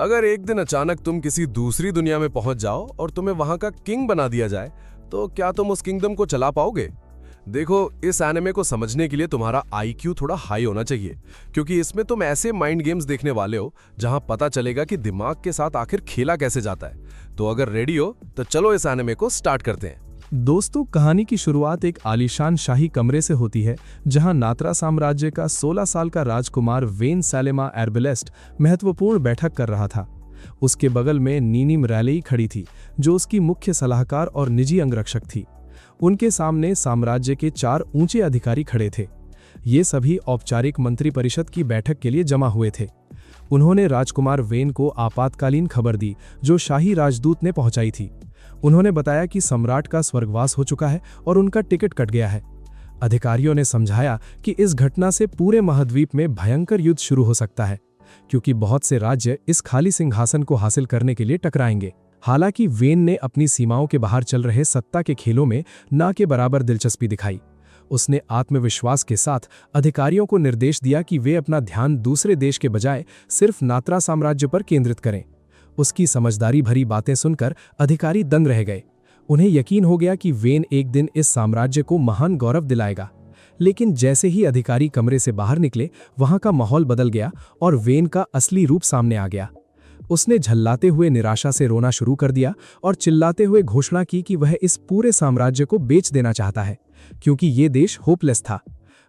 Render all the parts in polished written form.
अगर एक दिन अचानक तुम किसी दूसरी दुनिया में पहुंच जाओ और तुम्हें वहां का किंग बना दिया जाए, तो क्या तुम उस किंगडम को चला पाओगे? देखो, इस एनिमे को समझने के लिए तुम्हारा आईक्यू थोड़ा हाई होना चाहिए, क्योंकि इसमें तुम ऐसे माइंड गेम्स देखने वाले हो जहां पता चलेगा कि दिमाग के साथ आखिर खेला कैसे जाता है। तो अगर रेडी हो तो चलो इस एनिमे को स्टार्ट करते हैं। दोस्तों, कहानी की शुरुआत एक आलीशान शाही कमरे से होती है जहां नात्रा साम्राज्य का 16 साल का राजकुमार वेन सैलेमा एर्बेलेस्ट महत्वपूर्ण बैठक कर रहा था। उसके बगल में नीनिम रैलेई खड़ी थी, जो उसकी मुख्य सलाहकार और निजी अंगरक्षक थी। उनके सामने साम्राज्य के 4 ऊंचे अधिकारी खड़े थे। ये सभी औपचारिक मंत्री परिषद की बैठक के लिए जमा हुए थे। उन्होंने राजकुमार वेन को आपातकालीन खबर दी, जो शाही राजदूत ने पहुंचाई थी। उन्होंने बताया कि सम्राट का स्वर्गवास हो चुका है और उनका टिकट कट गया है। अधिकारियों ने समझाया कि इस घटना से पूरे महाद्वीप में भयंकर युद्ध शुरू हो सकता है, क्योंकि बहुत से राज्य इस खाली सिंहासन को हासिल करने के लिए टकराएंगे। हालांकि वेन ने अपनी सीमाओं के बाहर चल रहे सत्ता के खेलों में ना के बराबर दिलचस्पी दिखाई। उसने आत्मविश्वास के साथ अधिकारियों को निर्देश दिया कि वे अपना ध्यान दूसरे देश के बजाय सिर्फ नात्रा साम्राज्य पर केंद्रित करें। उसकी समझदारी भरी बातें सुनकर अधिकारी दंग रह गए। उन्हें यकीन हो गया कि वेन एक दिन इस साम्राज्य को महान गौरव दिलाएगा। लेकिन जैसे ही अधिकारी कमरे से बाहर निकले, वहां का माहौल बदल गया और वेन का असली रूप सामने आ गया। उसने झल्लाते हुए निराशा से रोना शुरू कर दिया और चिल्लाते हुए घोषणा की कि वह इस पूरे साम्राज्य को बेच देना चाहता है, क्योंकि ये देश होपलेस था।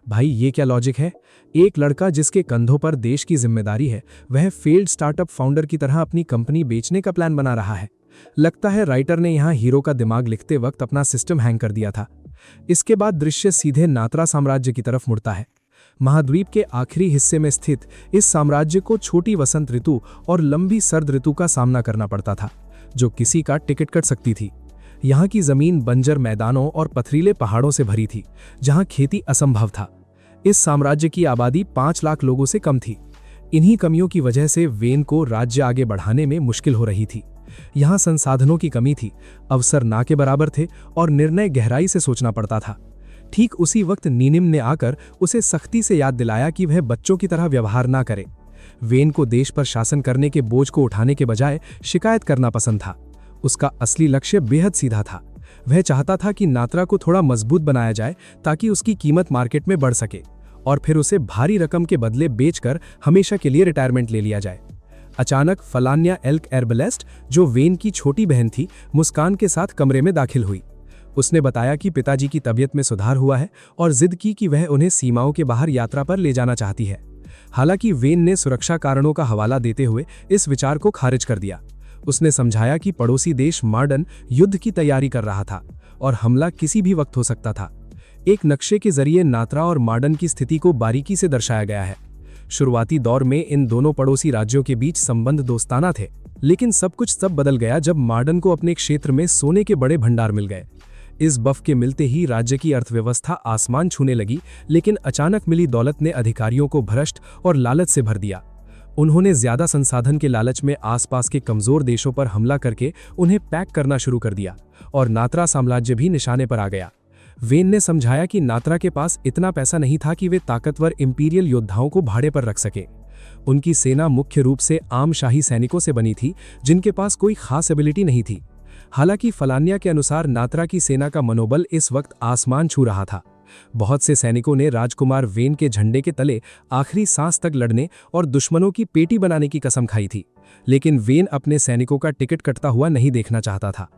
भाई, ये क्या लॉजिक है? एक लड़का जिसके कंधों पर देश की जिम्मेदारी है, वह फेल्ड स्टार्टअप फाउंडर की तरह अपनी कंपनी बेचने का प्लान बना रहा है। लगता है राइटर ने यहाँ हीरो का दिमाग लिखते वक्त अपना सिस्टम हैंग कर दिया था। इसके बाद दृश्य सीधे नात्रा साम्राज्य की तरफ मुड़ता है। महाद्वीप के आखिरी हिस्से में स्थित इस साम्राज्य को छोटी वसंत ऋतु और लंबी सर्द ऋतु का सामना करना पड़ता था, जो किसी का टिकट कट सकती थी। यहाँ की जमीन बंजर मैदानों और पथरीले पहाड़ों से भरी थी, जहाँ खेती असंभव था। इस साम्राज्य की आबादी 5 लाख लोगों से कम थी। इन्हीं कमियों की वजह से वेन को राज्य आगे बढ़ाने में मुश्किल हो रही थी। यहाँ संसाधनों की कमी थी, अवसर ना के बराबर थे और निर्णय गहराई से सोचना पड़ता था। ठीक उसी वक्त नीनिम ने आकर उसे सख्ती से याद दिलाया कि वह बच्चों की तरह व्यवहार ना करे। वेन को देश पर शासन करने के बोझ को उठाने के बजाय शिकायत करना पसंद था। उसका असली लक्ष्य बेहद सीधा था। वह चाहता था कि नात्रा को थोड़ा मजबूत बनाया जाए, ताकि उसकी कीमत मार्केट में बढ़ सके और फिर उसे भारी रकम के बदले बेचकर हमेशा के लिए रिटायरमेंट ले लिया जाए। अचानक फलान्या एल्क एर्बेलेस्ट, जो वेन की छोटी बहन थी, मुस्कान के साथ कमरे में दाखिल हुई। उसने बताया कि पिताजी की तबीयत में सुधार हुआ है और जिद की कि वह उन्हें सीमाओं के बाहर यात्रा पर ले जाना चाहती है। हालांकि वेन ने सुरक्षा कारणों का हवाला देते हुए इस विचार को खारिज कर दिया। उसने समझाया कि पड़ोसी देश मार्डन युद्ध की तैयारी कर रहा था और हमला किसी भी वक्त हो सकता था। एक नक्शे के जरिए नात्रा और मार्डन की स्थिति को बारीकी से दर्शाया गया है। शुरुआती दौर में इन दोनों पड़ोसी राज्यों के बीच संबंध दोस्ताना थे, लेकिन सब कुछ तब बदल गया जब मार्डन को अपने क्षेत्र में सोने के बड़े भंडार मिल गए। इस बफ के मिलते ही राज्य की अर्थव्यवस्था आसमान छूने लगी, लेकिन अचानक मिली दौलत ने अधिकारियों को भ्रष्ट और लालच से भर दिया। उन्होंने ज्यादा संसाधन के लालच में आसपास के कमजोर देशों पर हमला करके उन्हें पैक करना शुरू कर दिया और नात्रा साम्राज्य भी निशाने पर आ गया। वेन ने समझाया कि नात्रा के पास इतना पैसा नहीं था कि वे ताकतवर इंपीरियल योद्धाओं को भाड़े पर रख सके। उनकी सेना मुख्य रूप से आम शाही सैनिकों से बनी थी, जिनके पास कोई खास एबिलिटी नहीं थी। हालांकि फलान्या के अनुसार नात्रा की सेना का मनोबल इस वक्त आसमान छू रहा था। बहुत से सैनिकों ने राजकुमार वेन के झंडे के तले आखिरी सांस तक लड़ने और दुश्मनों की पेटी बनाने की कसम खाई थी, लेकिन वेन अपने सैनिकों का टिकट कटता हुआ नहीं देखना चाहता था।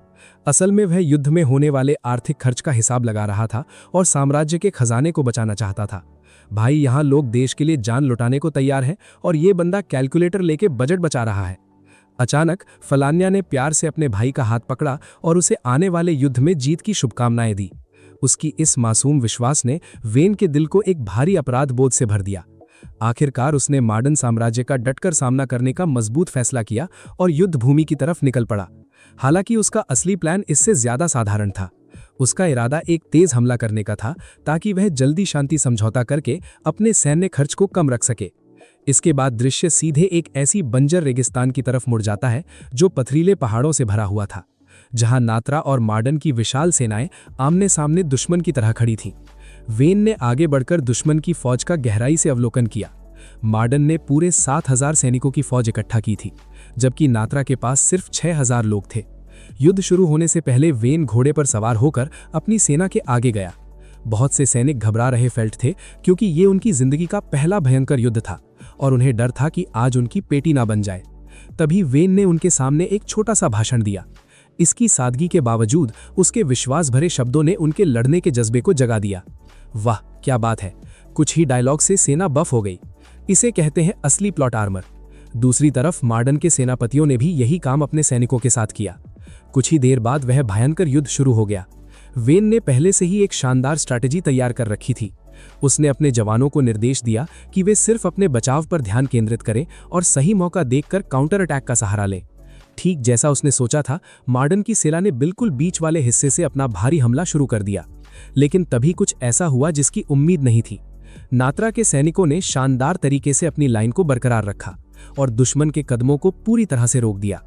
असल में वह युद्ध में होने वाले आर्थिक खर्च का हिसाब लगा रहा था और साम्राज्य के खजाने को बचाना चाहता था। भाई, यहाँ लोग देश के लिए जान लुटाने को तैयार हैं और ये बंदा कैलकुलेटर लेके बजट बचा रहा है। अचानक फलान्या ने प्यार से अपने भाई का हाथ पकड़ा और उसे आने वाले युद्ध में जीत की शुभकामनाएं दी। उसकी इस मासूम विश्वास ने वेन के दिल को एक भारी अपराध बोध से भर दिया। आखिरकार उसने मार्डन साम्राज्य का डटकर सामना करने का मजबूत फैसला किया और युद्ध भूमि की तरफ निकल पड़ा। हालांकि उसका असली प्लान इससे ज्यादा साधारण था। उसका इरादा एक तेज हमला करने का था, ताकि वह जल्दी शांति समझौता करके अपने सैन्य खर्च को कम रख सके। इसके बाद दृश्य सीधे एक ऐसी बंजर रेगिस्तान की तरफ मुड़ जाता है जो पथरीले पहाड़ों से भरा हुआ था, जहां नात्रा और मार्डन की विशाल सेनाएं आमने सामने दुश्मन की तरह खड़ी थीं। वेन ने आगे बढ़कर दुश्मन की फौज का गहराई से अवलोकन किया। मार्डन ने पूरे 7,000 सैनिकों की फौज इकट्ठा की थी, जबकि नात्रा के पास सिर्फ 6000 लोग थे। युद्ध शुरू होने से पहले वेन घोड़े पर सवार होकर अपनी सेना के आगे गया। बहुत से सैनिक घबरा रहे फेल्ट थे, क्योंकि ये उनकी जिंदगी का पहला भयंकर युद्ध था और उन्हें डर था कि आज उनकी पेटी ना बन जाए। तभी वेन ने उनके सामने एक छोटा सा भाषण दिया। इसकी सादगी के बावजूद उसके विश्वास भरे शब्दों ने उनके लड़ने के जज्बे को जगा दिया। वाह क्या बात है, कुछ ही डायलॉग से सेना बफ हो गई। इसे कहते हैं असली प्लॉट आर्मर। दूसरी तरफ मार्डन के सेनापतियों ने भी यही काम अपने सैनिकों के साथ किया। कुछ ही देर बाद वह भयंकर युद्ध शुरू हो गया। वेन ने पहले से ही एक शानदार स्ट्रैटेजी तैयार कर रखी थी। उसने अपने जवानों को निर्देश दिया कि वे सिर्फ अपने बचाव पर ध्यान केंद्रित करें और सही मौका देखकर काउंटर अटैक का सहारा लें। ठीक जैसा उसने सोचा था, मार्डन की सेना ने बिल्कुल बीच वाले हिस्से से अपना भारी हमला शुरू कर दिया। लेकिन तभी कुछ ऐसा हुआ जिसकी उम्मीद नहीं थी। नात्रा के सैनिकों ने शानदार तरीके से अपनी लाइन को बरकरार रखा और दुश्मन के कदमों को पूरी तरह से रोक दिया।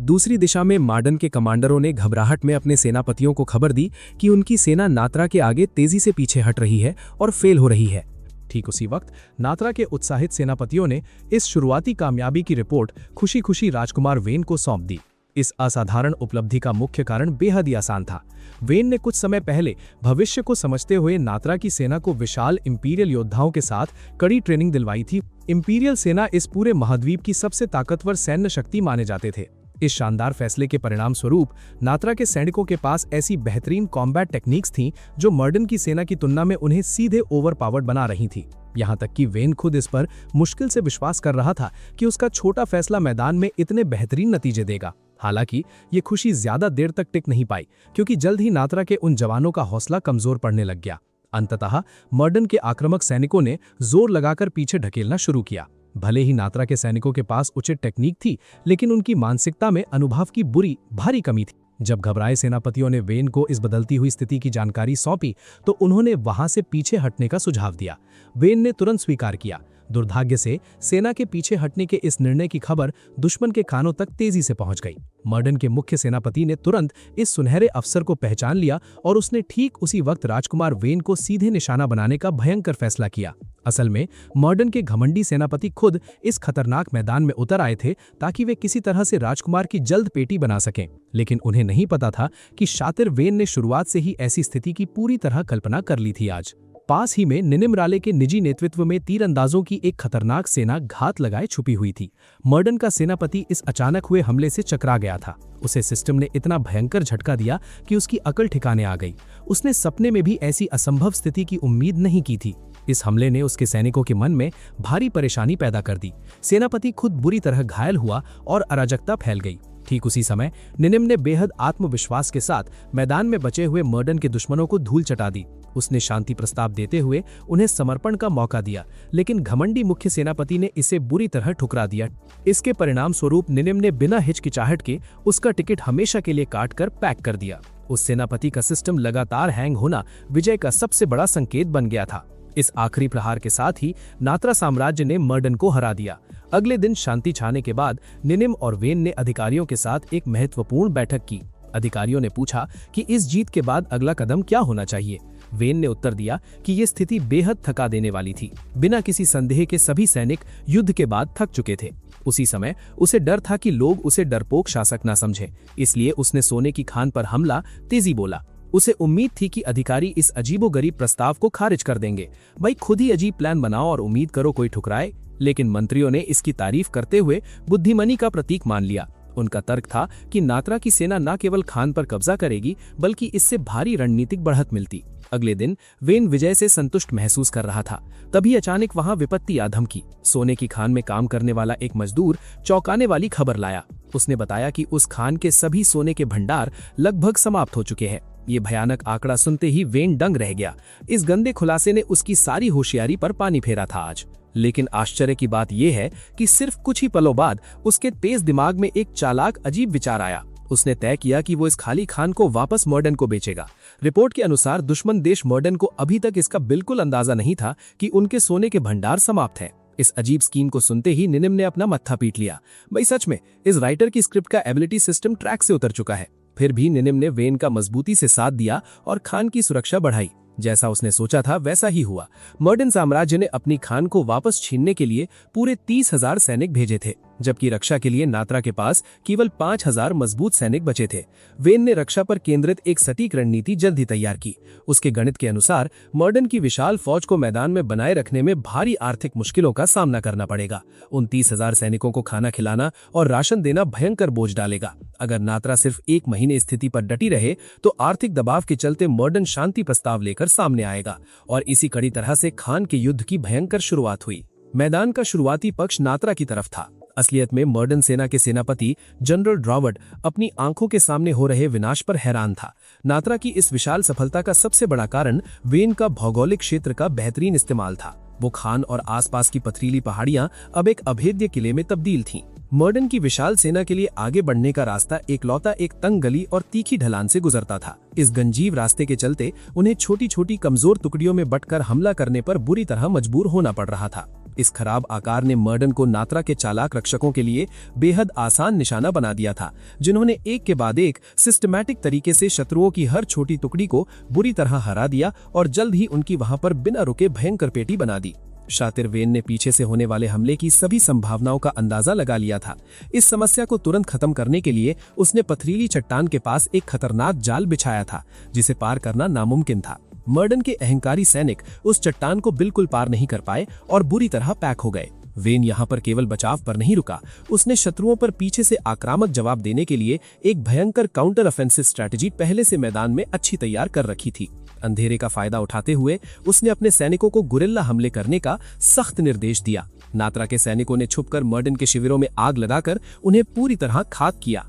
दूसरी दिशा में मार्डन के कमांडरों ने घबराहट में अपने सेनापतियों को खबर दी कि उनकी सेना नात्रा के आगे तेजी से पीछे हट रही है और फेल हो रही है। ठीक उसी वक्त नात्रा के उत्साहित सेनापतियों ने इस शुरुआती कामयाबी की रिपोर्ट खुशी खुशी राजकुमार वेन को सौंप दी। इस असाधारण उपलब्धि का मुख्य कारण बेहद ही आसान था। वेन ने कुछ समय पहले भविष्य को समझते हुए नात्रा की सेना को विशाल इंपीरियल योद्धाओं के साथ कड़ी ट्रेनिंग दिलवाई थी। इंपीरियल सेना इस पूरे महाद्वीप की सबसे ताकतवर सैन्य शक्ति माने जाते थे। इस शानदार फैसले के परिणाम स्वरूप नात्रा के सैनिकों के पास ऐसी बेहतरीन कॉम्बैट टेक्निक्स थीं जो मार्डन की सेना की तुलना में उन्हें सीधे ओवरपावर्ड बना रही थी। यहाँ तक कि वेन खुद इस पर मुश्किल से विश्वास कर रहा था कि उसका छोटा फैसला मैदान में इतने बेहतरीन नतीजे देगा। हालांकि ये खुशी ज्यादा देर तक टिक नहीं पाई, क्योंकि जल्द ही नात्रा के उन जवानों का हौसला कमजोर पड़ने लग गया। अंततः मार्डन के आक्रामक सैनिकों ने जोर लगाकर पीछे ढकेलना शुरू किया। भले ही नात्रा के सैनिकों के पास उचित टेक्निक थी, लेकिन उनकी मानसिकता में अनुभव की भारी कमी थी। जब घबराए सेनापतियों ने वेन को इस बदलती हुई स्थिति की जानकारी सौंपी तो उन्होंने वहां से पीछे हटने का सुझाव दिया। वेन ने तुरंत स्वीकार किया। दुर्भाग्य से सेना के पीछे हटने के इस निर्णय की खबर दुश्मन के कानों तक तेजी से पहुंच गई। मार्डन के मुख्य सेनापति ने तुरंत इस सुनहरे अवसर को पहचान लिया और उसने ठीक उसी वक्त राजकुमार वेन को सीधे निशाना बनाने का भयंकर फैसला किया। असल में मार्डन के घमंडी सेनापति खुद इस खतरनाक मैदान में उतर आए थे ताकि वे किसी तरह से राजकुमार की जल्द पेटी बना सकें, लेकिन उन्हें नहीं पता था कि शातिर वेन ने शुरुआत से ही ऐसी स्थिति की पूरी तरह कल्पना कर ली थी। आज पास ही में निनिमराले के निजी नेतृत्व में तीरंदाजों की एक खतरनाक सेना घात लगाए छुपी हुई थी। मार्डन का सेनापति इस अचानक हुए हमले से चकरा गया था। उसे सिस्टम ने इतना भयंकर झटका दिया कि उसकी अकल ठिकाने आ गई। उसने सपने में भी ऐसी असंभव स्थिति की उम्मीद नहीं की थी। इस हमले ने उसके सैनिकों के मन में भारी परेशानी पैदा कर दी। सेनापति खुद बुरी तरह घायल हुआ और अराजकता फैल गई। ठीक उसी समय निनिम ने बेहद आत्मविश्वास के साथ मैदान में बचे हुए मार्डन के दुश्मनों को धूल चटा दी। उसने शांति प्रस्ताव देते हुए उन्हें समर्पण का मौका दिया, लेकिन घमंडी मुख्य सेनापति ने इसे बुरी तरह ठुकरा दिया। इसके परिणाम स्वरूप निनिम ने बिना हिचकिचाहट के उसका टिकट हमेशा के लिए काट कर पैक कर दिया। उस सेनापति का सिस्टम लगातार हैंग होना विजय का सबसे बड़ा संकेत बन गया था। इस आखिरी प्रहार के साथ ही नात्रा साम्राज्य ने मार्डन को हरा दिया। अगले दिन शांति छाने के बाद निनिम और वेन ने अधिकारियों के साथ एक महत्वपूर्ण बैठक की। अधिकारियों ने पूछा कि इस जीत के बाद अगला कदम क्या होना चाहिए। वेन ने उत्तर दिया कि यह स्थिति बेहद थका देने वाली थी। बिना किसी संदेह के सभी सैनिक युद्ध के बाद थक चुके थे। उसी समय उसे डर था कि लोग उसे डरपोक शासक न समझे, इसलिए उसने सोने की खान पर हमला तेजी बोला। उसे उम्मीद थी कि अधिकारी इस अजीबोगरीब प्रस्ताव को खारिज कर देंगे। भाई खुद ही अजीब प्लान बनाओ और उम्मीद करो कोई ठुकराए। लेकिन मंत्रियों ने इसकी तारीफ करते हुए बुद्धिमानी का प्रतीक मान लिया। उनका तर्क था कि नात्रा की सेना न केवल खान पर कब्जा करेगी, बल्कि इससे भारी रणनीतिक बढ़त मिलती। अगले दिन वेन विजय से संतुष्ट महसूस कर रहा था, तभी अचानक वहां विपत्ति आ धमकी। सोने की खान में काम करने वाला एक मजदूर चौंकाने वाली खबर लाया। उसने बताया कि उस खान के सभी सोने के भंडार लगभग समाप्त हो चुके हैं। ये भयानक आंकड़ा सुनते ही वेन दंग रह गया। इस गंदे खुलासे ने उसकी सारी होशियारी पर पानी फेरा था आज। लेकिन आश्चर्य की बात यह है कि सिर्फ कुछ ही पलों बाद उसके तेज दिमाग में एक चालाक अजीब विचार आया। उसने तय किया कि वो इस खाली खान को वापस मार्डन को बेचेगा। रिपोर्ट के अनुसार दुश्मन देश मार्डन को अभी तक इसका बिल्कुल अंदाजा नहीं था कि उनके सोने के भंडार समाप्त हैं। इस अजीब स्कीम को सुनते ही निनिम ने अपना मत्था पीट लिया। भाई सच में इस राइटर की स्क्रिप्ट का एबिलिटी सिस्टम ट्रैक से उतर चुका है। फिर भी निनिम ने वेन का मजबूती से साथ दिया और खान की सुरक्षा बढ़ाई। जैसा उसने सोचा था वैसा ही हुआ। मर्डन साम्राज्य ने अपनी खान को वापस छीनने के लिए पूरे 30,000 सैनिक भेजे थे, जबकि रक्षा के लिए नात्रा के पास केवल 5,000 मजबूत सैनिक बचे थे। वेन ने रक्षा पर केंद्रित एक सटीक रणनीति जल्द ही तैयार की। उसके गणित के अनुसार मर्डन की विशाल फौज को मैदान में बनाए रखने में भारी आर्थिक मुश्किलों का सामना करना पड़ेगा। उन 30,000 सैनिकों को खाना खिलाना और राशन देना भयंकर बोझ डालेगा। अगर नात्रा सिर्फ 1 महीने स्थिति पर डटी रहे तो आर्थिक दबाव के चलते मर्डन शांति प्रस्ताव लेकर सामने आएगा और इसी कड़ी तरह से खान के युद्ध की भयंकर शुरुआत हुई। मैदान का शुरुआती पक्ष नात्रा की तरफ था। असलियत में मर्डन सेना के सेनापति जनरल ड्रॉवर्ड अपनी आंखों के सामने हो रहे विनाश पर हैरान था। नात्रा की इस विशाल सफलता का सबसे बड़ा कारण वेन का भौगोलिक क्षेत्र का बेहतरीन इस्तेमाल था। वो खान और आसपास की पथरीली पहाड़ियां अब एक अभेद्य किले में तब्दील थीं। मर्डन की विशाल सेना के लिए आगे बढ़ने का रास्ता एकलौता एक तंग गली और तीखी ढलान से गुजरता था। इस गंजीव रास्ते के चलते उन्हें छोटी छोटी कमजोर टुकड़ियों में बंटकर हमला करने पर बुरी तरह मजबूर होना पड़ रहा था। इस खराब आकार ने मर्डन को नात्रा के चालाक रक्षकों के लिए बेहद आसान निशाना बना दिया था, जिन्होंने एक के बाद एक सिस्टमैटिक तरीके से शत्रुओं की हर छोटी टुकड़ी को बुरी तरह हरा दिया और जल्द ही उनकी वहां पर बिना रुके भयंकर पेटी बना दी। शातिर वेन ने पीछे से होने वाले हमले की सभी संभावनाओं का अंदाजा लगा लिया था। इस समस्या को तुरंत खत्म करने के लिए उसने पथरीली चट्टान के पास एक खतरनाक जाल बिछाया था, जिसे पार करना नामुमकिन था। मर्डन के अहंकारी सैनिक उस चट्टान को बिल्कुल पार नहीं कर पाए और बुरी तरह पैक हो गए। वेन यहाँ पर केवल बचाव पर नहीं रुका, उसने शत्रुओं पर पीछे से आक्रामक जवाब देने के लिए एक भयंकर काउंटर ऑफेंसिव स्ट्रैटेजी पहले से मैदान में अच्छी तैयार कर रखी थी। अंधेरे का फायदा उठाते हुए उसने अपने सैनिकों को गुरिल्ला हमले करने का सख्त निर्देश दिया। नात्रा के सैनिकों ने छुपकर मर्डन के शिविरों में आग लगाकर उन्हें पूरी तरह खाक किया।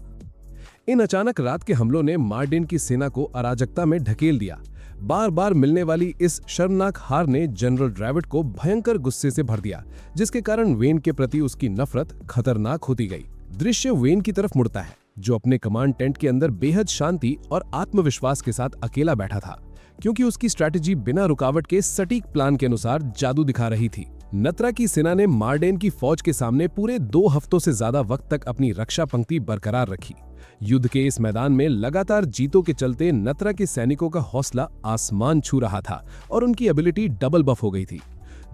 इन अचानक रात के हमलों ने मर्डन की सेना को अराजकता में ढकेल दिया। बार बार मिलने वाली इस शर्मनाक हार ने जनरल ड्रैविड को भयंकर गुस्से से भर दिया, जिसके कारण वेन के प्रति उसकी नफरत खतरनाक होती गई। दृश्य वेन की तरफ मुड़ता है, जो अपने कमांड टेंट के अंदर बेहद शांति और आत्मविश्वास के साथ अकेला बैठा था, क्योंकि उसकी स्ट्रैटेजी बिना रुकावट के सटीक प्लान के अनुसार जादू दिखा रही थी। नत्रा की सेना ने मर्डन की फौज के सामने पूरे 2 हफ्तों से ज्यादा वक्त तक अपनी रक्षा पंक्ति बरकरार रखी। युद्ध के इस मैदान में लगातार जीतों के चलते नत्रा के सैनिकों का हौसला आसमान छू रहा था और उनकी एबिलिटी डबल बफ हो गई थी।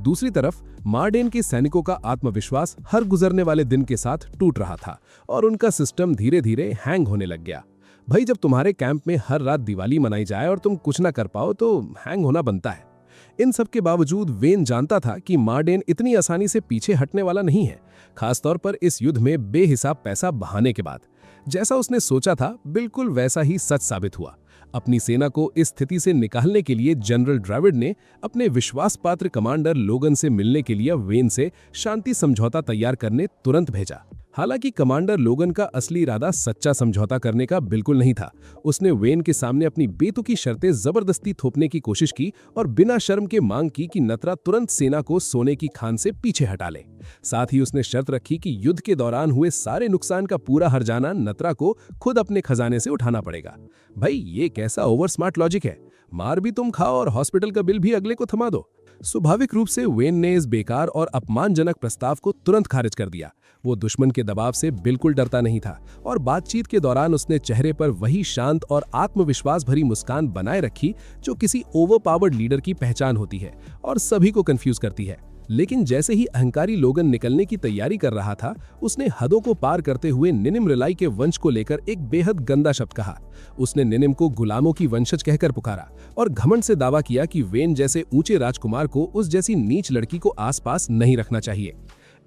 दूसरी तरफ मर्डन के सैनिकों का आत्मविश्वास हर गुजरने वाले दिन के साथ टूट रहा था और उनका सिस्टम धीरे धीरे हैंग होने लग गया। भाई, जब तुम्हारे कैंप में हर रात दिवाली मनाई जाए और तुम कुछ ना कर पाओ तो हैंग होना बनता है। इन सब के बावजूद वेन जानता था कि मर्डन इतनी आसानी से पीछे हटने वाला नहीं है, खासतौर पर इस युद्ध में बेहिसाब पैसा बहाने के बाद। जैसा उसने सोचा था बिल्कुल वैसा ही सच साबित हुआ। अपनी सेना को इस स्थिति से निकालने के लिए जनरल ड्रैविड ने अपने विश्वास पात्र कमांडर लोगन से मिलने के लिए वेन से शांति समझौता तैयार करने तुरंत भेजा। हालांकि कमांडर लोगन का असली इरादा सच्चा समझौता करने का बिल्कुल नहीं था। उसने वेन के सामने अपनी बेतुकी शर्तें जबरदस्ती थोपने की कोशिश की और बिना शर्म के मांग की कि नत्रा तुरंत सेना को सोने की खान से पीछे हटा ले। साथ ही उसने शर्त रखी कि युद्ध के दौरान हुए सारे नुकसान का पूरा हर्जाना नत्रा को खुद अपने खजाने से उठाना पड़ेगा। भाई, ये कैसा ओवर स्मार्ट लॉजिक है? मार भी तुम खाओ और हॉस्पिटल का बिल भी अगले को थमा दो। स्वाभाविक रूप से वेन ने इस बेकार और अपमानजनक प्रस्ताव को तुरंत खारिज कर दिया। वो दुश्मन के दबाव से बिल्कुल डरता नहीं था और बातचीत के दौरान उसने चेहरे पर वही शांत और आत्मविश्वास भरी मुस्कान बनाए रखी जो किसी ओवरपावर्ड लीडर की पहचान होती है और सभी को कंफ्यूज करती है। लेकिन जैसे ही अहंकारी लोगन निकलने की तैयारी कर रहा था, उसने हदों को पार करते हुए निनिम रिलाई के वंश को लेकर एक बेहद गंदा शब्द कहा। उसने निनिम को गुलामों की वंशज कहकर पुकारा और घमंड से दावा किया कि वेन जैसे ऊंचे राजकुमार को उस जैसी नीच लड़की को आसपास नहीं रखना चाहिए।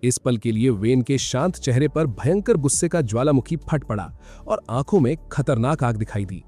इस पल के लिए वेन के शांत चेहरे पर भयंकर गुस्से का ज्वालामुखी फट पड़ा और आंखों में खतरनाक आग दिखाई दी।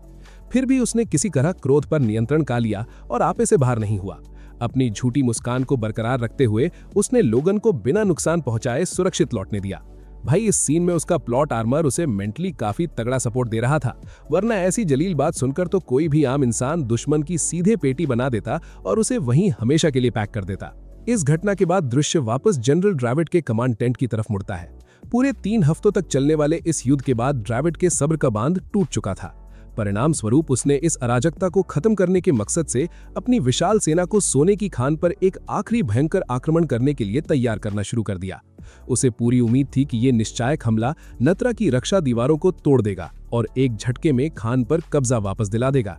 फिर भी उसने किसी तरह क्रोध पर नियंत्रण कर लिया और आपे से बाहर नहीं हुआ। अपनी झूठी मुस्कान को बरकरार रखते हुए उसने लोगन को बिना नुकसान पहुंचाए सुरक्षित लौटने दिया। भाई, इस सीन में उसका प्लॉट आर्मर उसे मेंटली काफी तगड़ा सपोर्ट दे रहा था, वरना ऐसी जलील बात सुनकर तो कोई भी आम इंसान दुश्मन की सीधे पेटी बना देता और उसे वहीं हमेशा के लिए पैक कर देता। इस घटना के बाद दृश्य वापस जनरल ड्रैविड के कमांड टेंट की तरफ मुड़ता है। पूरे 3 हफ्तों तक चलने वाले इस युद्ध के बाद ड्रैविड के सब्र का बांध टूट चुका था। परिणाम स्वरूप उसने इस अराजकता को खत्म करने के मकसद से अपनी विशाल सेना को सोने की खान पर एक आखिरी भयंकर आक्रमण करने के लिए तैयार करना शुरू कर दिया। उसे पूरी उम्मीद थी कि ये निश्चायक हमला नत्रा की रक्षा दीवारों को तोड़ देगा और एक झटके में खान पर कब्जा वापस दिला देगा।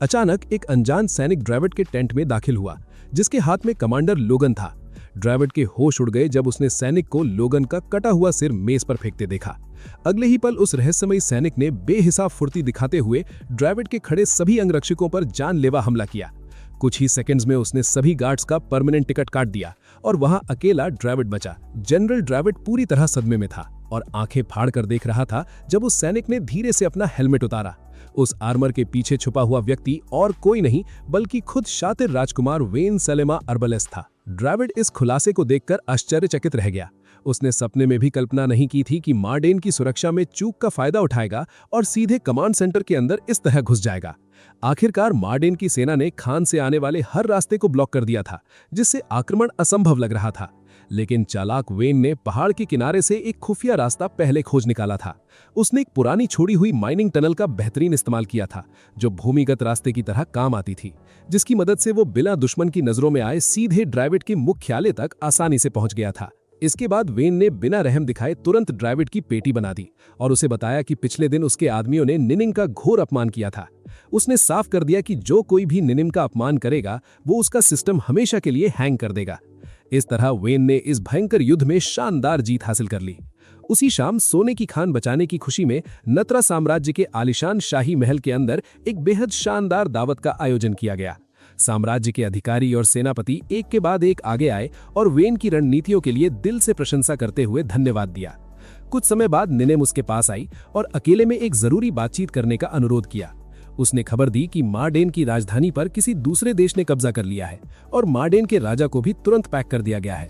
अचानक एक अनजान सैनिक ड्रेविड के टेंट में दाखिल हुआ, जिसके हाथ में कमांडर लोगन था। ड्रेविड के होश उड़ गए जब उसने सैनिक को लोगन का कटा हुआ सिर मेज पर फेंकते देखा। अगले ही पल उस रहस्यमयी सैनिक ने बेहिसाब फुर्ती दिखाते हुए ड्रेविड के खड़े सभी अंगरक्षकों पर जानलेवा हमला किया। कुछ ही सेकंड्स में उसने सभी गार्ड्स का परमानेंट टिकट काट दिया और वहां अकेला ड्रेविड बचा। जनरल ड्रेविड पूरी तरह सदमे में था और आंखें फाड़ कर देख रहा था जब उस सैनिक ने धीरे से अपना हेलमेट उतारा। उस आर्मर के पीछे छुपा हुआ व्यक्ति और कोई नहीं बल्कि खुद शातिर राजकुमार वेन सैलेमा अर्बलेस्ट था। ड्रेविड इस खुलासे को देखकर आश्चर्यचकित रह गया। उसने सपने में भी कल्पना नहीं की थी कि मार्डेन की सुरक्षा में चूक का फायदा उठाएगा और सीधे कमांड सेंटर के अंदर इस तरह घुस जाएगा। आखिरकार मार्डेन की सेना ने खान से आने वाले हर रास्ते को ब्लॉक कर दिया था, जिससे आक्रमण असंभव लग रहा था। लेकिन चालाक वेन ने पहाड़ के किनारे से एक खुफिया रास्ता पहले खोज निकाला था। उसने एक पुरानी छोड़ी हुई माइनिंग टनल का बेहतरीन इस्तेमाल किया था, जो भूमिगत रास्ते की तरह काम आती थी, जिसकी मदद से वो बिना दुश्मन की नजरों में आए सीधे ड्रेविड के मुख्यालय तक आसानी से पहुंच गया था। इसके बाद वेन ने बिना रहम दिखाए तुरंत ड्रेविड की पेटी बना दी और उसे बताया कि पिछले दिन उसके आदमियों ने निनिम का घोर अपमान किया था। उसने साफ कर दिया कि जो कोई भी निनिम का अपमान करेगा वो उसका सिस्टम हमेशा के लिए हैंग कर देगा। इस तरह वेन ने इस भयंकर युद्ध में शानदार जीत हासिल कर ली। उसी शाम सोने की खान बचाने की खुशी में नत्रा साम्राज्य के आलीशान शाही महल के अंदर एक बेहद शानदार दावत का आयोजन किया गया। साम्राज्य के अधिकारी और सेनापति एक के बाद एक आगे आए और वेन की रणनीतियों के लिए दिल से प्रशंसा करते हुए धन्यवाद दिया। कुछ समय बाद निनेम उसके पास आई और अकेले में एक जरूरी बातचीत करने का अनुरोध किया। उसने खबर दी कि मार्डेन की राजधानी पर किसी दूसरे देश ने कब्जा कर लिया है और मार्डेन के राजा को भी तुरंत पैक कर दिया गया है।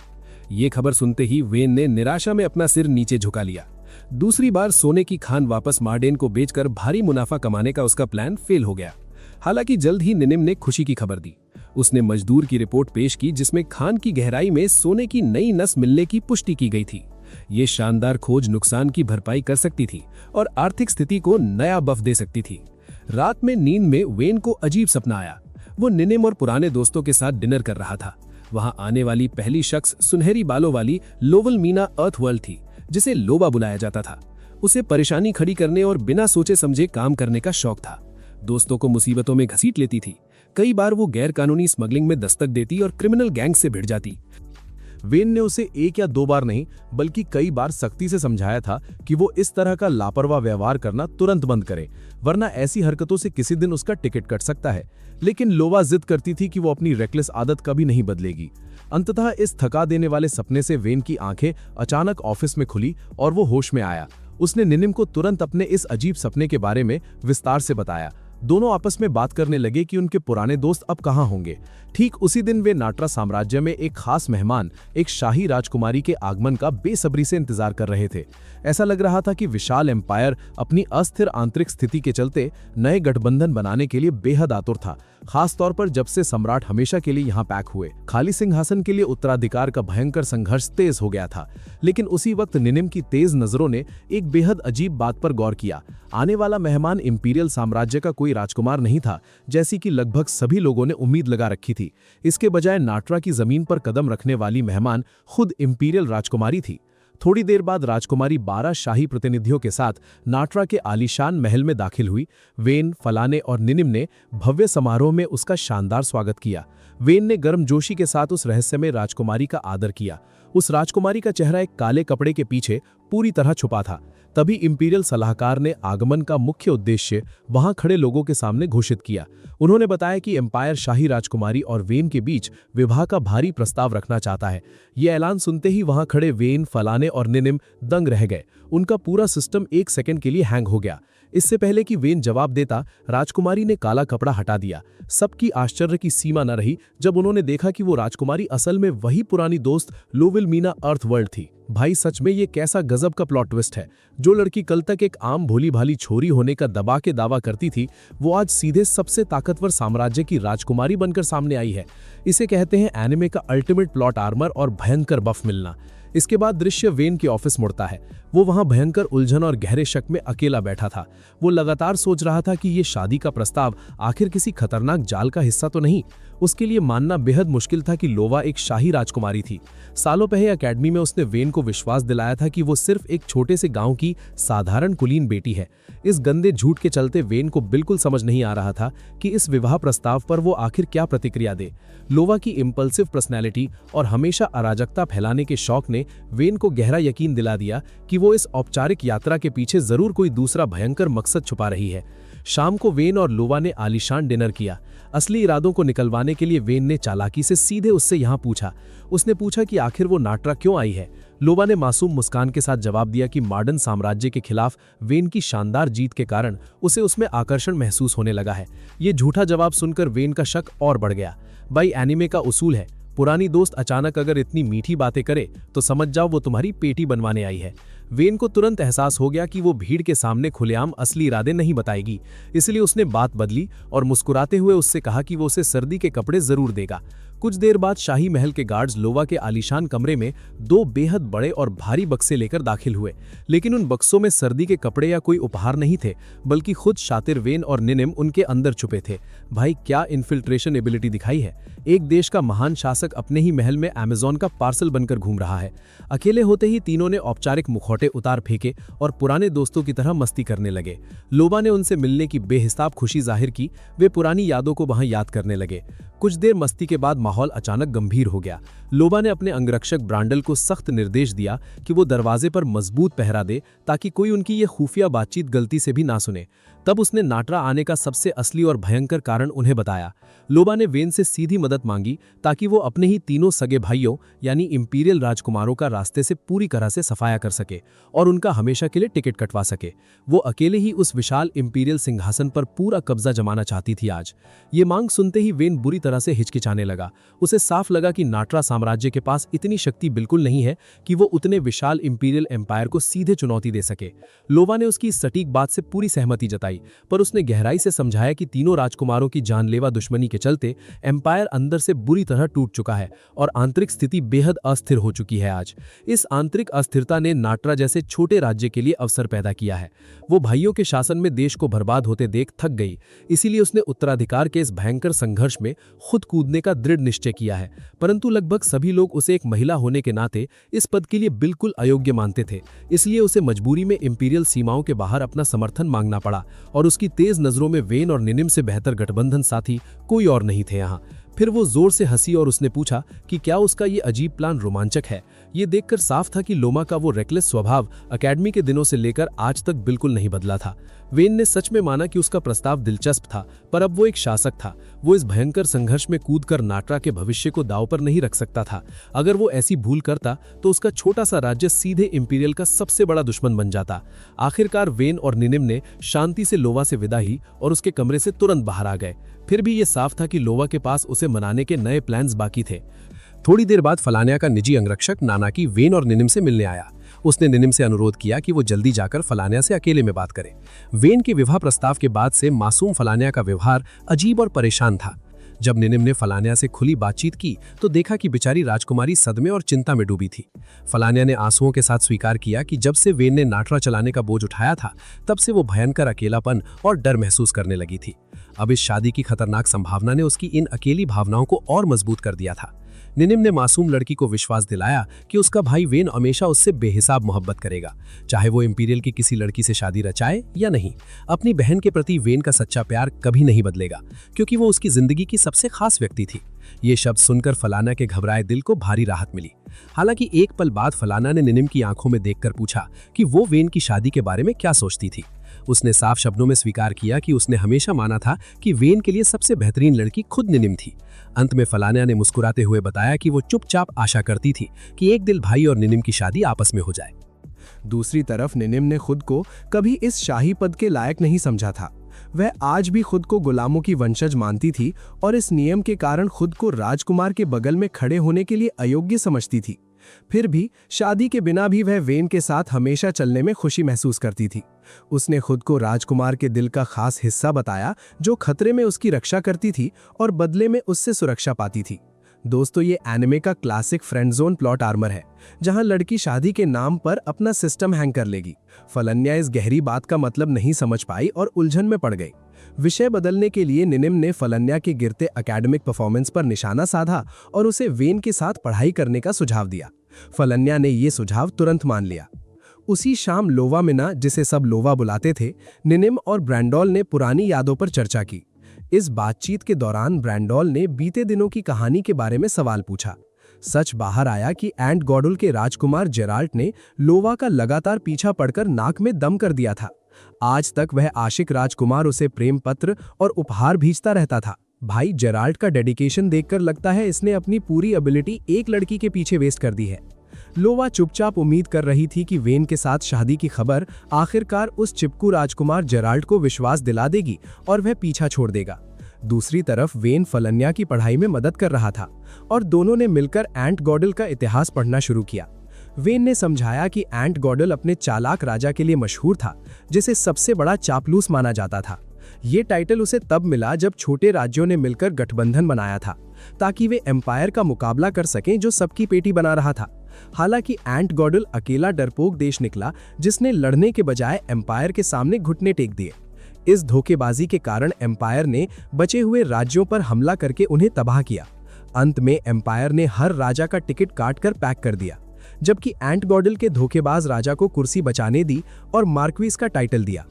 ये खबर सुनते ही वेन ने निराशा में अपना सिर नीचे झुका लिया। दूसरी बार सोने की खान वापस मार्डेन को बेचकर भारी मुनाफा कमाने का उसका प्लान फेल हो गया। हालांकि जल्द ही निनिम ने खुशी की खबर दी। उसने मजदूर की रिपोर्ट पेश की जिसमें खान की गहराई में सोने की नई नस मिलने की पुष्टि की गई थी। ये शानदार खोज नुकसान की भरपाई कर सकती थी और आर्थिक स्थिति को नया बफ दे सकती थी। रात में नींद में वेन को अजीब सपना आया। वो निनिम और पुराने दोस्तों के साथ डिनर कर रहा था। वहां आने वाली पहली शख्स सुनहरी बालों वाली लोवल मीना अर्थवर्ल्ड थी, जिसे लोबा बुलाया जाता था। उसे परेशानी खड़ी करने और बिना सोचे समझे काम करने का शौक था। दोस्तों को मुसीबतों में घसीट लेती थी। कई बार वो गैर कानूनी स्मगलिंग में दस्तक देती और क्रिमिनल गैंग से भिड़ जाती। वेन ने उसे एक या दो बार नहीं बल्कि कई बार सख्ती से समझाया था कि वो इस तरह का लापरवाह व्यवहार करना तुरंत बंद करे, वरना ऐसी हरकतों से किसी दिन उसका टिकट कट सकता है। लेकिन लोवा जिद करती थी कि वो अपनी रेकलेस आदत कभी नहीं बदलेगी। अंततः इस थका देने वाले सपने से वेन की आंखें अचानक ऑफिस में खुली और वो होश में आया। उसने निनिम को तुरंत अपने इस अजीब सपने के बारे में विस्तार से बताया। दोनों आपस में बात करने लगे कि उनके पुराने दोस्त अब कहाँ होंगे। ठीक उसी दिन वे नाट्रा साम्राज्य में एक खास मेहमान, एक शाही राजकुमारी के आगमन का बेसब्री से इंतजार कर रहे थे। ऐसा लग रहा था कि विशाल एम्पायर अपनी अस्थिर आंतरिक स्थिति के चलते नए गठबंधन बनाने के लिए बेहद आतुर था, खास तौर पर जब से सम्राट हमेशा के लिए यहाँ पैक हुए। खाली सिंहासन के लिए उत्तराधिकार का भयंकर संघर्ष तेज हो गया था। लेकिन उसी वक्त निनिम की तेज नजरों ने एक बेहद अजीब बात पर गौर किया। आने वाला मेहमान इंपीरियल साम्राज्य का कोई राजकुमार नहीं था, जैसी कि लगभग सभी लोगों ने उम्मीद लगा रखी थी। इसके बजाय नाट्रा की जमीन पर कदम रखने वाली मेहमान खुद इंपीरियल राजकुमारी थी। थोड़ी देर बाद राजकुमारी 12 शाही प्रतिनिधियों के साथ नाट्रा के आलीशान महल में दाखिल हुई। वेन, फलाने और निनिम ने भव्य समारोह में उसका शानदार स्वागत किया। वेन ने गर्मजोशी के साथ उस रहस्यमय राजकुमारी का आदर किया। उस राजकुमारी का चेहरा एक काले कपड़े के पीछे पूरी तरह छुपा था। तभी इंपीरियल सलाहकार ने आगमन का मुख्य उद्देश्य वहां खड़े लोगों के सामने घोषित किया। उन्होंने बताया कि एम्पायर शाही राजकुमारी और वेन के बीच विवाह का भारी प्रस्ताव रखना चाहता है। यह ऐलान सुनते ही वहां खड़े वेन, फलाने और निनिम दंग रह गए। उनका पूरा सिस्टम एक सेकंड के लिए हैंग हो गया। इससे पहले कि वेन जवाब देता, राजकुमारी ने काला कपड़ा हटा दिया। सबकी आश्चर्य की सीमा न रही जब उन्होंने देखा कि वो राजकुमारी असल में वही पुरानी दोस्त लोविल मीना अर्थवर्ल्ड थी। भाई, सच में ये कैसा गजब का प्लॉट ट्विस्ट है। जो लड़की कल तक एक आम भोली भाली छोरी होने का दबा के दावा करती थी, वो आज सीधे सबसे ताकतवर साम्राज्य की राजकुमारी बनकर सामने आई है। इसे कहते हैं एनिमे का अल्टीमेट प्लॉट आर्मर और भयंकर बफ मिलना। इसके बाद दृश्य वेन के ऑफिस मुड़ता है। वो वहां भयंकर उलझन और गहरे शक में अकेला बैठा था। वो लगातार सोच रहा था कि ये शादी का प्रस्ताव आखिर किसी खतरनाक जाल का हिस्सा तो नहीं। उसके लिए मानना बेहद मुश्किल था कि लोवा एक शाही राजकुमारी थी। सालों पहले अकेडमी में उसने वेन को विश्वास दिलाया था कि वो सिर्फ एक छोटे से गांव की साधारण कुलीन बेटी है। इस गंदे झूठ के चलते वेन को बिल्कुल समझ नहीं आ रहा था कि इस विवाह प्रस्ताव पर वो आखिर क्या प्रतिक्रिया दे। लोवा की इम्पल्सिव पर्सनैलिटी और हमेशा अराजकता फैलाने के शौक ने वेन को गहरा यकीन दिला दिया कि वो इस औपचारिक यात्रा के पीछे जरूर कोई दूसरा भयंकर मकसद छुपा रही है। शाम को वेन और लोवा ने आलीशान डिनर किया। असली इरादों को निकलवाने के लिए वेन ने चालाकी से सीधे उससे यहाँ पूछा। उसने पूछा कि आखिर वो नाट्रा क्यों आई है। लोवा ने मासूम मुस्कान के साथ जवाब दिया कि मॉडर्न साम्राज्य के खिलाफ वेन की शानदार जीत के कारण उसे उसमें आकर्षण महसूस होने लगा है। ये झूठा जवाब सुनकर वेन का शक और बढ़ गया। भाई एनिमे का उसूल है, पुरानी दोस्त अचानक अगर इतनी मीठी बातें करे तो समझ जाओ वो तुम्हारी पेटी बनवाने आई है। वेन को तुरंत एहसास हो गया कि वो भीड़ के सामने खुलेआम असली इरादे नहीं बताएगी, इसलिए उसने बात बदली और मुस्कुराते हुए उससे कहा कि वो उसे सर्दी के कपड़े जरूर देगा। कुछ देर बाद शाही महल के गार्ड्स लोवा के आलीशान कमरे में 2 बेहद बड़े और भारी बक्से लेकर दाखिल हुए, लेकिन उन बक्सों में सर्दी के कपड़े या कोई उपहार नहीं थे, बल्कि खुद शातिर वेन और निनिम उनके अंदर छुपे थे। भाई क्या इन्फिल्ट्रेशन एबिलिटी दिखाई है। एक देश का महान शासक अपने ही महल में अमेज़न का पार्सल बनकर घूम रहा है। अकेले होते ही तीनों ने औपचारिक मुखौटे उतार फेंके और पुराने दोस्तों की तरह मस्ती करने लगे। लोबा ने उनसे मिलने की बेहिसाब खुशी जाहिर की। वे पुरानी यादों को वहां याद करने लगे। कुछ देर मस्ती के बाद माहौल अचानक गंभीर हो गया। लोबा ने अपने अंगरक्षक ब्रांडल को सख्त निर्देश दिया कि वो दरवाजे पर मजबूत पहरा दे ताकि कोई उनकी ये खुफिया बातचीत गलती से भी ना सुने। तब उसने नाट्रा आने का सबसे असली और भयंकर कारण उन्हें बताया। लोबा ने वेन से सीधी मदद मांगी ताकि वो अपने ही तीनों सगे भाइयों यानी इंपीरियल राजकुमारों का रास्ते से पूरी तरह से सफाया कर सके और उनका हमेशा के लिए टिकट कटवा सके। वो अकेले ही उस विशाल इंपीरियल सिंहासन पर पूरा कब्जा जमाना चाहती थी। आज ये मांग सुनते ही वेन बुरी तरह से हिचकिचाने लगा। उसे साफ लगा कि नाट्रा साम्राज्य के पास इतनी शक्ति बिल्कुल नहीं है कि वो उतने विशाल इंपीरियल एम्पायर को सीधे चुनौती दे सके। लोबा ने उसकी सटीक बात से पूरी सहमति जताई, पर उसने गहराई से समझाया कि तीनों राजकुमारों की जानलेवा दुश्मनी के चलते एम्पायर अंदर से बुरी तरह टूट चुका है और आंतरिक स्थिति बेहद अस्थिर हो चुकी है। आज इस आंतरिक अस्थिरता ने नाट्रा जैसे छोटे राज्य के लिए अवसर पैदा किया है। वो भाइयों के शासन में देश को बर्बाद होते देख थक गई, इसीलिए उसने उत्तराधिकार के इस भयंकर संघर्ष में खुद कूदने का दृढ़ निश्चय किया है। परंतु लगभग सभी लोग उसे एक महिला होने के नाते इस पद के लिए बिल्कुल अयोग्य मानते थे, इसलिए उसे मजबूरी में इंपीरियल सीमाओं के बाहर अपना समर्थन मांगना पड़ा और उसकी तेज नजरों में वेन और निनिम से बेहतर गठबंधन साथी कोई और नहीं थे यहाँ। फिर वो जोर से हंसी और उसने पूछा कि क्या उसका ये अजीब प्लान रोमांचक है। ये देखकर साफ था कि लोमा का वो रेकलेस स्वभाव अकेडमी के दिनों से लेकर आज तक बिल्कुल नहीं बदला था। वेन ने सच में माना कि उसका प्रस्ताव दिलचस्प था, पर अब वो एक शासक था। वो इस भयंकर संघर्ष में कूदकर नाट्रा के भविष्य को दांव पर नहीं रख सकता था। अगर वो ऐसी भूल करता तो उसका छोटा सा राज्य सीधे इंपीरियल का सबसे बड़ा दुश्मन बन जाता। आखिरकार वेन और निनिम ने शांति से लोवा से विदा ही और उसके कमरे से तुरंत बाहर आ गए। फिर भी ये साफ था कि लोवा के पास उसे मनाने के नए प्लान्स बाकी थे। थोड़ी देर बाद फलानिया का निजी अंगरक्षक नानाकी वेन और निनिम से मिलने आया। उसने निनिम से अनुरोध किया कि वो जल्दी जाकर फलानिया से अकेले में बात करे। वेन के विवाह प्रस्ताव के बाद से मासूम फलानिया का व्यवहार अजीब और परेशान था। जब निनिम ने फलानिया से खुली बातचीत की तो देखा कि बेचारी राजकुमारी सदमे और चिंता में डूबी थी। फलानिया ने आंसुओं के साथ स्वीकार किया कि जब से वेन ने नाट्रा चलाने का बोझ उठाया था तब से वो भयंकर अकेलापन और डर महसूस करने लगी थी। अब इस शादी की खतरनाक संभावना ने उसकी इन अकेली भावनाओं को और मजबूत कर दिया था। निनिम ने मासूम लड़की को विश्वास दिलाया कि उसका भाई वेन हमेशा उससे बेहिसाब मोहब्बत करेगा, चाहे वो इंपीरियल की किसी लड़की से शादी रचाए या नहीं। अपनी बहन के प्रति वेन का सच्चा प्यार कभी नहीं बदलेगा, क्योंकि वो उसकी जिंदगी की सबसे खास व्यक्ति थी। ये शब्द सुनकर फलाना के घबराए दिल को भारी राहत मिली। हालांकि एक पल बाद फलाना ने निनिम की आंखों में देखकर पूछा कि वो वेन की शादी के बारे में क्या सोचती थी। उसने साफ शब्दों में स्वीकार किया कि उसने हमेशा माना था कि वेन के लिए सबसे बेहतरीन लड़की खुद निनिम थी। अंत में फलानिया ने मुस्कुराते हुए बताया कि वो चुपचाप आशा करती थी कि एक दिन भाई और निनिम की शादी आपस में हो जाए। दूसरी तरफ निनिम ने खुद को कभी इस शाही पद के लायक नहीं समझा था। वह आज भी खुद को गुलामों की वंशज मानती थी और इस नियम के कारण खुद को राजकुमार के बगल में खड़े होने के लिए अयोग्य समझती थी। फिर भी शादी के बिना भी वह वेन के साथ हमेशा चलने में खुशी महसूस करती थी। उसने खुद को राजकुमार के दिल का खास हिस्सा बताया जो खतरे में उसकी रक्षा करती थी और बदले में उससे सुरक्षा पाती थी। दोस्तों, ये एनिमे का classic friend zone plot armour है, जहां लड़की शादी के नाम पर अपना सिस्टम हैंग कर लेगी। फलानिया इस गहरी बात का मतलब नहीं समझ पाई और उलझन में पड़ गई। विषय बदलने के लिए निनिम ने फलन्या के गिरते एकेडमिक परफॉर्मेंस पर निशाना साधा और उसे वेन के साथ पढ़ाई करने का सुझाव दिया। फलन्या ने ये सुझाव तुरंत मान लिया। उसी शाम लोवा मिना, जिसे सब लोवा बुलाते थे, निनिम और ब्रैंडॉल ने पुरानी यादों पर चर्चा की। इस बातचीत के दौरान ब्रैंडॉल ने बीते दिनों की कहानी के बारे में सवाल पूछा। सच बाहर आया कि एंट गॉडुल के राजकुमार जेराल्ट ने लोवा का लगातार पीछा पड़कर नाक में दम कर दिया था। आज तक वह आशिक राजकुमार उसे प्रेम पत्र और उपहार भेजता रहता था। भाई जेराल्ट का डेडिकेशन देखकर लगता है इसने अपनी पूरी एबिलिटी एक लड़की के पीछे वेस्ट कर दी है। लोवा चुपचाप उम्मीद कर रही थी कि वेन के साथ शादी की खबर आखिरकार उस चिपकू राजकुमार जेराल्ट को विश्वास दिला देगी और वह पीछा छोड़ देगा। दूसरी तरफ वेन फलन्या की पढ़ाई में मदद कर रहा था और दोनों ने मिलकर एंट गॉडल का इतिहास पढ़ना शुरू किया। वेन ने समझाया कि एंट गॉडल अपने चालाक राजा के लिए मशहूर था, जिसे सबसे बड़ा चापलूस माना जाता था। ये टाइटल उसे तब मिला जब छोटे राज्यों ने मिलकर गठबंधन बनाया था ताकि वे एम्पायर का मुकाबला कर सकें जो सबकी पेटी बना रहा था। हालांकि एंट गॉडल अकेला डरपोक देश निकला जिसने लड़ने के बजाय एम्पायर के सामने घुटने टेक दिए। इस धोखेबाजी के कारण एम्पायर ने बचे हुए राज्यों पर हमला करके उन्हें तबाह किया। अंत में एम्पायर ने हर राजा का टिकट काटकर पैक कर दिया, जबकि एंट गॉडल के धोखेबाज राजा को कुर्सी बचाने दी और मार्क्वीस का टाइटल दिया।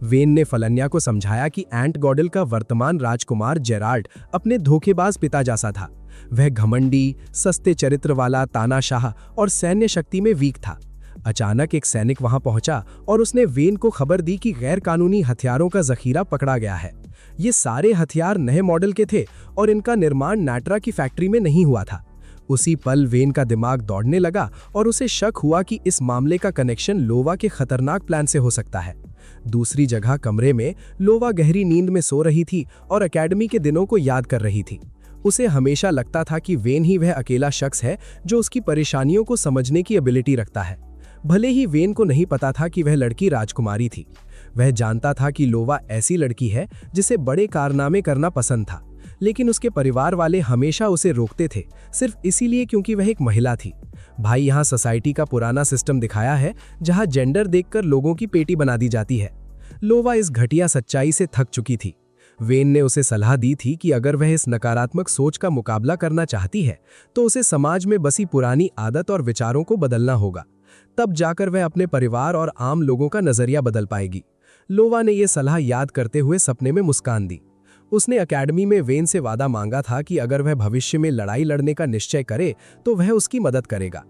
वेन ने फलन्या को समझाया कि एंट गॉडल का वर्तमान राजकुमार जेराल्ट अपने धोखेबाज पिता जैसा था। वह घमंडी, सस्ते चरित्र वाला, तानाशाह और सैन्य शक्ति में वीक था। अचानक एक सैनिक वहां पहुंचा और उसने वेन को खबर दी कि गैर कानूनी हथियारों का जखीरा पकड़ा गया है। ये सारे हथियार नए मॉडल के थे और इनका निर्माण नाट्रा की फैक्ट्री में नहीं हुआ था। उसी पल वेन का दिमाग दौड़ने लगा और उसे शक हुआ कि इस मामले का कनेक्शन लोवा के खतरनाक प्लान से हो सकता है। दूसरी जगह कमरे में लोवा गहरी नींद में सो रही थी और एकेडमी के दिनों को याद कर रही थी। उसे हमेशा लगता था कि वेन ही वह अकेला शख्स है जो उसकी परेशानियों को समझने की एबिलिटी रखता है। भले ही वेन को नहीं पता था कि वह लड़की राजकुमारी थी। वह जानता था कि लोवा ऐसी लड़की है जिसे बड़े कारनामे करना पसंद था, लेकिन उसके परिवार वाले हमेशा उसे रोकते थे, सिर्फ इसीलिए क्योंकि वह एक महिला थी। भाई, यहाँ सोसाइटी का पुराना सिस्टम दिखाया है जहाँ जेंडर देखकर लोगों की पेटी बना दी जाती है। लोवा इस घटिया सच्चाई से थक चुकी थी। वेन ने उसे सलाह दी थी कि अगर वह इस नकारात्मक सोच का मुकाबला करना चाहती है तो उसे समाज में बसी पुरानी आदत और विचारों को बदलना होगा। तब जाकर वह अपने परिवार और आम लोगों का नजरिया बदल पाएगी। लोवा ने यह सलाह याद करते हुए सपने में मुस्कान दी। उसने एकेडमी में वेन से वादा मांगा था कि अगर वह भविष्य में लड़ाई लड़ने का निश्चय करे तो वह उसकी मदद करेगा।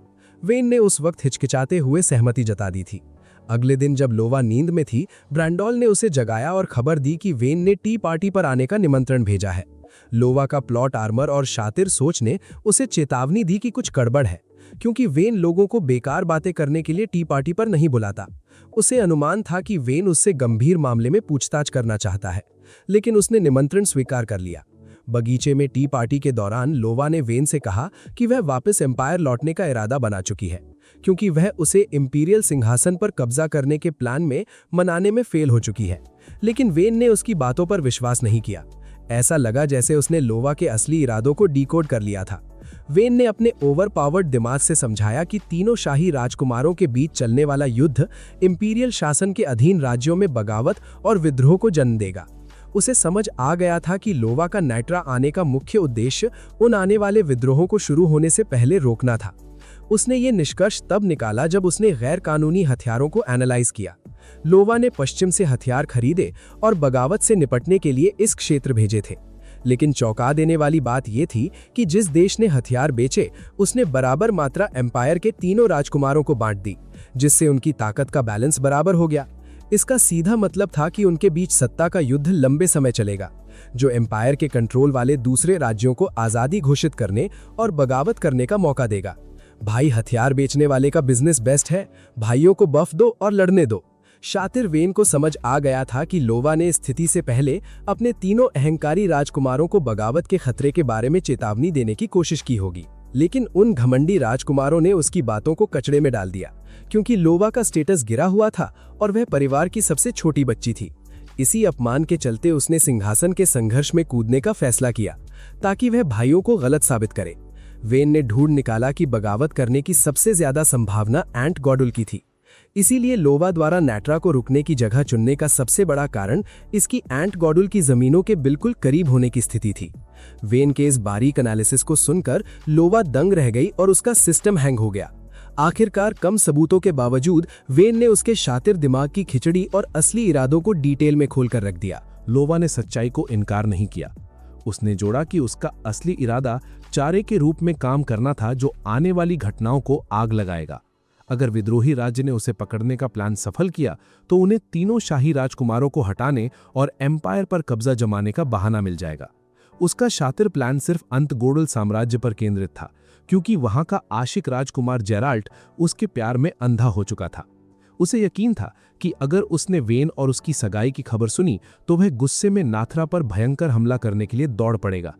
वेन ने उस वक्त हिचकिचाते हुए सहमति जता दी थी। अगले दिन जब लोवा नींद में थी, ब्रैंडॉल ने उसे जगाया और खबर दी कि वेन ने टी पार्टी पर आने का निमंत्रण भेजा है। लोवा का प्लॉट आर्मर और शातिर सोच ने उसे चेतावनी दी कि कुछ गड़बड़ है, क्योंकि वेन लोगों को बेकार बातें करने के लिए टी पार्टी पर नहीं बुलाता। उसे अनुमान था कि वेन उससे गंभीर मामले में पूछताछ करना चाहता है, लेकिन उसने निमंत्रण स्वीकार कर लिया। बगीचे में टी पार्टी के दौरान लोवा ने वेन से कहा कि वह वापस एम्पायर लौटने का इरादा बना चुकी है, क्योंकि वह उसे इंपीरियल सिंहासन पर कब्जा करने के प्लान में मनाने में फेल हो चुकी है। लेकिन वेन ने उसकी बातों पर विश्वास नहीं किया। ऐसा लगा जैसे उसने लोवा के असली इरादों को डिकोड कर लिया था। वेन ने अपने ओवरपावर्ड दिमाग से समझाया कि तीनों शाही राजकुमारों के बीच चलने वाला युद्ध इंपीरियल शासन के अधीन राज्यों में बगावत और विद्रोह को जन्म देगा। उसे समझ आ गया था कि लोवा का नाइट्रा आने का मुख्य उद्देश्य उन आने वाले विद्रोहों को शुरू होने से पहले रोकना था। उसने ये निष्कर्ष तब निकाला जब उसने गैर कानूनी हथियारों को एनालाइज किया। लोवा ने पश्चिम से हथियार खरीदे और बगावत से निपटने के लिए इस क्षेत्र भेजे थे। लेकिन चौंका देने वाली बात यह थी कि जिस देश ने हथियार बेचे उसने बराबर मात्रा एम्पायर के तीनों राजकुमारों को बांट दी, जिससे उनकी ताकत का बैलेंस बराबर हो गया। इसका सीधा मतलब था कि उनके बीच सत्ता का युद्ध लंबे समय चलेगा, जो एम्पायर के कंट्रोल वाले दूसरे राज्यों को आज़ादी घोषित करने और बगावत करने का मौका देगा। भाई, हथियार बेचने वाले का बिजनेस बेस्ट है, भाइयों को बफ दो और लड़ने दो। शातिर वेन को समझ आ गया था कि लोवा ने स्थिति से पहले अपने तीनों अहंकारी राजकुमारों को बगावत के खतरे के बारे में चेतावनी देने की कोशिश की होगी, लेकिन उन घमंडी राजकुमारों ने उसकी बातों को कचड़े में डाल दिया, क्योंकि लोवा का स्टेटस गिरा हुआ था और वह परिवार की सबसे छोटी बच्ची थी। इसी अपमान के चलते उसने सिंहासन के संघर्ष में कूदने का फैसला किया ताकि वह भाइयों को गलत साबित करे। वेन ने ढूंढ निकाला कि बगावत करने की सबसे ज्यादा संभावना एंट गॉडुल की थी। इसीलिए लोवा द्वारा नाट्रा को रुकने की जगह चुनने का सबसे बड़ा कारण इसकी एंट गॉडुल की जमीनों के बिल्कुल करीब होने की स्थिति थी। वेन के इस बारीक एनालिसिस को सुनकर लोवा दंग रह गई और उसका सिस्टम हैंग हो गया। आखिरकार कम सबूतों के बावजूद वेन ने उसके शातिर दिमाग की खिचड़ी और असली इरादों को डिटेल में खोलकर रख दिया। लोवा ने सच्चाई को इनकार नहीं किया। उसने जोड़ा कि उसका असली इरादा चारे के रूप में काम करना था जो आने वाली घटनाओं को आग लगाएगा। अगर विद्रोही राज्य ने उसे पकड़ने का प्लान सफल किया तो उन्हें तीनों शाही राजकुमारों को हटाने और एम्पायर पर कब्जा जमाने का बहाना मिल जाएगा। उसका शातिर प्लान सिर्फ अंतगोडल साम्राज्य पर केंद्रित था, क्योंकि वहां का आशिक राजकुमार जेराल्ट उसके प्यार में अंधा हो चुका था। उसे यकीन था कि अगर उसने वेन और उसकी सगाई की खबर सुनी तो वह गुस्से में नाथरा पर भयंकर हमला करने के लिए दौड़ पड़ेगा।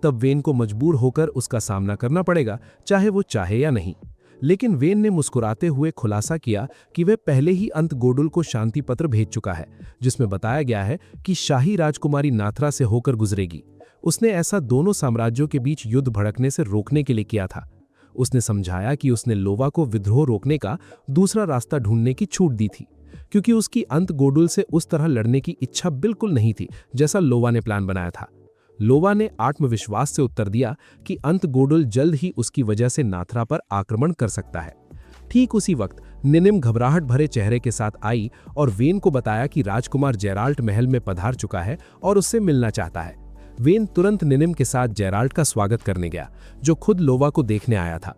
तब वेन को मजबूर होकर उसका सामना करना पड़ेगा, चाहे वो चाहे या नहीं। लेकिन वेन ने मुस्कुराते हुए खुलासा किया कि वह पहले ही अंतगोडुल को शांति पत्र भेज चुका है, जिसमें बताया गया है कि शाही राजकुमारी नाथरा से होकर गुजरेगी। उसने ऐसा दोनों साम्राज्यों के बीच युद्ध भड़कने से रोकने के लिए किया था। उसने समझाया कि उसने लोवा को विद्रोह रोकने का दूसरा रास्ता ढूंढने की छूट दी थी, क्योंकि उसकी अंतगोडुल से उस तरह लड़ने की इच्छा बिल्कुल नहीं थी जैसा लोवा ने प्लान बनाया था। लोवा ने आत्मविश्वास से उत्तर दिया कि अंतगोडुल जल्द ही उसकी वजह से नाथरा पर आक्रमण कर सकता है। ठीक उसी वक्त निनिम घबराहट भरे चेहरे के साथ आई और वेन को बताया कि राजकुमार जेराल्ट महल में पधार चुका है और उससे मिलना चाहता है। वेन तुरंत निनिम के साथ जेराल्ट का स्वागत करने गया, जो खुद लोवा को देखने आया था।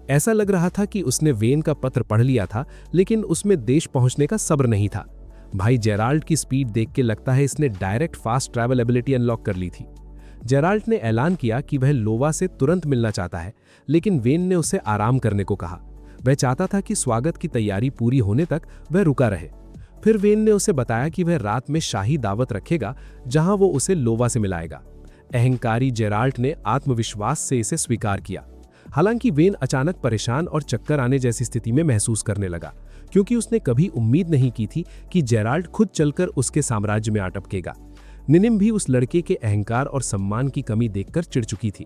ऐसा लग रहा था कि उसने वेन का पत्र पढ़ लिया था, लेकिन उसमें देश पहुंचने का सब्र नहीं था। भाई जेराल्ट की स्पीड देख के लगता है इसने direct fast travel ability unlock कर ली थी। जेराल्ट ने ऐलान किया कि वह लोवा से तुरंत मिलना चाहता है, लेकिन वेन ने उसे आराम करने को कहा। वह चाहता था कि स्वागत की तैयारी पूरी होने तक वह रुका रहे। फिर वेन ने उसे बताया कि वह रात में शाही दावत रखेगा, जहां वो उसे लोवा से मिलाएगा। अहंकारी जेराल्ट ने आत्मविश्वास से इसे स्वीकार किया। हालांकि वेन अचानक परेशान और चक्कर आने जैसी स्थिति में महसूस करने लगा, क्योंकि उसने कभी उम्मीद नहीं की थी कि जेराल्ट खुद चलकर उसके साम्राज्य में आ टपकेगा। निनिम भी उस लड़के के अहंकार और सम्मान की कमी देखकर चिढ़ चुकी थी।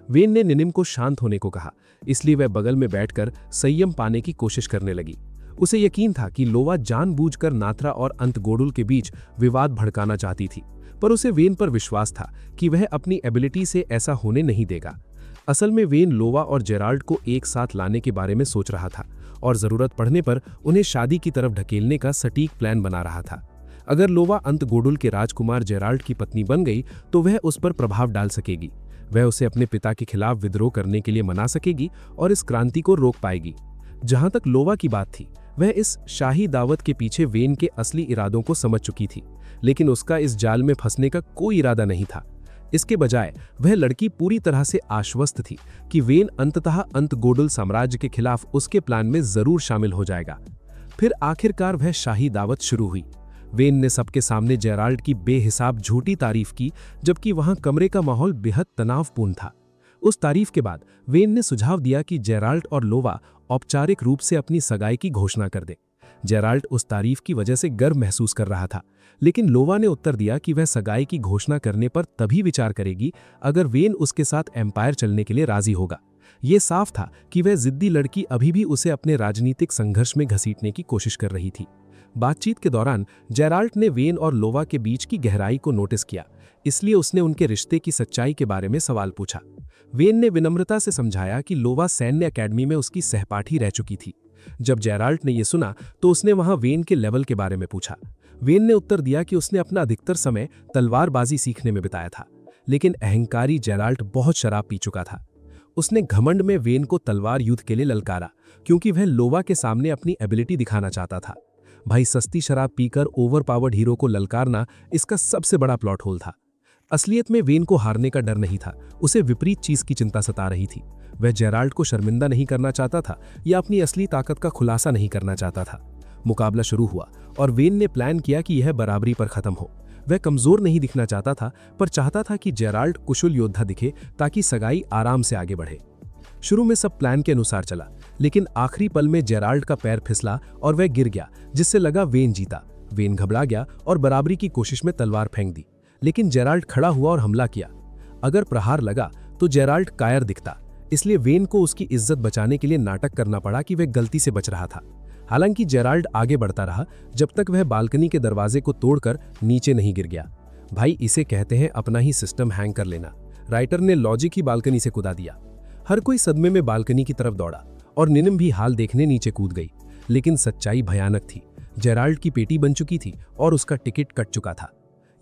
वेन ने निनिम को शांत होने को कहा, इसलिए वह बगल में बैठकर संयम पाने की कोशिश करने लगी। उसे यकीन था कि लोवा जानबूझकर नाथरा और अंतगोडुल के बीच विवाद भड़काना चाहती थी, पर उसे वेन पर विश्वास था कि वह अपनी एबिलिटी से ऐसा होने नहीं देगा। असल में वेन लोवा और जेराल्ट को एक साथ लाने के बारे में सोच रहा था और जरूरत पड़ने पर उन्हें शादी की तरफ ढकेलने का सटीक प्लान बना रहा था। अगर लोवा अंतगोडुल के राजकुमार जेराल्ट की पत्नी बन गई तो वह उस पर प्रभाव डाल सकेगी। वह उसे अपने पिता के खिलाफ विद्रोह करने के लिए मना सकेगी और इस क्रांति को रोक पाएगी। जहां तक लोवा की बात थी, वह इस शाही दावत के पीछे वेन के असली इरादों को समझ चुकी थी, लेकिन उसका इस जाल में फंसने का कोई इरादा नहीं था। इसके बजाय वह लड़की पूरी तरह से आश्वस्त थी कि वेन अंततः अंतगोडुल साम्राज्य के खिलाफ उसके प्लान में जरूर शामिल हो जाएगा। फिर आखिरकार वह शाही दावत शुरू हुई। वेन ने सबके सामने जेराल्ट की बेहिसाब झूठी तारीफ की, जबकि वहां कमरे का माहौल बेहद तनावपूर्ण था। उस तारीफ के बाद वेन ने सुझाव दिया कि जेराल्ट और लोवा औपचारिक रूप से अपनी सगाई की घोषणा कर दे। जेराल्ट उस तारीफ की वजह से गर्व महसूस कर रहा था, लेकिन लोवा ने उत्तर दिया कि वह सगाई की घोषणा करने पर तभी विचार करेगी अगर वेन उसके साथ एम्पायर चलने के लिए राजी होगा। ये साफ था कि वह जिद्दी लड़की अभी भी उसे अपने राजनीतिक संघर्ष में घसीटने की कोशिश कर रही थी। बातचीत के दौरान जेराल्ट ने वेन और लोवा के बीच की गहराई को नोटिस किया, इसलिए उसने उनके रिश्ते की सच्चाई के बारे में सवाल पूछा। वेन ने विनम्रता से समझाया कि लोवा सैन्य अकेडमी में उसकी सहपाठी रह चुकी थी। जब जेराल्ट ने यह सुना तो उसने वहां वेन के लेवल के बारे में पूछा। वेन ने उत्तर दिया कि उसने अपना अधिकतर समय तलवारबाजी सीखने में बिताया था, लेकिन अहंकारी जेराल्ट बहुत शराब पी चुका था। उसने घमंड में वेन को तलवार युद्ध के लिए ललकारा, क्योंकि वह लोवा के सामने अपनी एबिलिटी दिखाना चाहता था। भाई, सस्ती शराब पीकर ओवरपावर्ड हीरो को ललकारना इसका सबसे बड़ा प्लॉट होल था। असलियत में वेन को हारने का डर नहीं था, उसे विपरीत चीज की चिंता सता रही थी। वह जेराल्ट को शर्मिंदा नहीं करना चाहता था या अपनी असली ताकत का खुलासा नहीं करना चाहता था। मुकाबला शुरू हुआ और वेन ने प्लान किया कि यह बराबरी पर खत्म हो। वह कमजोर नहीं दिखना चाहता था, पर चाहता था कि जेराल्ट कुशल योद्धा दिखे ताकि सगाई आराम से आगे बढ़े। शुरू में सब प्लान के अनुसार चला, लेकिन आखिरी पल में जेराल्ट का पैर फिसला और वह गिर गया, जिससे लगा वेन जीता। वेन घबरा गया और बराबरी की कोशिश में तलवार फेंक दी, लेकिन जेराल्ट खड़ा हुआ और हमला किया। अगर प्रहार लगा तो जेराल्ट कायर दिखता, इसलिए वेन को उसकी इज्जत बचाने के लिए नाटक करना पड़ा कि वह गलती से बच रहा था। हालांकि जेराल्ड आगे बढ़ता रहा जब तक वह बालकनी के दरवाजे को तोड़कर नीचे नहीं गिर गया। भाई, इसे कहते हैं अपना ही सिस्टम हैंग कर लेना। राइटर ने लॉजिक ही बालकनी से कूदा दिया। हर कोई सदमे में बालकनी की तरफ दौड़ा और निनिम भी हाल देखने नीचे कूद गई। लेकिन सच्चाई भयानक थी। जेराल्ड की पेटी बन चुकी थी और उसका टिकट कट चुका था।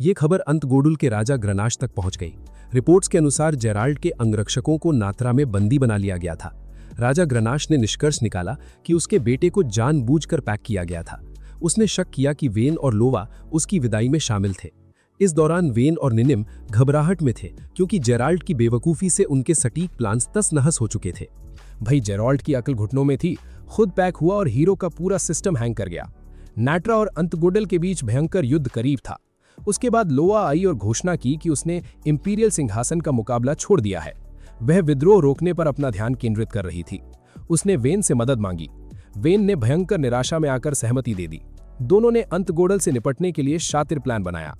ये खबर अंतगोडुल के राजा ग्रनाश तक पहुंच गई। रिपोर्ट्स के अनुसार जेराल्ड के अंगरक्षकों को नात्रा में बंदी बना लिया गया था। राजा ग्रनाश ने निष्कर्ष निकाला कि उसके बेटे को जानबूझकर पैक किया गया था। उसने शक किया कि वेन और लोवा उसकी विदाई में शामिल थे। इस दौरान वेन और निनिम घबराहट में थे क्योंकि जेराल्ड की बेवकूफ़ी से उनके सटीक प्लान्स तस-नहस हो चुके थे। भाई, जेराल्ड की अकल घुटनों में थी। खुद पैक हुआ और हीरो का पूरा सिस्टम हैंग कर गया। नाट्रा और अंतगोडल के बीच भयंकर युद्ध करीब था। उसके बाद लोवा आई और घोषणा की कि उसने इंपीरियल सिंहासन का मुकाबला छोड़ दिया है। वह विद्रोह रोकने पर अपना ध्यान केंद्रित कर रही थी। उसने वेन से मदद मांगी। वेन ने भयंकर निराशा में आकर सहमति दे दी। दोनों ने अंतगोडल से निपटने के लिए शातिर प्लान बनाया।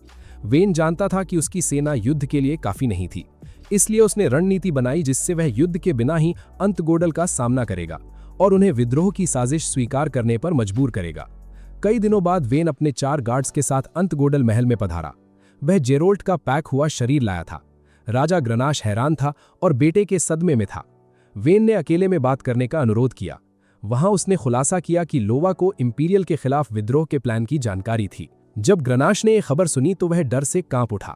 वेन जानता था कि उसकी सेना युद्ध के लिए काफी नहीं थी, इसलिए उसने रणनीति बनाई जिससे वह युद्ध के बिना ही अंतगोडल का सामना करेगा और उन्हें विद्रोह की साजिश स्वीकार करने पर मजबूर करेगा। कई दिनों बाद वेन अपने 4 गार्ड्स के साथ अंतगोडल महल में पधारा। वह जेरोल्ट का पैक हुआ शरीर लाया था। राजा ग्रनाश हैरान था और बेटे के सदमे में था। वेन ने अकेले में बात करने का अनुरोध किया। वहां उसने खुलासा किया कि लोवा को इंपीरियल के खिलाफ विद्रोह के प्लान की जानकारी थी। जब ग्रनाश ने यह खबर सुनी तो वह डर से कांप उठा।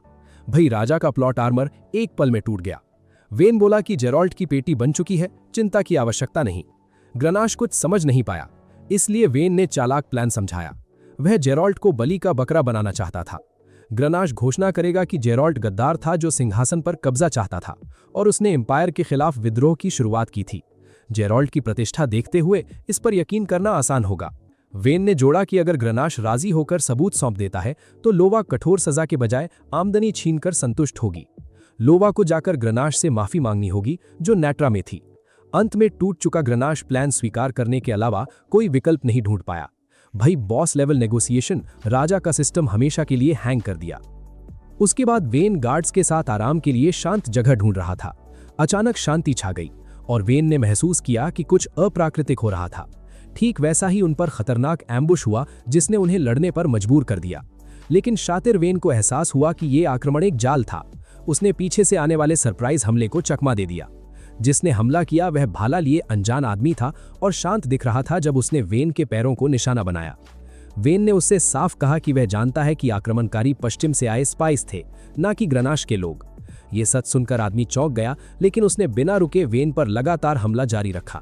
भाई, राजा का प्लॉट आर्मर एक पल में टूट गया। वेन बोला कि जेरोल्ट की पेटी बन चुकी है, चिंता की आवश्यकता नहीं। ग्रनाश कुछ समझ नहीं पाया, इसलिए वेन ने चालाक प्लान समझाया। वह जेरोल्ट को बलि का बकरा बनाना चाहता था। ग्रनाश घोषणा करेगा कि जेरोल्ट गद्दार था जो सिंहासन पर कब्जा चाहता था और उसने एम्पायर के खिलाफ विद्रोह की शुरुआत की थी। जेरोल्ट की प्रतिष्ठा देखते हुए इस पर यकीन करना आसान होगा। वेन ने जोड़ा कि अगर ग्रनाश राजी होकर सबूत सौंप देता है तो लोवा कठोर सजा के बजाय आमदनी छीनकर संतुष्ट होगी। लोवा को जाकर ग्रनाश से माफी मांगनी होगी जो नाट्रा में थी। अंत में टूट चुका ग्रनाश प्लान स्वीकार करने के अलावा कोई विकल्प नहीं ढूंढ पाया। भाई, बॉस लेवल नेगोशिएशन राजा का सिस्टम हमेशा के लिए हैंग कर दिया। उसके बाद वेन गार्ड्स के साथ आराम के लिए शांत जगह ढूंढ रहा था। अचानक शांति छा गई और वेन ने महसूस किया कि कुछ अप्राकृतिक हो रहा था। ठीक वैसा ही उन पर खतरनाक एम्बुश हुआ जिसने उन्हें लड़ने पर मजबूर कर दिया। लेकिन शातिर वेन को एहसास हुआ कि ये आक्रमण एक जाल था। उसने पीछे से आने वाले सरप्राइज हमले को चकमा दे दिया। जिसने हमला किया वह भाला लिए अनजान आदमी था और शांत दिख रहा था जब उसने वेन के पैरों को निशाना बनाया। वेन ने उससे साफ कहा कि वह जानता है कि आक्रमणकारी पश्चिम से आए स्पाइस थे, न कि ग्रनाश के लोग। ये सच सुनकर आदमी चौंक गया, लेकिन उसने बिना रुके वेन पर लगातार हमला जारी रखा।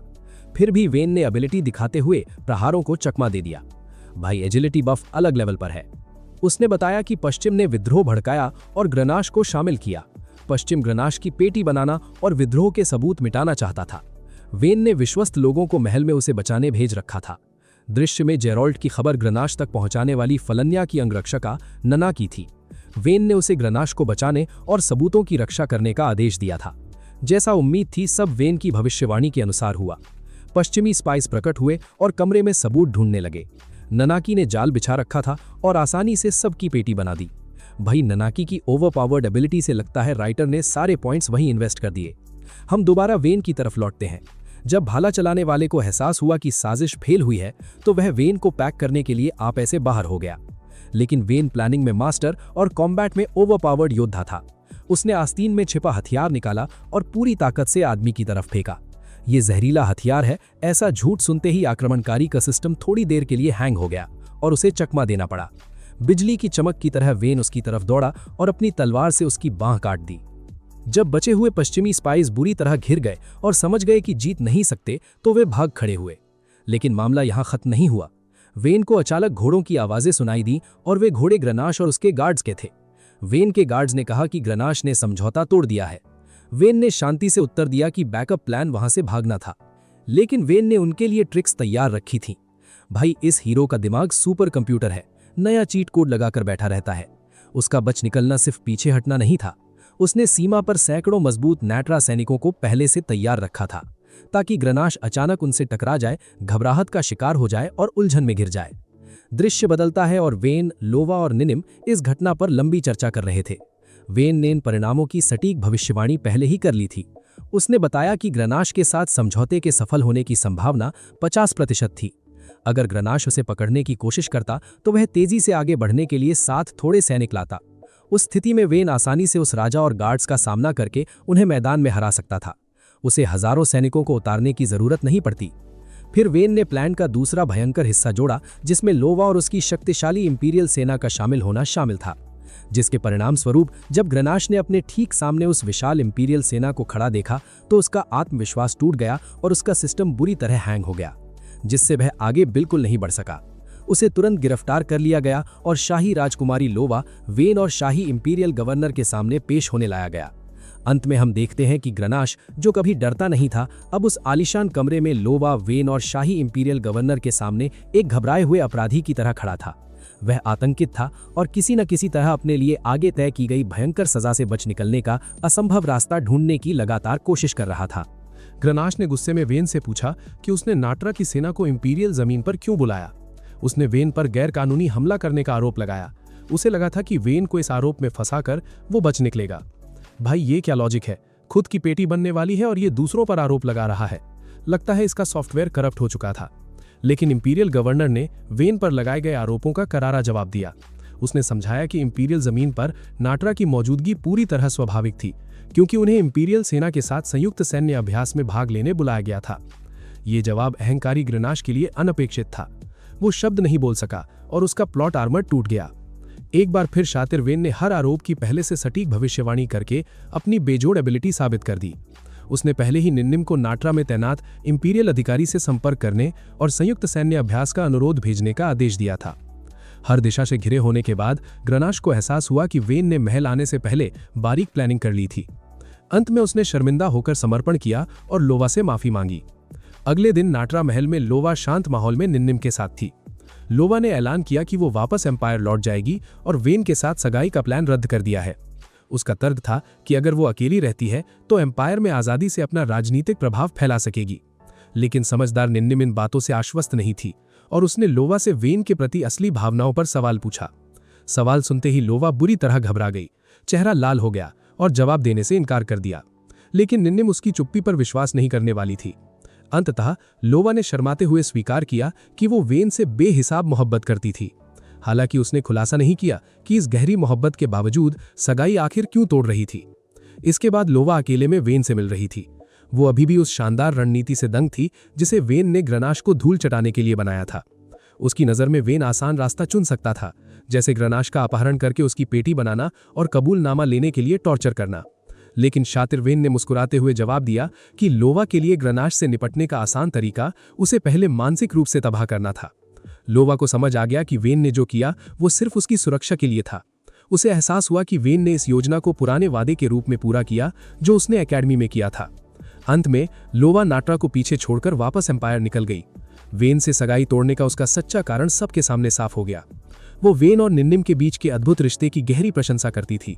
फिर भी वेन ने एबिलिटी दिखाते हुए प्रहारों को चकमा दे दिया। भाई, एजिलिटी बफ अलग लेवल पर है। उसने बताया कि पश्चिम ने विद्रोह भड़काया और ग्रनाश को शामिल किया। पश्चिम ग्रनाश की पेटी बनाना और विद्रोह के सबूत मिटाना चाहता था। वेन ने विश्वस्त लोगों को महल में उसे बचाने भेज रखा था। दृश्य में जेरोल्ट की खबर ग्रनाश तक पहुंचाने वाली फलन्या की अंगरक्षका नना की थी। वेन ने उसे ग्रनाश को बचाने और सबूतों की रक्षा करने का आदेश दिया था। जैसा उम्मीद थी सब वेन की भविष्यवाणी के अनुसार हुआ। पश्चिमी स्पाइस प्रकट हुए और कमरे में सबूत ढूंढने लगे। ननाकी ने जाल बिछा रखा था और आसानी से सबकी पेटी बना दी। भाई, ननाकी की ओवरपावर्ड एबिलिटी से लगता है राइटर ने सारे पॉइंट्स वहीं इन्वेस्ट कर दिए। हम दोबारा वेन की तरफ लौटते हैं। जब भाला चलाने वाले को एहसास हुआ कि साजिश फेल हुई है तो वह वेन को पैक करने के लिए आप ऐसे बाहर हो गया। लेकिन वेन प्लानिंग में मास्टर और कॉम्बैट में ओवरपावर्ड योद्धा था। उसने आस्तीन में छिपा हथियार निकाला और पूरी ताकत से आदमी की तरफ फेंका। ये जहरीला हथियार है, ऐसा झूठ सुनते ही आक्रमणकारी का सिस्टम थोड़ी देर के लिए हैंग हो गया और उसे चकमा देना पड़ा। बिजली की चमक की तरह वेन उसकी तरफ दौड़ा और अपनी तलवार से उसकी बांह काट दी। जब बचे हुए पश्चिमी स्पाइस बुरी तरह घिर गए और समझ गए कि जीत नहीं सकते तो वे भाग खड़े हुए। लेकिन मामला यहां खत्म नहीं हुआ। वेन को अचानक घोड़ों की आवाजें सुनाई दी और वे घोड़े ग्रनाश और उसके गार्ड्स के थे। वेन के गार्ड्स ने कहा कि ग्रनाश ने समझौता तोड़ दिया है। वेन ने शांति से उत्तर दिया कि बैकअप प्लान वहां से भागना था, लेकिन वेन ने उनके लिए ट्रिक्स तैयार रखी थी। भाई, इस हीरो का दिमाग सुपर कंप्यूटर है, नया चीट कोड लगाकर बैठा रहता है। उसका बच निकलना सिर्फ पीछे हटना नहीं था, उसने सीमा पर सैकड़ों मजबूत नाट्रा सैनिकों को पहले से तैयार रखा था ताकि ग्रनाश अचानक उनसे टकरा जाए, घबराहट का शिकार हो जाए और उलझन में गिर जाए। दृश्य बदलता है और वेन, लोवा और निनिम इस घटना पर लंबी चर्चा कर रहे थे। वेन ने इन परिणामों की सटीक भविष्यवाणी पहले ही कर ली थी। उसने बताया कि ग्रनाश के साथ समझौते के सफल होने की संभावना 50% थी। अगर ग्रनाश उसे पकड़ने की कोशिश करता तो वह तेजी से आगे बढ़ने के लिए साथ थोड़े सैनिक लाता। उस स्थिति में वेन आसानी से उस राजा और गार्ड्स का सामना करके उन्हें मैदान में हरा सकता था। उसे हजारों सैनिकों को उतारने की जरूरत नहीं पड़ती। फिर वेन ने प्लान का दूसरा भयंकर हिस्सा जोड़ा, जिसमें लोवा और उसकी शक्तिशाली इंपीरियल सेना का शामिल होना शामिल था। जिसके परिणाम स्वरूप जब ग्रनाश ने अपने ठीक सामने उस विशाल इंपीरियल सेना को खड़ा देखा तो उसका आत्मविश्वास टूट गया और उसका सिस्टम बुरी तरह हैंग हो गया, जिससे वह आगे बिल्कुल नहीं बढ़ सका। उसे तुरंत गिरफ्तार कर लिया गया और शाही राजकुमारी लोवा वेन और शाही इंपीरियल गवर्नर के सामने पेश होने लाया गया। अंत में हम देखते हैं कि ग्रनाश, जो कभी डरता नहीं था, अब उस आलीशान कमरे में लोवा, वेन और शाही इंपीरियल गवर्नर के सामने एक घबराए हुए अपराधी की तरह खड़ा था। वह आतंकित था और किसी न किसी तरह अपने लिए आगे तय की गई भयंकर सजा से बच निकलने का असंभव रास्ता ढूंढने की लगातार कोशिश कर रहा था। ग्रनाश ने गुस्से में वेन से पूछा कि उसने नाट्रा की सेना को इंपीरियल जमीन पर क्यों बुलाया। उसने वेन पर गैरकानूनी हमला करने का आरोप लगाया। उसे लगा था कि वेन को इस आरोप में फंसाकर वो बच निकलेगा। भाई, ये क्या लॉजिक है? खुद की पेटी बनने वाली है और ये दूसरों पर आरोप लगा रहा है। लगता है इसका सॉफ्टवेयर करप्ट हो चुका था। लेकिन इंपीरियल गवर्नर ने वेन पर लगाए गए आरोपों का करारा जवाब दिया। उसने समझाया कि इंपीरियल जमीन पर नाट्रा की मौजूदगी पूरी तरह स्वाभाविक थी, क्योंकि उन्हें इंपीरियल सेना के साथ संयुक्त सैन्य अभ्यास में भाग लेने बुलाया गया था। ये जवाब अहंकारी ग्रनाश के लिए अनपेक्षित था। वो शब्द नहीं बोल सका और उसका प्लॉट आर्मर टूट गया। एक बार फिर शातिर वेन ने हर आरोप की पहले से सटीक भविष्यवाणी करके अपनी बेजोड़ एबिलिटी साबित कर दी। उसने पहले ही निन्निम को नाट्रा में तैनात इंपीरियल अधिकारी से संपर्क करने और संयुक्त सैन्य अभ्यास का अनुरोध भेजने का आदेश दिया था। हर दिशा से घिरे होने के बाद ग्रनाश को एहसास हुआ कि वेन ने महल आने से पहले बारीक प्लानिंग कर ली थी। अंत में उसने शर्मिंदा होकर समर्पण किया और लोवा से माफी मांगी। अगले दिन नाट्रा महल में लोवा शांत माहौल में निन्निम के साथ थी। लोवा ने ऐलान किया कि वो वापस एम्पायर लौट जाएगी और वेन के साथ सगाई का प्लान रद्द कर दिया है। उसका तर्क था कि अगर वो अकेली रहती है तो एम्पायर में आजादी से अपना राजनीतिक प्रभाव फैला सकेगी। लेकिन समझदार निन्निम इन बातों से आश्वस्त नहीं थी और उसने लोवा से वेन के प्रति असली भावनाओं पर सवाल पूछा। सवाल सुनते ही लोवा बुरी तरह घबरा गई, चेहरा लाल हो गया और जवाब देने से इनकार कर दिया। लेकिन निन्निम उसकी चुप्पी पर विश्वास नहीं करने वाली थी। अंततः लोवा ने शर्माते हुए स्वीकार किया कि वो वेन से बेहिसाब मोहब्बत करती थी। हालांकि उसने खुलासा नहीं किया कि इस गहरी मोहब्बत के बावजूद सगाई आखिर क्यों तोड़ रही थी। इसके बाद लोवा अकेले में वेन से मिल रही थी। वो अभी भी उस शानदार रणनीति से दंग थी जिसे वेन ने ग्रनाश को धूल चटाने के लिए बनाया था। उसकी नज़र में वेन आसान रास्ता चुन सकता था, जैसे ग्रनाश का अपहरण करके उसकी पेटी बनाना और कबूलनामा लेने के लिए टॉर्चर करना। लेकिन शातिर वेन ने मुस्कुराते हुए जवाब दिया कि लोवा के लिए ग्रनाश से निपटने का आसान तरीका उसे पहले मानसिक रूप से तबाह करना था। लोवा को समझ आ गया कि वेन ने जो किया वो सिर्फ उसकी सुरक्षा के लिए था। उसे एहसास हुआ कि वेन ने इस योजना को पुराने वादे के रूप में पूरा किया जो उसने एकेडमी में किया था। अंत में लोवा नाट्रा को पीछे छोड़कर वापस एम्पायर निकल गई। वेन से सगाई तोड़ने का उसका सच्चा कारण सबके सामने साफ हो गया। वो वेन और निन्निम के बीच के अद्भुत रिश्ते की गहरी प्रशंसा करती थी।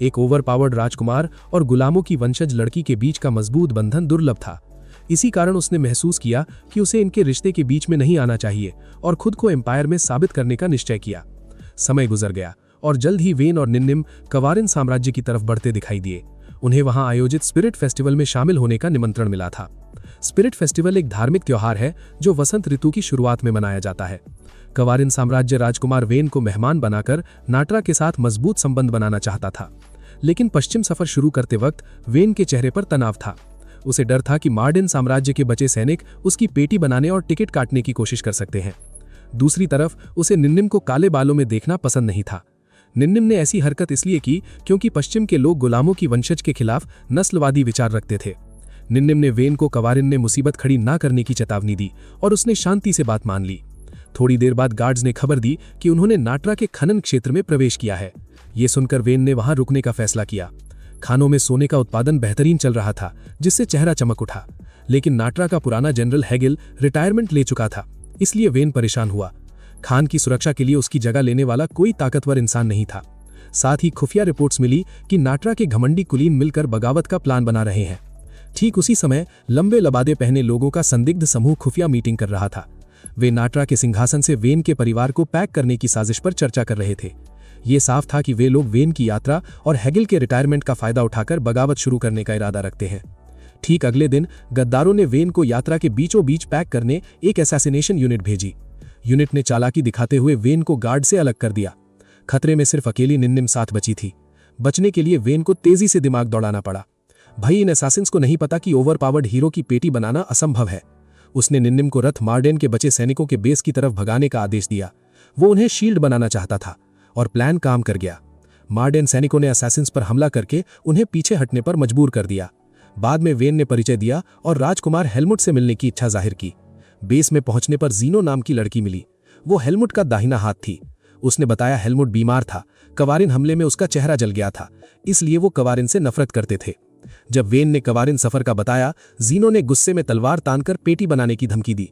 एक ओवरपावर्ड राजकुमार और गुलामों की वंशज लड़की के बीच का मजबूत बंधन दुर्लभ था। इसी कारण उसने महसूस किया कि उसे इनके रिश्ते के बीच में नहीं आना चाहिए और खुद को एम्पायर में साबित करने का निश्चय किया। समय गुजर गया और जल्द ही वेन और निन्निम कवारिन साम्राज्य की तरफ बढ़ते दिखाई दिए। उन्हें वहां आयोजित स्पिरिट फेस्टिवल में शामिल होने का निमंत्रण मिला था। स्पिरिट फेस्टिवल एक धार्मिक त्योहार है जो वसंत ऋतु की शुरुआत में मनाया जाता है। कवारिन साम्राज्य राजकुमार वेन को मेहमान बनाकर नाट्रा के साथ मजबूत संबंध बनाना चाहता था। लेकिन पश्चिम सफर शुरू करते वक्त वेन के चेहरे पर तनाव था। उसे डर था कि मार्डिन साम्राज्य के बचे सैनिक उसकी पेटी बनाने और टिकट काटने की कोशिश कर सकते हैं। दूसरी तरफ उसे निन्निम को काले बालों में देखना पसंद नहीं था। निन्निम ने ऐसी हरकत इसलिए की क्योंकि पश्चिम के लोग गुलामों की वंशज के खिलाफ नस्लवादी विचार रखते थे। निन्निम ने वेन को कवारिन ने मुसीबत खड़ी ना करने की चेतावनी दी और उसने शांति से बात मान ली। थोड़ी देर बाद गार्ड्स ने खबर दी कि उन्होंने नाट्रा के खनन क्षेत्र में प्रवेश किया है। ये सुनकर वेन ने वहां रुकने का फैसला किया। खानों में सोने का उत्पादन बेहतरीन चल रहा था, जिससे चेहरा चमक उठा। लेकिन नाट्रा का पुराना जनरल हेगिल रिटायरमेंट ले चुका था, इसलिए वेन परेशान हुआ। खान की सुरक्षा के लिए उसकी जगह लेने वाला कोई ताकतवर इंसान नहीं था। साथ ही खुफिया रिपोर्ट्स मिली कि नाट्रा के घमंडी कुलीन मिलकर बगावत का प्लान बना रहे हैं। ठीक उसी समय लंबे लबादे पहने लोगों का संदिग्ध समूह खुफिया मीटिंग कर रहा था। वे नाट्रा के सिंहासन से वेन के परिवार को पैक करने की साजिश पर चर्चा कर रहे थे। ये साफ था कि वे लोग वेन की यात्रा और हेगिल के रिटायरमेंट का फायदा उठाकर बगावत शुरू करने का इरादा रखते हैं। ठीक अगले दिन गद्दारों ने वेन को यात्रा के बीचों बीच पैक करने एक असैसिनेशन यूनिट भेजी। यूनिट ने चालाकी दिखाते हुए वेन को गार्ड से अलग कर दिया। खतरे में सिर्फ अकेली निन्निम साथ बची थी। बचने के लिए वेन को तेजी से दिमाग दौड़ाना पड़ा। भाई, इन असैसिन्स को नहीं पता कि ओवरपावर्ड हीरो की पेटी बनाना असंभव है। उसने निन्निम को रथ मार्डेन के बचे सैनिकों के बेस की तरफ भगाने का आदेश दिया। वो उन्हें शील्ड बनाना चाहता था और प्लान काम कर गया। मार्डेन सैनिकों ने असैसिन्स पर हमला करके उन्हें पीछे हटने पर मजबूर कर दिया। बाद में वेन ने परिचय दिया और राजकुमार हेलमुट से मिलने की इच्छा जाहिर की। बेस में पहुंचने पर जीनो नाम की लड़की मिली। वो हेलमुट का दाहिना हाथ थी। उसने बताया हेलमुट बीमार था, कवारिन हमले में उसका चेहरा जल गया था, इसलिए वो कवारिन से नफरत करते थे। जब वेन ने कवारिन सफर का बताया, जीनो ने गुस्से में तलवार तानकर पेटी बनाने की धमकी दी।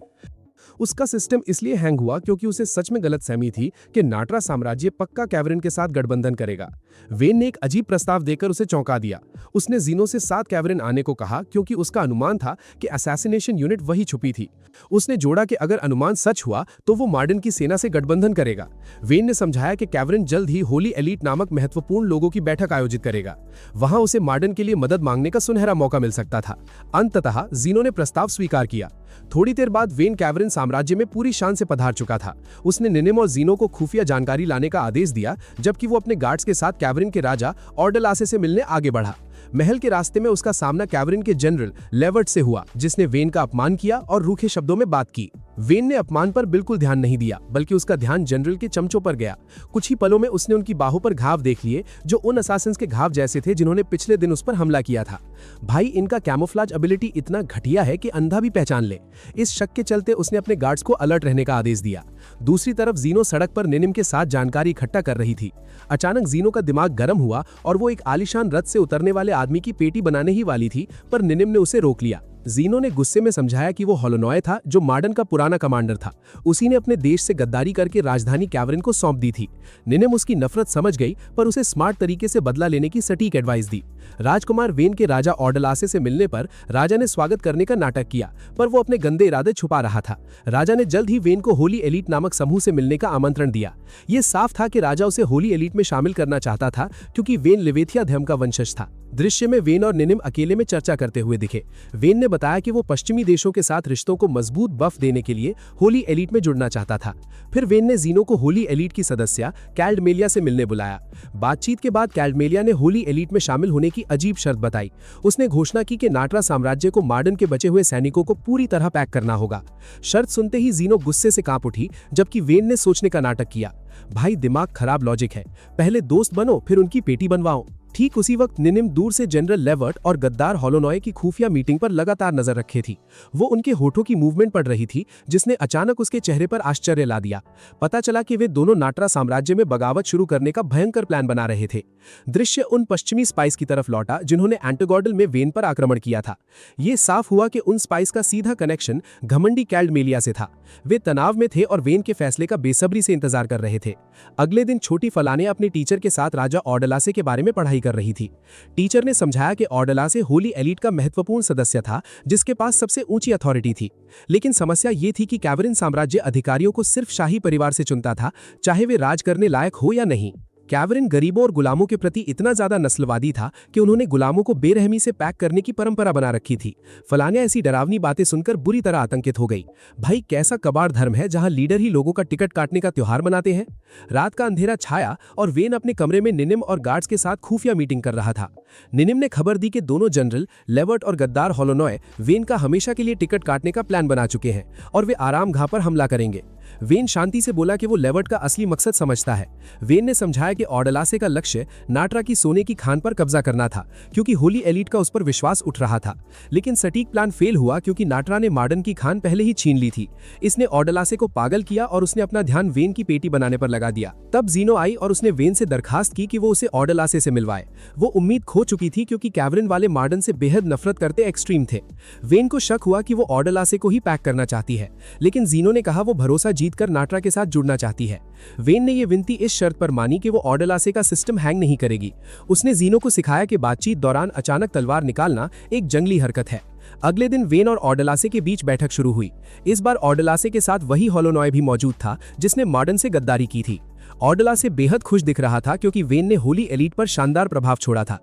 उसका सिस्टम इसलिए हैंग हुआ क्योंकि उसे सच में गलतफहमी थी कि नाट्रा साम्राज्य पक्का कैवरिन के साथ गठबंधन करेगा। वेन ने एक अजीब प्रस्ताव देकर उसे चौंका दिया। उसने जीनो से 7 कैवरिन आने को कहा क्योंकि उसका अनुमान था कि असैसिनेशन यूनिट वही छुपी थी। उसने जोड़ा कि अगर अनुमान सच हुआ तो वो मार्डन की सेना से गठबंधन करेगा। वेन ने समझाया कि कैवरिन जल्द ही होली एलीट नामक महत्वपूर्ण लोगों की बैठक आयोजित करेगा। वहां उसे मार्डन के लिए मदद मांगने का सुनहरा मौका मिल सकता था। अंततः जीनो ने प्रस्ताव स्वीकार किया। थोड़ी देर बाद वेन कैवरिन साम्राज्य में पूरी शान से पधार चुका था। उसने निनिम और जीनो को खुफिया जानकारी लाने का आदेश दिया, जबकि वो अपने गार्ड्स के साथ कैवरिन के राजा ऑर्डलासे से मिलने आगे बढ़ा। महल के रास्ते में उसका सामना कैवरिन के जनरल लेवर्ट से हुआ, जिसने वेन का अपमान किया और रूखे शब्दों में बात की। वेन ने अपमान पर बिल्कुल ध्यान नहीं दिया, बल्कि उसका ध्यान जनरल के चमचों पर गया। कुछ ही पलों में उसने उनकी बाहों पर घाव देख लिए, जो उन असासिन्स के घाव जैसे थे जिन्होंने पिछले दिन उस पर हमला किया था। भाई, इनका कैमोफ्लाज एबिलिटी इतना घटिया है कि अंधा भी पहचान ले। इस शक के चलते उसने अपने गार्ड्स को अलर्ट रहने का आदेश दिया। दूसरी तरफ जीनो सड़क पर निनिम के साथ जानकारी इकट्ठा कर रही थी। अचानक जीनो का दिमाग गर्म हुआ और वो एक आलीशान रथ से उतरने वाले आदमी की पेटी बनाने ही वाली थी, पर निनिम ने उसे रोक लिया। जीनो ने गुस्से में समझाया कि वो होलोनॉय था, जो मार्डन का पुराना कमांडर था। उसी ने अपने देश से गद्दारी करके राजधानी कैवरिन को सौंप दी थी। निनिम उसकी नफरत समझ गई, पर उसे स्मार्ट तरीके से बदला लेने की सटीक एडवाइस दी। राजकुमार वेन के राजा ऑर्डलासे से मिलने पर राजा ने स्वागत करने का नाटक किया, पर वो अपने गंदे इरादे छुपा रहा था। राजा ने जल्द ही वेन को होली एलीट नामक समूह से मिलने का आमंत्रण दिया। ये साफ था कि राजा उसे होली एलीट में शामिल करना चाहता था, क्योंकि वेन लिवेथिया धर्म का वंशज था। दृश्य में वेन और निनिम अकेले में चर्चा करते हुए दिखे। वेन ने बताया कि वो पश्चिमी देशों के साथ रिश्तों को मजबूत बफ देने के लिए होली एलीट में जुड़ना चाहता था। फिर वेन ने जीनो को होली एलीट की सदस्य कैल्डमेलिया से मिलने बुलाया। बातचीत के बाद कैल्डमेलिया ने होली एलीट में शामिल होने की अजीब शर्त बताई। उसने घोषणा की कि नाट्रा साम्राज्य को मार्डन के बचे हुए सैनिकों को पूरी तरह पैक करना होगा। शर्त सुनते ही जीनो गुस्से से कांप उठी, जबकि वेन ने सोचने का नाटक किया। भाई, दिमाग खराब लॉजिक है। पहले दोस्त बनो, फिर उनकी पेटी बनवाओ। ठीक उसी वक्त निनिम दूर से जनरल लेवर्ट और गद्दार होलोनॉय की खुफिया मीटिंग पर लगातार नजर रखे थी। वो उनके होठों की मूवमेंट पड़ रही थी, जिसने अचानक उसके चेहरे पर आश्चर्य ला दिया। पता चला कि वे दोनों नाट्रा साम्राज्य में बगावत शुरू करने का भयंकर प्लान बना रहे थे। दृश्य उन पश्चिमी स्पाइस की तरफ लौटा जिन्होंने एंटोगॉडल में वेन पर आक्रमण किया था। ये साफ हुआ कि उन स्पाइस का सीधा कनेक्शन घमंडी कैल्डमेलिया से था। वे तनाव में थे और वेन के फैसले का बेसब्री से इंतजार कर रहे थे। अगले दिन छोटी फलाने अपने टीचर के साथ राजा ऑर्डलासे के बारे में पढ़ाई कर रही थी। टीचर ने समझाया कि ऑर्डलासे होली एलीट का महत्वपूर्ण सदस्य था, जिसके पास सबसे ऊंची अथॉरिटी थी। लेकिन समस्या ये थी कि कैवरिन साम्राज्य अधिकारियों को सिर्फ शाही परिवार से चुनता था, चाहे वे राज करने लायक हो या नहीं। कैवरिन गरीबों और गुलामों के प्रति इतना ज्यादा नस्लवादी था कि उन्होंने गुलामों को बेरहमी से पैक करने की परंपरा बना रखी थी। फलानिया ऐसी डरावनी बातें सुनकर बुरी तरह आतंकित हो गई। भाई, कैसा कबाड़ धर्म है जहां लीडर ही लोगों का टिकट काटने का त्योहार मनाते हैं। रात का अंधेरा छाया और वेन अपने कमरे में निनिम और गार्ड्स के साथ खुफिया मीटिंग कर रहा था। निनिम ने खबर दी कि दोनों जनरल लेवर्ट और गद्दार होलोनॉय वेन का हमेशा के लिए टिकट काटने का प्लान बना चुके हैं और वे आराम गाह पर हमला करेंगे। वेन शांति से बोला कि वो लेवर्ट का असली मकसद समझता है। वेन ने समझाया कि ऑर्डलासे का लक्ष्य नाट्रा की सोने की खान पर कब्जा करना था, क्योंकि होली एलीट का उस पर विश्वास उठ रहा था। लेकिन सटीक प्लान फेल हुआ, क्योंकि नाट्रा ने मार्डन की खान पहले ही छीन ली थी। इसने ऑर्डलासे को पागल किया और उसने अपना ध्यान वेन की पेटी बनाने पर लगा दिया। तब जीनो आई और उसने वेन से दरखास्त की कि वो उसे ऑर्डलासे से मिलवाए। वो उम्मीद खो चुकी थी, क्योंकि कैवरिन वाले मार्डन से बेहद नफरत करते एक्सट्रीम थे। वेन को शक हुआ कि वो ऑर्डलासे को ही पैक करना चाहती है, लेकिन जीनो ने कहा वो भरोसा जीतकर नाट्रा के साथ जुड़ना चाहती है। वेन ने ये विनती इस शर्त पर मानी कि वो ऑर्डलासे का सिस्टम हैंग नहीं करेगी। उसने जीनो को सिखाया कि बातचीत दौरान अचानक तलवार निकालना एक जंगली हरकत है। अगले दिन वेन और ऑर्डलासे के बीच बैठक शुरू हुई। इस बार ऑर्डलासे के साथ वही होलोनॉय भी मौजूद था, जिसने मार्डन से गद्दारी की थी। ऑर्डलासे बेहद खुश दिख रहा था, क्योंकि वेन ने होली एलीट पर शानदार प्रभाव छोड़ा था।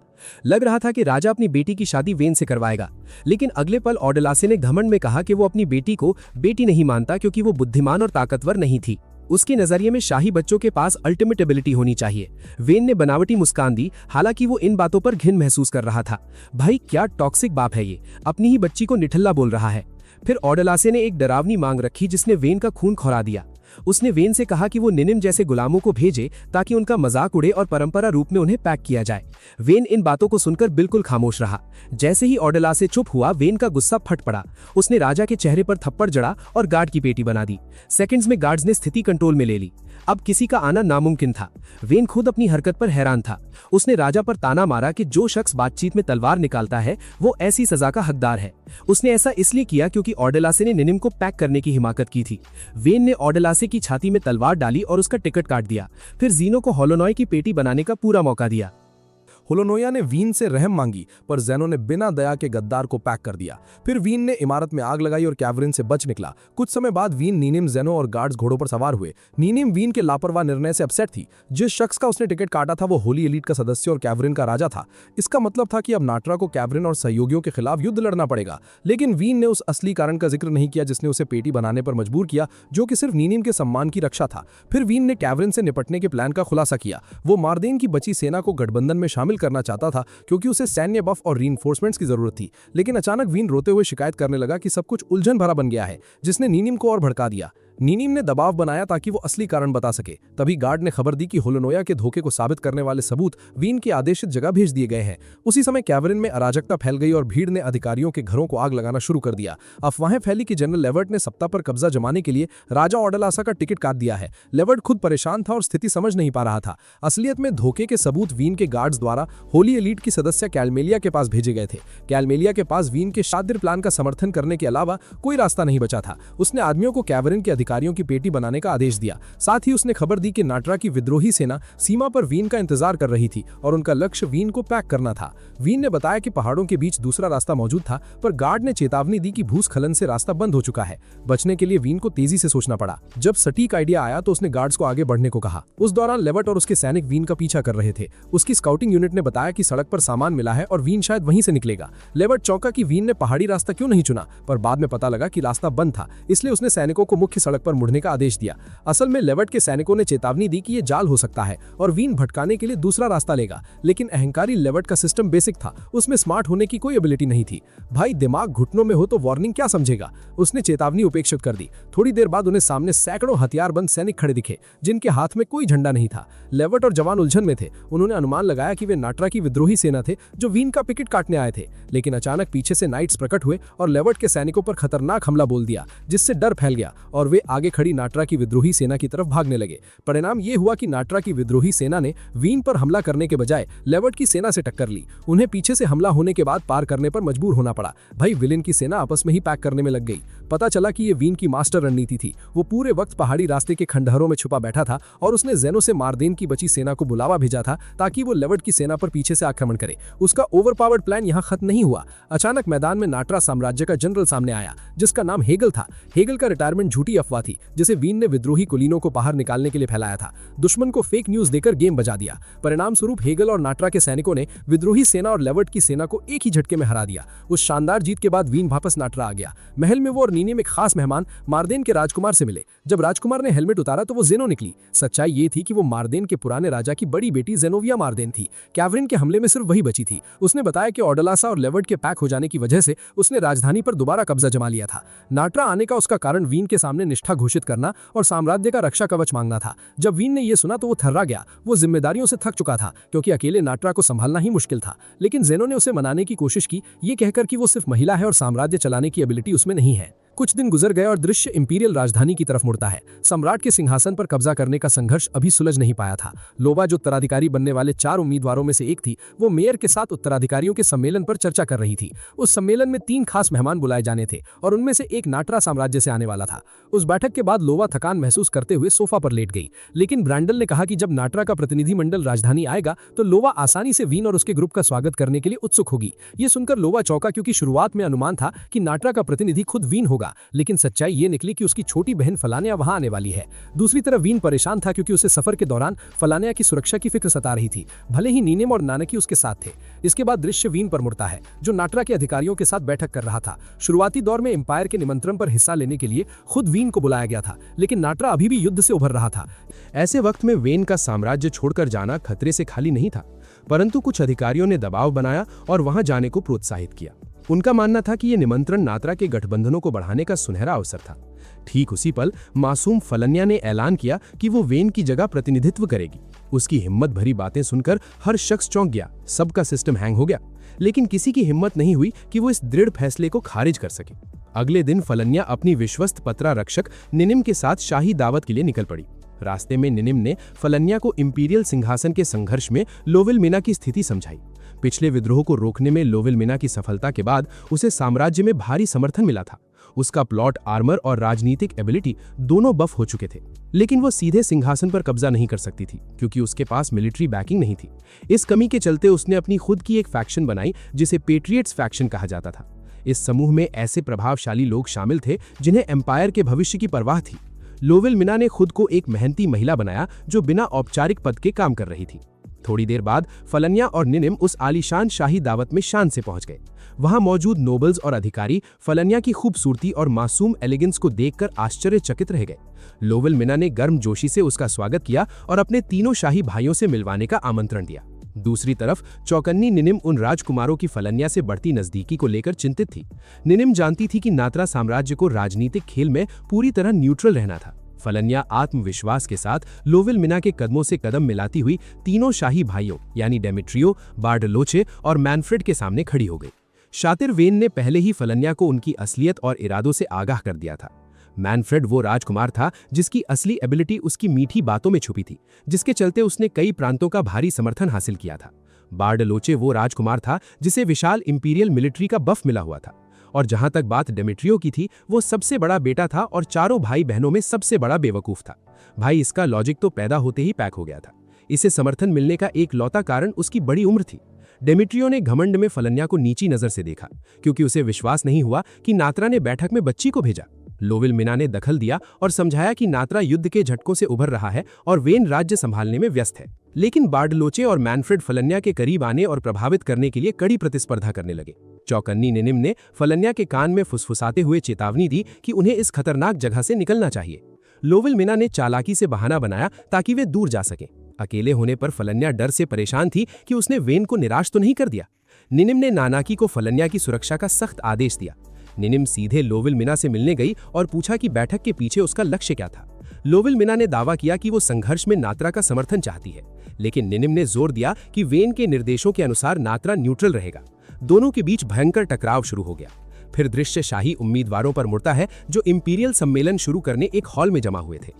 लग रहा था कि राजा अपनी बेटी की शादी वेन से करवाएगा, लेकिन अगले पल ओडलासे ने घमंड में कहा कि वो अपनी बेटी को बेटी नहीं मानता क्योंकि वो बुद्धिमान और ताकतवर नहीं थी। उसके नजरिए में शाही बच्चों के पास अल्टीमेट एबिलिटी होनी चाहिए। वेन ने बनावटी मुस्कान दी, हालांकि वो इन बातों पर घिन महसूस कर रहा था। भाई क्या टॉक्सिक बाप है ये, अपनी ही बच्ची को निठल्ला बोल रहा है। फिर ओडलासे ने एक डरावनी मांग रखी जिसने वेन का खून खौरा दिया। उसने वेन से कहा कि वो निनिम जैसे गुलामों को भेजे ताकि उनका मजाक उड़े और परंपरा रूप में उन्हें पैक किया जाए। वेन इन बातों को सुनकर बिल्कुल खामोश रहा। जैसे ही ओडलासे चुप हुआ, वेन का गुस्सा फट पड़ा। उसने राजा के चेहरे पर थप्पड़ जड़ा और गार्ड की पेटी बना दी। सेकंड्स में गार्ड्स ने स्थिति कंट्रोल में ले ली। अब किसी का आना नामुमकिन था। वेन खुद अपनी हरकत पर हैरान था। उसने राजा पर ताना मारा कि जो शख्स बातचीत में तलवार निकालता है वो ऐसी सजा का हकदार है। उसने ऐसा इसलिए किया क्योंकि ओडलासे ने निनिम को पैक करने की हिमाकत की थी। वेन ने ओडलासे की छाती में तलवार डाली और उसका टिकट काट दिया। फिर जीनो को होलोनॉय की पेटी बनाने का पूरा मौका दिया। होलोनोया ने वीन से रहम मांगी, पर ज़ेनो ने बिना दया के गद्दार को पैक कर दिया। फिर वीन ने इमारत में आग लगाई और कैवरिन से बच निकला। कुछ समय बाद वीन, नीनिम, ज़ेनो और गार्ड्स घोड़ों पर सवार हुए। नीनिम वीन के लापरवाह निर्णय से अपसेट थी। जिस शख्स का उसने टिकट काटा था वो होली एलीट का सदस्य और कैवरिन का राजा था। इसका मतलब था कि अब नाट्रा को कैवरिन और सहयोगियों के खिलाफ युद्ध लड़ना पड़ेगा। लेकिन वीन ने उस असली कारण का जिक्र नहीं किया जिसने उसे पेटी बनाने पर मजबूर किया, जो कि सिर्फ नीनिम के सम्मान की रक्षा था। फिर वीन ने कैवरिन से निपटने के प्लान का खुलासा किया। वो मार्देन की बची सेना को गठबंधन में शामिल करना चाहता था क्योंकि उसे सैन्य बफ और रीइंफोर्समेंट्स की जरूरत थी। लेकिन अचानक वीन रोते हुए शिकायत करने लगा कि सब कुछ उलझन भरा बन गया है, जिसने नीनिम को और भड़का दिया। नीनिम ने दबाव बनाया ताकि वो असली कारण बता सके। तभी गार्ड ने खबर दी कि होलोनोया के धोखे को साबित करने वाले सबूत वीन की आदेशित जगह भेज दिए गए हैं। उसी समय कैवरिन में अराजकता फैल गई और भीड़ ने अधिकारियों के घरों को आग लगाना शुरू कर दिया। अफवाहें फैली कि जनरल लेवर्ट ने सत्ता पर कब्जा जमाने के लिए राजा ओडलासा का टिकट काट दिया है। लेवर्ट खुद परेशान था और स्थिति समझ नहीं पा रहा था। असलियत में धोखे के सबूत वीन के गार्ड्स द्वारा होली एलीट की सदस्य कैलमेलिया के पास भेजे गए थे। कैलमेलिया के पास वीन के शातिर प्लान का समर्थन करने के अलावा कोई रास्ता नहीं बचा था। उसने आदमियों को कैवरिन के अधिकारियों की पेटी बनाने का आदेश दिया। साथ ही उसने खबर दी कि नाट्रा की विद्रोही सेना सीमा पर वीन का इंतजार कर रही थी और उनका लक्ष्य वीन को पैक करना था। वीन ने बताया कि पहाड़ों के बीच दूसरा रास्ता मौजूद था, पर गार्ड ने चेतावनी दी कि भूस्खलन से रास्ता बंद हो चुका है। बचने के लिए वीन को तेजी से सोचना पड़ा। जब सटीक आइडिया आया तो उसने गार्ड्स को आगे बढ़ने को कहा। उस दौरान लेवर्ट और उसके सैनिक वीन का पीछा कर रहे थे। उसकी स्काउटिंग यूनिट ने बताया कि सड़क पर सामान मिला है और वीन शायद वहीं से निकलेगा। लेवर्ट चौंका कि वीन ने पहाड़ी रास्ता क्यों नहीं चुना, पर बाद में पता लगा कि रास्ता बंद था, इसलिए उसने सैनिकों को मुख्य सड़क पर मुड़ने का आदेश दिया। असल में लेवर्ट के सैनिकों ने चेतावनी दी कि यह जाल हो सकता है और वीन भटकाने के लिए दूसरा रास्ता लेगा। लेकिन अहंकारी लेवर्ट का सिस्टम बेसिक था, उसमें स्मार्ट होने की कोई एबिलिटी नहीं थी। भाई दिमाग घुटनों में हो तो वार्निंग क्या समझेगा। उसने चेतावनी उपेक्षित कर दी। थोड़ी देर बाद उन्हें सामने सैकड़ों हथियारबंद सैनिक खड़े दिखे, जिनके हाथ में कोई झंडा नहीं था। लेवर्ट और जवान उलझन में थे। उन्होंने अनुमान लगाया कि वे नाट्रा की विद्रोही सेना थे जो वीन का पिकेट काटने आए थे। लेकिन अचानक पीछे से नाइट्स प्रकट हुए और लेवर्ट के सैनिकों पर खतरनाक हमला बोल दिया, जिससे डर फैल गया और वे आगे खड़ी नाट्रा की विद्रोही सेना की तरफ भागने लगे। परिणाम ये हुआ कि नाट्रा की विद्रोही सेना ने वीन पर हमला करने के बजाय लेवर्ट की सेना से टक्कर ली। उन्हें पीछे से हमला होने के बाद पार करने पर मजबूर होना पड़ा। भाई विलेन की सेना आपस में ही पैक करने में लग गई। पता चला कि ये वीन की मास्टर रणनीति थी। वो पूरे वक्त पहाड़ी रास्ते के खंडहरों में छुपा बैठा था और उसने ज़ेनो से मार्देन की बची सेना को बुलावा भेजा था ताकि वो लेवर्ट की सेना पर पीछे से आक्रमण करे। उसका ओवरपावर्ड प्लान यहाँ खत्म नहीं हुआ। अचानक मैदान में नाट्रा साम्राज्य का जनरल सामने आया, जिसका नाम हेगल था। हेगल का रिटायरमेंट झूठी अफवाह थी, जिसे वीन ने विद्रोही कुलीनों को बाहर निकालने के लिए फैलाया था। दुश्मन को फेक न्यूज देकर गेम बजा दिया। परिणाम स्वरूप हेगल और नाट्रा के सैनिकों ने विद्रोही सेना और लेवर्ट की सेना को एक ही झटके में हरा दिया। उस शानदार जीत के बाद वीन वापस नाट्रा आ गया। महल में वो और नीनिम एक खास मेहमान मार्देन के राजकुमार से मिले। जब राजकुमार ने हेलमेट उतारा तो वो ज़ेनो निकली। सच्चाई ये थी कि वो मार्देन के पुराने राजा की बड़ी बेटी ज़ेनोविया मार्देन थी। कैवरिन के हमले में सिर्फ वही बची थी। उसने बताया कि ओडलासा और लेवर्ट के पैक हो जाने की वजह से उसने राजधानी पर दोबारा कब्जा जमा लिया था। नाट्रा आने का उसका कारण वीन के सामने निष्ठा घोषित करना और साम्राज्य का रक्षा कवच मांगना था। जब वीन ने यह सुना तो वो थर्रा गया। वो जिम्मेदारियों से थक चुका था, क्योंकि अकेले नाट्रा को संभालना ही मुश्किल था। लेकिन ज़ेनो ने उसे मनाने की कोशिश की, ये कहकर कि वो सिर्फ महिला है और साम्राज्य चलाने की एबिलिटी उसमें नहीं है। कुछ दिन गुजर गए और दृश्य इंपीरियल राजधानी की तरफ मुड़ता है। सम्राट के सिंहासन पर कब्जा करने का संघर्ष अभी सुलझ नहीं पाया था। लोबा, जो उत्तराधिकारी बनने वाले 4 उम्मीदवारों में से एक थी, वो मेयर के साथ उत्तराधिकारियों के सम्मेलन पर चर्चा कर रही थी। उस सम्मेलन में 3 खास मेहमान बुलाए जाने थे और उनमें से एक नाट्रा साम्राज्य से आने वाला था। उस बैठक के बाद लोबा थकान महसूस करते हुए सोफा पर लेट गई। लेकिन ब्रांडल ने कहा कि जब नाट्रा का प्रतिनिधिमंडल राजधानी आएगा तो लोबा आसानी से वीन और उसके ग्रुप का स्वागत करने के लिए उत्सुक होगी। ये सुनकर लोबा चौंका, क्योंकि शुरुआत में अनुमान था कि नाट्रा का प्रतिनिधि खुद वीन होगा। होगा, लेकिन सच्चाई ये निकली कि उसकी छोटी बहन फलानिया वहां आने वाली है। दूसरी तरफ वीन परेशान था क्योंकि उसे सफर के दौरान फलानिया की सुरक्षा की फिक्र सता रही थी, भले ही नीनेम और नानकी उसके साथ थे। इसके बाद दृश्य वीन पर मुड़ता है, जो नाट्रा के अधिकारियों के साथ बैठक कर रहा था। शुरुआती दौर में एम्पायर के निमंत्रण पर हिस्सा लेने के लिए खुद वीन को बुलाया गया था, लेकिन नाट्रा अभी भी युद्ध से उभर रहा था। ऐसे वक्त में वेन का साम्राज्य छोड़कर जाना खतरे से खाली नहीं था, परंतु कुछ अधिकारियों ने दबाव बनाया और वहां जाने को प्रोत्साहित किया। उनका मानना था कि यह निमंत्रण नात्रा के गठबंधनों को बढ़ाने का सुनहरा अवसर था। ठीक उसी पल मासूम फलन्या ने ऐलान किया कि वो वेन की जगह प्रतिनिधित्व करेगी। उसकी हिम्मत भरी बातें सुनकर हर शख्स चौंक गया, सबका सिस्टम हैंग हो गया, लेकिन किसी की हिम्मत नहीं हुई कि वो इस दृढ़ फैसले को खारिज कर सके। अगले दिन फलन्या अपनी विश्वस्त पत्रा रक्षक निनिम के साथ शाही दावत के लिए निकल पड़ी। रास्ते में निनिम ने फलन्या को इंपीरियल सिंहासन के संघर्ष में लोविलमिना की स्थिति समझाई। पिछले विद्रोह को रोकने में लोविलमिना की सफलता के बाद उसे साम्राज्य में भारी समर्थन मिला था। उसका प्लॉट आर्मर और राजनीतिक एबिलिटी दोनों बफ हो चुके थे, लेकिन वो सीधे सिंहासन पर कब्जा नहीं कर सकती थी क्योंकि उसके पास मिलिट्री बैकिंग नहीं थी। इस कमी के चलते उसने अपनी खुद की एक फैक्शन बनाई जिसे पेट्रियट्स फैक्शन कहा जाता था। इस समूह में ऐसे प्रभावशाली लोग शामिल थे जिन्हें एम्पायर के भविष्य की परवाह थी। लोविलमिना ने खुद को एक मेहनती महिला बनाया जो बिना औपचारिक पद के काम कर रही थी। थोड़ी देर बाद फलन्या और निनिम उस आलीशान शाही दावत में शान से पहुंच गए। वहां मौजूद नोबल्स और अधिकारी फलन्या की खूबसूरती और मासूम एलिगेंस को देखकर आश्चर्यचकित रह गए। लोविलमिना ने गर्मजोशी से उसका स्वागत किया और अपने तीनों शाही भाइयों से मिलवाने का आमंत्रण दिया। दूसरी तरफ चौकन्नी निनिम उन राजकुमारों की फलन्या से बढ़ती नजदीकी को लेकर चिंतित थी। निनिम जानती थी कि नात्रा साम्राज्य को राजनीतिक खेल में पूरी तरह न्यूट्रल रहना था। फलन्या आत्मविश्वास के साथ लोविलमिना के कदमों से कदम मिलाती हुई तीनों शाही भाइयों यानी डेमेट्रियो, बार्डलोचे और मैनफ्रेड के सामने खड़ी हो गई। शातिर वेन ने पहले ही फलन्या को उनकी असलियत और इरादों से आगाह कर दिया था। मैनफ्रेड वो राजकुमार था जिसकी असली एबिलिटी उसकी मीठी बातों में छुपी थी, जिसके चलते उसने कई प्रांतों का भारी समर्थन हासिल किया था। बार्डलोचे वो राजकुमार था जिसे विशाल इंपीरियल मिलिट्री का बफ मिला हुआ था। और जहां तक बात डेमेट्रियो की थी, वो सबसे बड़ा बेटा था और चारों भाई बहनों में सबसे बड़ा बेवकूफ था। भाई इसका लॉजिक तो पैदा होते ही पैक हो गया था। इसे समर्थन मिलने का एक लौता कारण उसकी बड़ी उम्र थी। डेमेट्रियो ने घमंड में फलन्या को नीची नजर से देखा क्योंकि उसे विश्वास नहीं हुआ कि नात्रा ने बैठक में बच्ची को भेजा। लोविलमिना ने दखल दिया और समझाया कि नात्रा युद्ध के झटकों से उभर रहा है और वेन राज्य संभालने में व्यस्त है। लेकिन बार्डलोचे और मैनफ्रेड फलन्या के करीब आने और प्रभावित करने के लिए कड़ी प्रतिस्पर्धा करने लगे। चौकन्नी निनिम ने फलन्या के कान में फुसफुसाते हुए चेतावनी दी कि उन्हें इस खतरनाक जगह से निकलना चाहिए। लोविलमिना ने चालाकी से बहाना बनाया ताकि वे दूर जा सकें। अकेले होने पर फलन्या डर से परेशान थी कि उसने वेन को निराश तो नहीं कर दिया। निनिम ने नानाकी को फलन्या की सुरक्षा का सख्त आदेश दिया। निनिम सीधे लोविलमिना से मिलने गई और पूछा कि बैठक के पीछे उसका लक्ष्य क्या था। लोविलमिना ने दावा किया कि वो संघर्ष में नात्रा का समर्थन चाहती है, लेकिन निनिम ने जोर दिया कि वेन के निर्देशों के अनुसार नात्रा न्यूट्रल रहेगा। दोनों के बीच भयंकर टकराव शुरू हो गया। फिर दृश्य शाही उम्मीदवारों पर मुड़ता है जो इंपीरियल सम्मेलन शुरू करने एक हॉल में जमा हुए थे।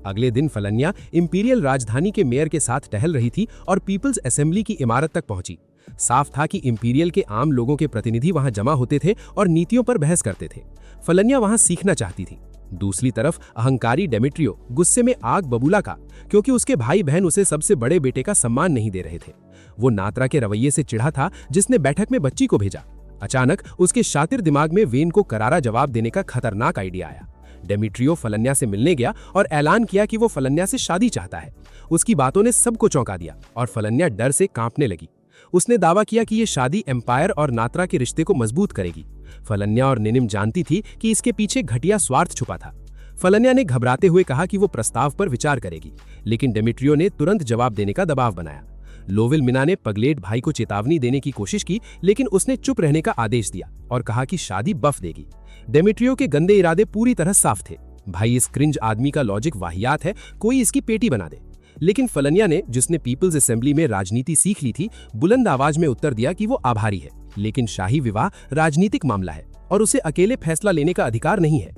अगले दिन फलन्या इंपीरियल राजधानी के मेयर के साथ टहल रही थी और पीपल्स असेंबली की इमारत तक पहुंची। साफ था कि इंपीरियल के आम लोगों के प्रतिनिधि वहां जमा होते थे और नीतियों पर बहस करते थे। फलन्या वहां सीखना चाहती थी। दूसरी तरफ अहंकारी डेमेट्रियो गुस्से में आग बबूला का क्योंकि उसके भाई बहन उसे सबसे बड़े बेटे का सम्मान नहीं दे रहे थे। वो नात्रा के रवैये से चिढ़ा था जिसने बैठक में बच्ची को भेजा। अचानक उसके शातिर दिमाग में वेन को करारा जवाब देने का खतरनाक आइडिया आया। डेमेट्रियो फलन्या से मिलने गया और ऐलान किया कि वो फलन्या से शादी चाहता है। उसकी बातों ने सबको चौंका दिया और फलन्या डर से कांपने लगी। उसने दावा किया कि ये शादी एम्पायर और नात्रा के रिश्ते को मजबूत करेगी। फलन्या और निनिम जानती थी कि इसके पीछे घटिया स्वार्थ छुपा था। फलन्या ने घबराते हुए कहा कि वो प्रस्ताव पर विचार करेगी, लेकिन डेमेट्रियो ने तुरंत जवाब देने का दबाव बनाया। लोविलमिना ने पगलेट भाई को चेतावनी देने की कोशिश की, लेकिन उसने चुप रहने का आदेश दिया और कहा कि शादी बफ देगी। डेमेट्रियो के गंदे इरादे पूरी तरह साफ थे। भाई इस क्रिंज आदमी का लॉजिक वाहियात है, कोई इसकी पेटी बना दे। लेकिन फलन्या ने, जिसने पीपल्स असेंबली में राजनीति सीख ली थी, बुलंद आवाज में उत्तर दिया कि वो आभारी है, लेकिन शाही विवाह राजनीतिक मामला है और उसे अकेले फैसला लेने का अधिकार नहीं है।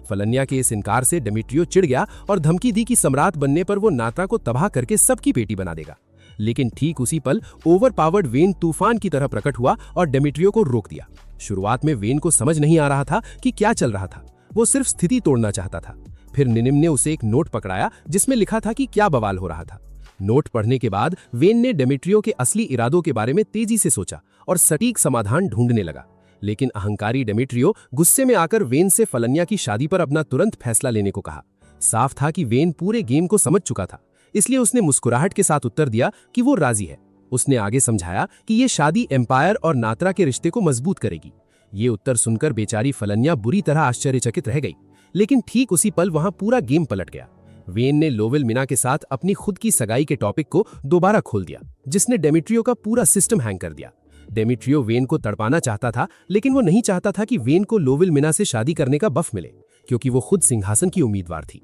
फलन्या के इस इनकार से डेमेट्रियो चिढ़ गया और धमकी दी कि सम्राट बनने पर वो नात्रा को तबाह करके सबकी पेटी बना देगा। लेकिन ठीक उसी पल ओवर पावर्ड वेन तूफान की तरह प्रकट हुआ और डेमेट्रियो को रोक दिया। शुरुआत में वेन को समझ नहीं आ रहा था कि क्या चल रहा था। वो सिर्फ स्थिति तोड़ना चाहता था। फिर निनिम ने उसे एक नोट पकड़ाया जिसमें लिखा था कि क्या बवाल हो रहा था। नोट पढ़ने के बाद वेन ने डेमेट्रियो के असली इरादों के बारे में तेजी से सोचा और सटीक समाधान ढूंढने लगा। लेकिन अहंकारी डेमेट्रियो गुस्से में आकर वेन से फलन्या की शादी पर अपना तुरंत फैसला लेने को कहा। साफ था कि वेन पूरे गेम को समझ चुका था, इसलिए उसने मुस्कुराहट के साथ उत्तर दिया कि वो राजी है। उसने आगे समझाया कि ये शादी एम्पायर और नात्रा के रिश्ते को मजबूत करेगी। ये उत्तर सुनकर बेचारी फलन्या बुरी तरह आश्चर्यचकित रह गई, लेकिन ठीक उसी पल वहां पूरा गेम पलट गया। वेन ने लोविलमिना के साथ अपनी खुद की सगाई के टॉपिक को दोबारा खोल दिया, जिसने डेमेट्रियो का पूरा सिस्टम हैंग कर दिया। डेमेट्रियो वेन को तड़पाना चाहता था, लेकिन वो नहीं चाहता था कि वेन को लोविलमिना से शादी करने का बफ मिले, क्योंकि वो खुद सिंहासन की उम्मीदवार थी।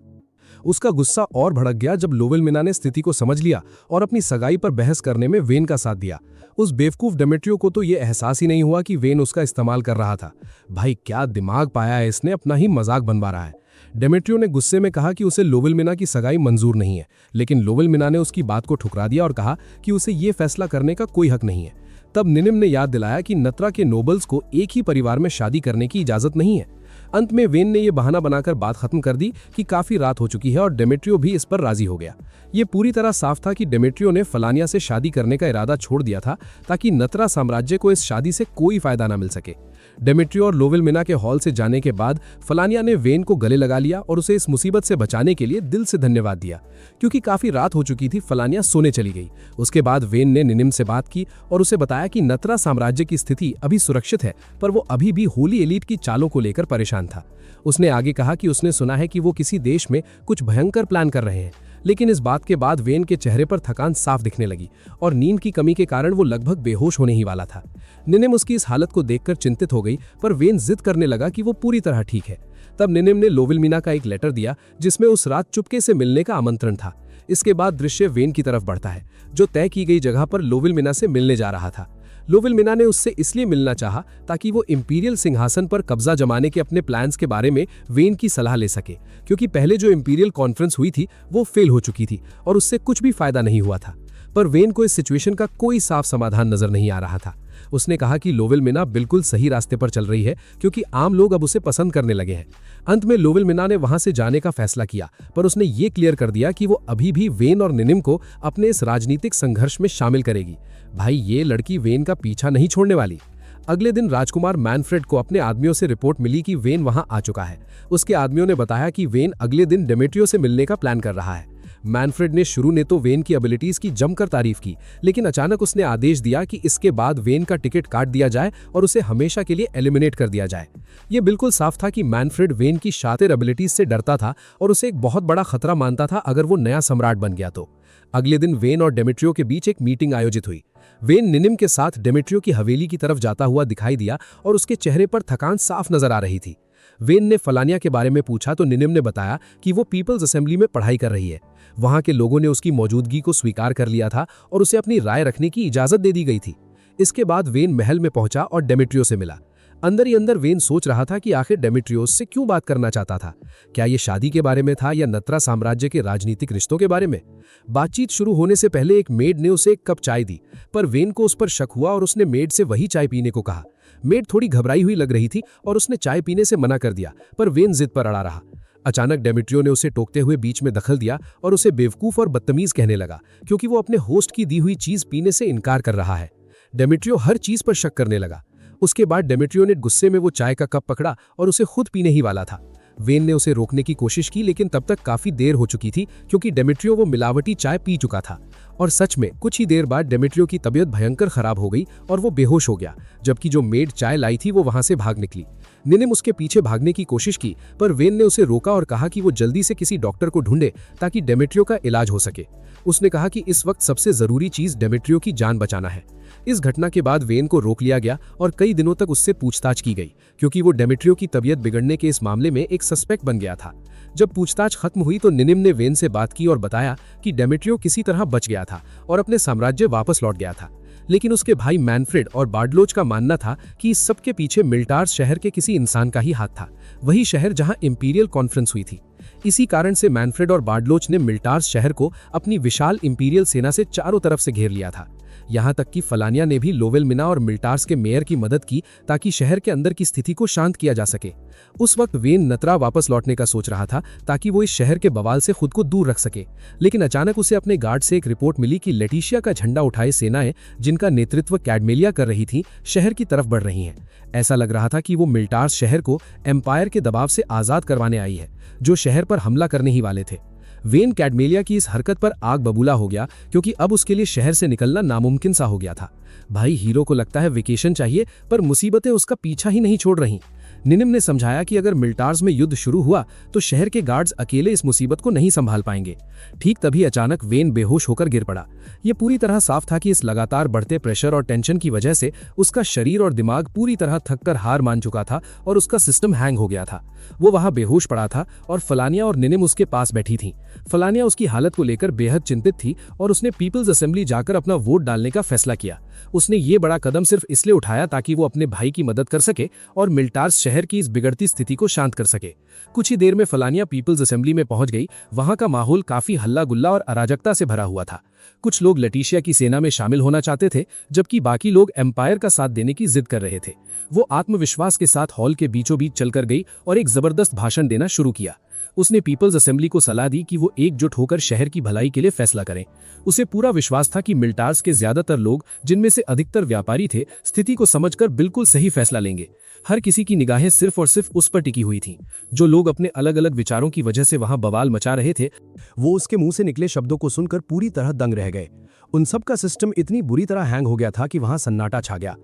उसका गुस्सा और भड़क गया जब लोविलमिना ने स्थिति को समझ लिया और अपनी सगाई पर बहस करने में वेन का साथ दिया। उस बेवकूफ डेमेट्रियो को तो ये एहसास ही नहीं हुआ कि वेन उसका इस्तेमाल कर रहा था। भाई क्या दिमाग पाया है इसने, अपना ही मजाक बनवा रहा है। डेमेट्रियो ने गुस्से में कहा कि उसे लोविलमिना की सगाई मंजूर नहीं है, लेकिन लोविलमिना ने उसकी बात को ठुकरा दिया और कहा कि उसे ये फैसला करने का कोई हक नहीं है। तब निनिम ने याद दिलाया कि नत्रा के नोबल्स को एक ही परिवार में शादी करने की इजाजत नहीं है। अंत में वेन ने यह बहाना बनाकर बात खत्म कर दी कि काफी रात हो चुकी है और डेमेट्रियो भी इस पर राजी हो गया। ये पूरी तरह साफ था कि डेमेट्रियो ने फलानिया से शादी करने का इरादा छोड़ दिया था ताकि नत्रा साम्राज्य को इस शादी से कोई फायदा न मिल सके। डेमेट्रियो और लोविलमिना के हॉल से जाने के बाद फलानिया ने वेन को गले लगा लिया और उसे इस मुसीबत से बचाने के लिए दिल से धन्यवाद दिया। क्योंकि काफी रात हो चुकी थी, फलानिया सोने चली गई। उसके बाद वेन ने निनिम से बात की और उसे बताया कि नत्रा साम्राज्य की स्थिति अभी सुरक्षित है, पर वो अभी भी होली एलीट की चालों को लेकर परेशान था। उसने आगे कहा कि उसने सुना है कि वो किसी देश में कुछ भयंकर प्लान कर रहे हैं, लेकिन इस बात के बाद वेन के चेहरे पर थकान साफ दिखने लगी और नींद की कमी के कारण वो लगभग बेहोश होने ही वाला था। निनिम उसकी इस हालत को देखकर चिंतित हो गई, पर वेन जिद करने लगा कि वो पूरी तरह ठीक है। तब निनिम ने लोविलमिना का एक लेटर दिया जिसमें उस रात चुपके से मिलने का आमंत्रण था। इसके बाद दृश्य वेन की तरफ बढ़ता है, जो तय की गई जगह पर लोविलमिना से मिलने जा रहा था। लोविलमिना ने उससे इसलिए मिलना चाहा ताकि वो इंपीरियल सिंहासन पर कब्जा जमाने के अपने प्लान्स के बारे में वेन की सलाह ले सके, क्योंकि पहले जो इंपीरियल कॉन्फ्रेंस हुई थी वो फेल हो चुकी थी और उससे कुछ भी फायदा नहीं हुआ था। पर वेन को इस सिचुएशन का कोई साफ समाधान नजर नहीं आ रहा था। उसने कहा कि लोविलमिना बिल्कुल सही रास्ते पर चल रही है, क्योंकि आम लोग अब उसे पसंद करने लगे हैं। अंत में लोविलमिना ने वहां से जाने का फैसला किया, पर उसने ये क्लियर कर दिया कि वो अभी भी वेन और निनिम को अपने इस राजनीतिक संघर्ष में शामिल करेगी। भाई ये लड़की वेन का पीछा नहीं छोड़ने वाली। अगले दिन राजकुमार मैनफ्रेड को अपने आदमियों से रिपोर्ट मिली कि वेन वहां आ चुका है। उसके आदमियों ने बताया कि वेन अगले दिन डेमेट्रियो से मिलने का प्लान कर रहा है। मैनफ्रेड ने शुरू ने तो वेन की एबिलिटीज की जमकर तारीफ की, लेकिन अचानक उसने आदेश दिया कि इसके बाद वेन का टिकट काट दिया जाए और उसे हमेशा के लिए एलिमिनेट कर दिया जाए। यह बिल्कुल साफ था कि मैनफ्रेड वेन की शातिर एबिलिटीज से डरता था और उसे एक बहुत बड़ा खतरा मानता था अगर वो नया सम्राट बन गया तो। अगले दिन वेन और डेमेट्रियो के बीच एक मीटिंग आयोजित हुई। वेन निनिम के साथ डेमेट्रियो की हवेली की तरफ जाता हुआ दिखाई दिया और उसके चेहरे पर थकान साफ नजर आ रही थी। वेन ने फलानिया के बारे में पूछा तो निनिम ने बताया कि वो पीपल्स असेंबली में पढ़ाई कर रही है। वहां के लोगों ने उसकी मौजूदगी को स्वीकार कर लिया था और उसे अपनी राय रखने की इजाजत दे दी गई थी। इसके बाद वेन महल में पहुंचा और डेमेट्रियो से मिला। अंदर ही अंदर वेन सोच रहा था कि आखिर डेमेट्रियो से क्यों बात करना चाहता था। क्या ये शादी के बारे में था या नत्रा साम्राज्य के राजनीतिक रिश्तों के बारे में? बातचीत शुरू होने से पहले एक मेड ने उसे एक कप चाय दी, पर वेन को उस पर शक हुआ और उसने मेड से वही चाय पीने को कहा। मेड थोड़ी घबराई हुई लग रही थी और उसने चाय पीने से मना कर दिया, पर वेन जिद पर अड़ा रहा। अचानक डेमेट्रियो ने उसे टोकते हुए बीच में दखल दिया और उसे बेवकूफ और बदतमीज कहने लगा, क्योंकि वो अपने होस्ट की दी हुई चीज पीने से इनकार कर रहा है। डेमेट्रियो हर चीज पर शक करने लगा। उसके बाद डेमेट्रियो ने गुस्से में वो चाय का कप पकड़ा और उसे खुद पीने ही वाला था। वेन ने उसे रोकने की कोशिश की, लेकिन तब तक काफी देर हो चुकी थी, क्योंकि डेमेट्रियो वो मिलावटी चाय पी चुका था। और सच में कुछ ही देर बाद डेमेट्रियो की तबीयत भयंकर खराब हो गई और वो बेहोश हो गया, जबकि जो मेड चाय लाई थी वो वहां से भाग निकली। निनिम उसके पीछे भागने की कोशिश की, पर वेन ने उसे रोका और कहा कि वो जल्दी से किसी डॉक्टर को ढूंढे ताकि डेमेट्रियो का इलाज हो सके। उसने कहा कि इस वक्त सबसे जरूरी चीज डेमेट्रियो की जान बचाना है। इस घटना के बाद वेन को रोक लिया गया और कई दिनों तक उससे पूछताछ की गई, क्योंकि वो डेमेट्रियो की तबीयत बिगड़ने के इस मामले में एक सस्पेक्ट बन गया था। जब पूछताछ खत्म हुई तो निनिम ने वेन से बात की और बताया कि डेमेट्रियो किसी तरह बच गया था और अपने साम्राज्य वापस लौट गया था। लेकिन उसके भाई मैनफ्रेड और बार्डलोच का मानना था कि इस सब के पीछे मिल्टार्स शहर के किसी इंसान का ही हाथ था, वही शहर जहां इंपीरियल कॉन्फ्रेंस हुई थी। इसी कारण से मैनफ्रेड और बार्डलोच ने मिल्टार्स शहर को अपनी विशाल इंपीरियल सेना से चारों तरफ से घेर लिया था। यहाँ तक कि फलानिया ने भी लोवेलमिना और मिल्टार्स के मेयर की मदद की ताकि शहर के अंदर की स्थिति को शांत किया जा सके। उस वक्त वेन नत्रा वापस लौटने का सोच रहा था ताकि वो इस शहर के बवाल से खुद को दूर रख सके, लेकिन अचानक उसे अपने गार्ड से एक रिपोर्ट मिली कि लेटिशिया का झंडा उठाए सेनाएं जिनका नेतृत्व कैडमेलिया कर रही थी शहर की तरफ बढ़ रही हैं। ऐसा लग रहा था कि वो मिल्टार्स शहर को एम्पायर के दबाव से आजाद करवाने आई है, जो शहर पर हमला करने ही वाले थे। वेन कैडमेलिया की इस हरकत पर आग बबूला हो गया क्योंकि अब उसके लिए शहर से निकलना नामुमकिन सा हो गया था। भाई हीरो को लगता है वेकेशन चाहिए, पर मुसीबतें उसका पीछा ही नहीं छोड़ रही। निनिम ने समझाया कि अगर मिल्टार्स में युद्ध शुरू हुआ तो शहर के गार्ड्स अकेले इस मुसीबत को नहीं संभाल पाएंगे। ठीक तभी अचानक वेन बेहोश होकर गिर पड़ा। यह पूरी तरह साफ था कि इस लगातार बढ़ते प्रेशर और टेंशन की वजह से उसका शरीर और दिमाग पूरी तरह थककर हार मान चुका था और उसका सिस्टम हैंग हो गया था। वो वहां बेहोश पड़ा था और फलानिया और निनिम उसके पास बैठी थी। फलानिया उसकी हालत को लेकर बेहद चिंतित थी और उसने पीपल्स असेंबली जाकर अपना वोट डालने का फैसला किया। उसने ये बड़ा कदम सिर्फ इसलिए उठाया ताकि वो अपने भाई की मदद कर सके और मिल्टार्स शहर की इस बिगड़ती स्थिति को शांत कर सके। कुछ ही देर में फलानिया पीपल्स असेंबली में पहुंच गई। वहां का माहौल काफी हल्ला गुल्ला और अराजकता से भरा हुआ था। कुछ लोग लेटिशिया की सेना में शामिल होना चाहते थे, जबकि बाकी लोग एम्पायर का साथ देने की जिद कर रहे थे। वो आत्मविश्वास के साथ हॉल के बीचों बीच चलकर गई और एक जबरदस्त भाषण देना शुरू किया। उसने पीपल्स असेंबली को सलाह दी कि वो एकजुट होकर शहर की भलाई के लिए फैसला करें। उसे पूरा विश्वास था कि मिल्टार्स के ज्यादातर लोग, जिनमें से अधिकतर व्यापारी थे, स्थिति को समझकर बिल्कुल सही फैसला लेंगे। हर किसी की निगाहें सिर्फ और सिर्फ उस पर टिकी हुई थीं। जो लोग अपने अलग अलग विचारों की वजह से वहां बवाल मचा रहे थे, वो उसके मुंह से निकले शब्दों को सुनकर पूरी तरह दंग रह गए। उन सब का सिस्टम इतनी बुरी तरह हैंग हो गया था कि वहां सन्नाटा छा गया।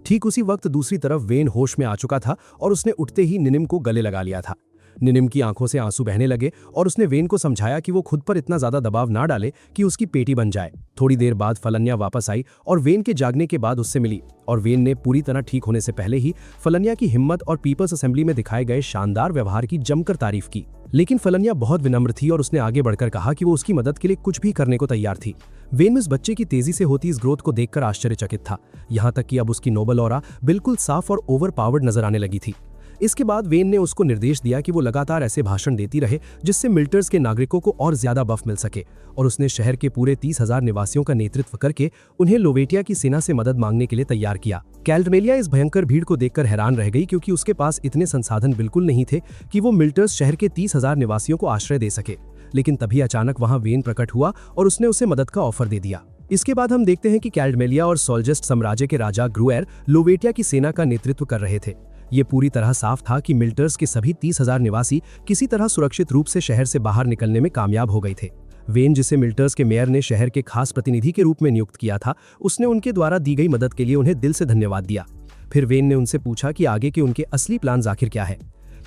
ठीक उसी वक्त दूसरी तरफ वेन होश में आ चुका था और उसने उठते ही निनिम को गले लगा लिया था। निनिम की आंखों से आंसू बहने लगे और उसने वेन को समझाया कि वो खुद पर इतना ज्यादा दबाव ना डाले कि उसकी पेटी बन जाए। थोड़ी देर बाद फलन्या वापस आई और वेन के जागने के बाद उससे मिली और वेन ने पूरी तरह ठीक होने से पहले ही फलन्या की हिम्मत और पीपल्स असेंबली में दिखाए गए शानदार व्यवहार की जमकर तारीफ की। लेकिन फलन्या बहुत विनम्र थी और उसने आगे बढ़कर कहा कि वो उसकी मदद के लिए कुछ भी करने को तैयार थी। वेन इस बच्चे की तेजी से होती इस ग्रोथ को देखकर आश्चर्यचकित था, यहाँ तक कि अब उसकी नोबल ऑरा बिल्कुल साफ और ओवर पावर्ड नजर आने लगी थी। इसके बाद वेन ने उसको निर्देश दिया कि वो लगातार ऐसे भाषण देती रहे जिससे मिल्टर्स के नागरिकों को और ज्यादा बफ मिल सके, और उसने शहर के पूरे 30,000 निवासियों का नेतृत्व करके उन्हें लोवेटिया की सेना से मदद मांगने के लिए तैयार किया। कैल्डमेलिया इस भयंकर भीड़ को देखकर हैरान रह गई क्योंकि उसके पास इतने संसाधन बिल्कुल नहीं थे कि वो मिल्टर्स शहर के 30,000 निवासियों को आश्रय दे सके। लेकिन तभी अचानक वहां वेन प्रकट हुआ और उसने उसे मदद का ऑफर दे दिया। इसके बाद हम देखते हैं कि कैल्डमेलिया और सोल्जेस्ट साम्राज्य के राजा ग्रुएर लोवेटिया की सेना का नेतृत्व कर रहे थे। ये पूरी तरह साफ था कि मिल्टर्स के सभी 30,000 निवासी किसी तरह सुरक्षित रूप से शहर से बाहर निकलने में कामयाब हो गए थे। वेन, जिसे मिल्टर्स के मेयर ने शहर के खास प्रतिनिधि के रूप में नियुक्त किया था, उसने उनके द्वारा दी गई मदद के लिए उन्हें दिल से धन्यवाद दिया। फिर वेन ने उनसे पूछा कि आगे के उनके असली प्लान आखिर क्या है।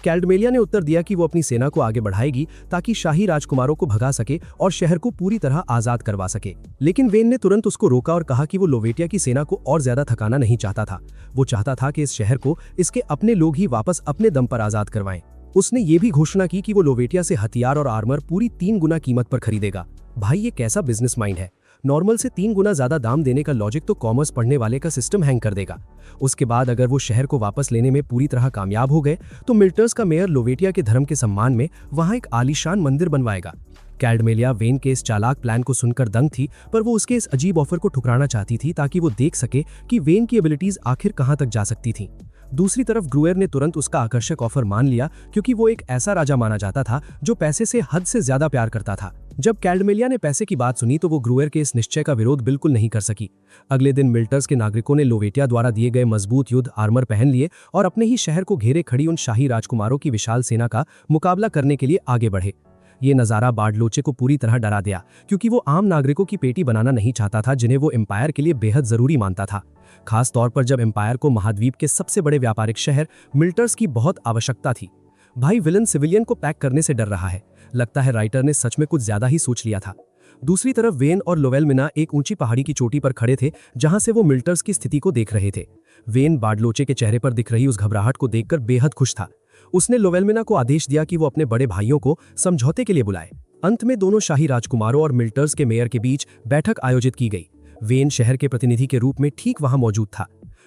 कैल्डमेलिया ने उत्तर दिया कि वो अपनी सेना को आगे बढ़ाएगी ताकि शाही राजकुमारों को भगा सके और शहर को पूरी तरह आजाद करवा सके। लेकिन वेन ने तुरंत उसको रोका और कहा कि वो लोवेटिया की सेना को और ज्यादा थकाना नहीं चाहता था। वो चाहता था कि इस शहर को इसके अपने लोग ही वापस अपने दम पर आजाद करवाएं। उसने ये भी घोषणा की कि वो लोवेटिया से हथियार और आर्मर पूरी 3 गुना कीमत पर खरीदेगा। भाई, ये कैसा बिजनेस माइंड है। नॉर्मल से 3 गुना ज्यादा दाम देने का लॉजिक तो कॉमर्स पढ़ने वाले का सिस्टम हैंग कर देगा। उसके बाद अगर वो शहर को वापस लेने में पूरी तरह कामयाब हो गए तो मिल्टर्स का मेयर लोवेटिया के धर्म के सम्मान में वहां एक आलीशान मंदिर बनवाएगा। कैल्डमेलिया वेन के इस चालाक प्लान को सुनकर दंग थी, पर वो उसके इस अजीब ऑफर को ठुकराना चाहती थी ताकि वो देख सके कि वेन की एबिलिटीज आखिर कहां तक जा सकती थी। दूसरी तरफ ग्रुएर ने तुरंत उसका आकर्षक ऑफर मान लिया क्योंकि वो एक ऐसा राजा माना जाता था जो पैसे से हद से ज्यादा प्यार करता था। जब कैल्डमेलिया ने पैसे की बात सुनी तो वो ग्रुएर के इस निश्चय का विरोध बिल्कुल नहीं कर सकी। अगले दिन मिल्टर्स के नागरिकों ने लोवेटिया द्वारा दिए गए मजबूत युद्ध आर्मर पहन लिए और अपने ही शहर को घेरे खड़ी उन शाही राजकुमारों की विशाल सेना का मुकाबला करने के लिए आगे बढ़े। ये नज़ारा बार्डलोचे को पूरी तरह डरा दिया क्योंकि वो आम नागरिकों की पेटी बनाना नहीं चाहता था जिन्हें वो एम्पायर के लिए बेहद जरूरी मानता था, खास तौर पर जब एम्पायर को महाद्वीप के सबसे बड़े व्यापारिक शहर मिल्टर्स की बहुत आवश्यकता थी। भाई, विलन सिविलियन को पैक करने से डर रहा है। लगता है राइटर ने सच में कुछ ज्यादा ही सोच लिया था। दूसरी तरफ वेन और लोवेलमिना एक ऊंची पहाड़ी की चोटी पर खड़े थे जहां से वो मिल्टर्स की स्थिति को देख रहे थे। वेन बार्डलोचे के चेहरे पर दिख रही उस घबराहट को देखकर बेहद खुश था। उसने लोवेलमिना को आदेश दिया कि वो अपने बड़े भाइयों को समझौते के लिए बुलाए। अंत में दोनों शाही राजकुमारों और मिल्टर्स के मेयर के बीच बैठक आयोजित की गई। वेन शहर के प्रतिनिधि के रूप में ठीक वहां मौजूद था।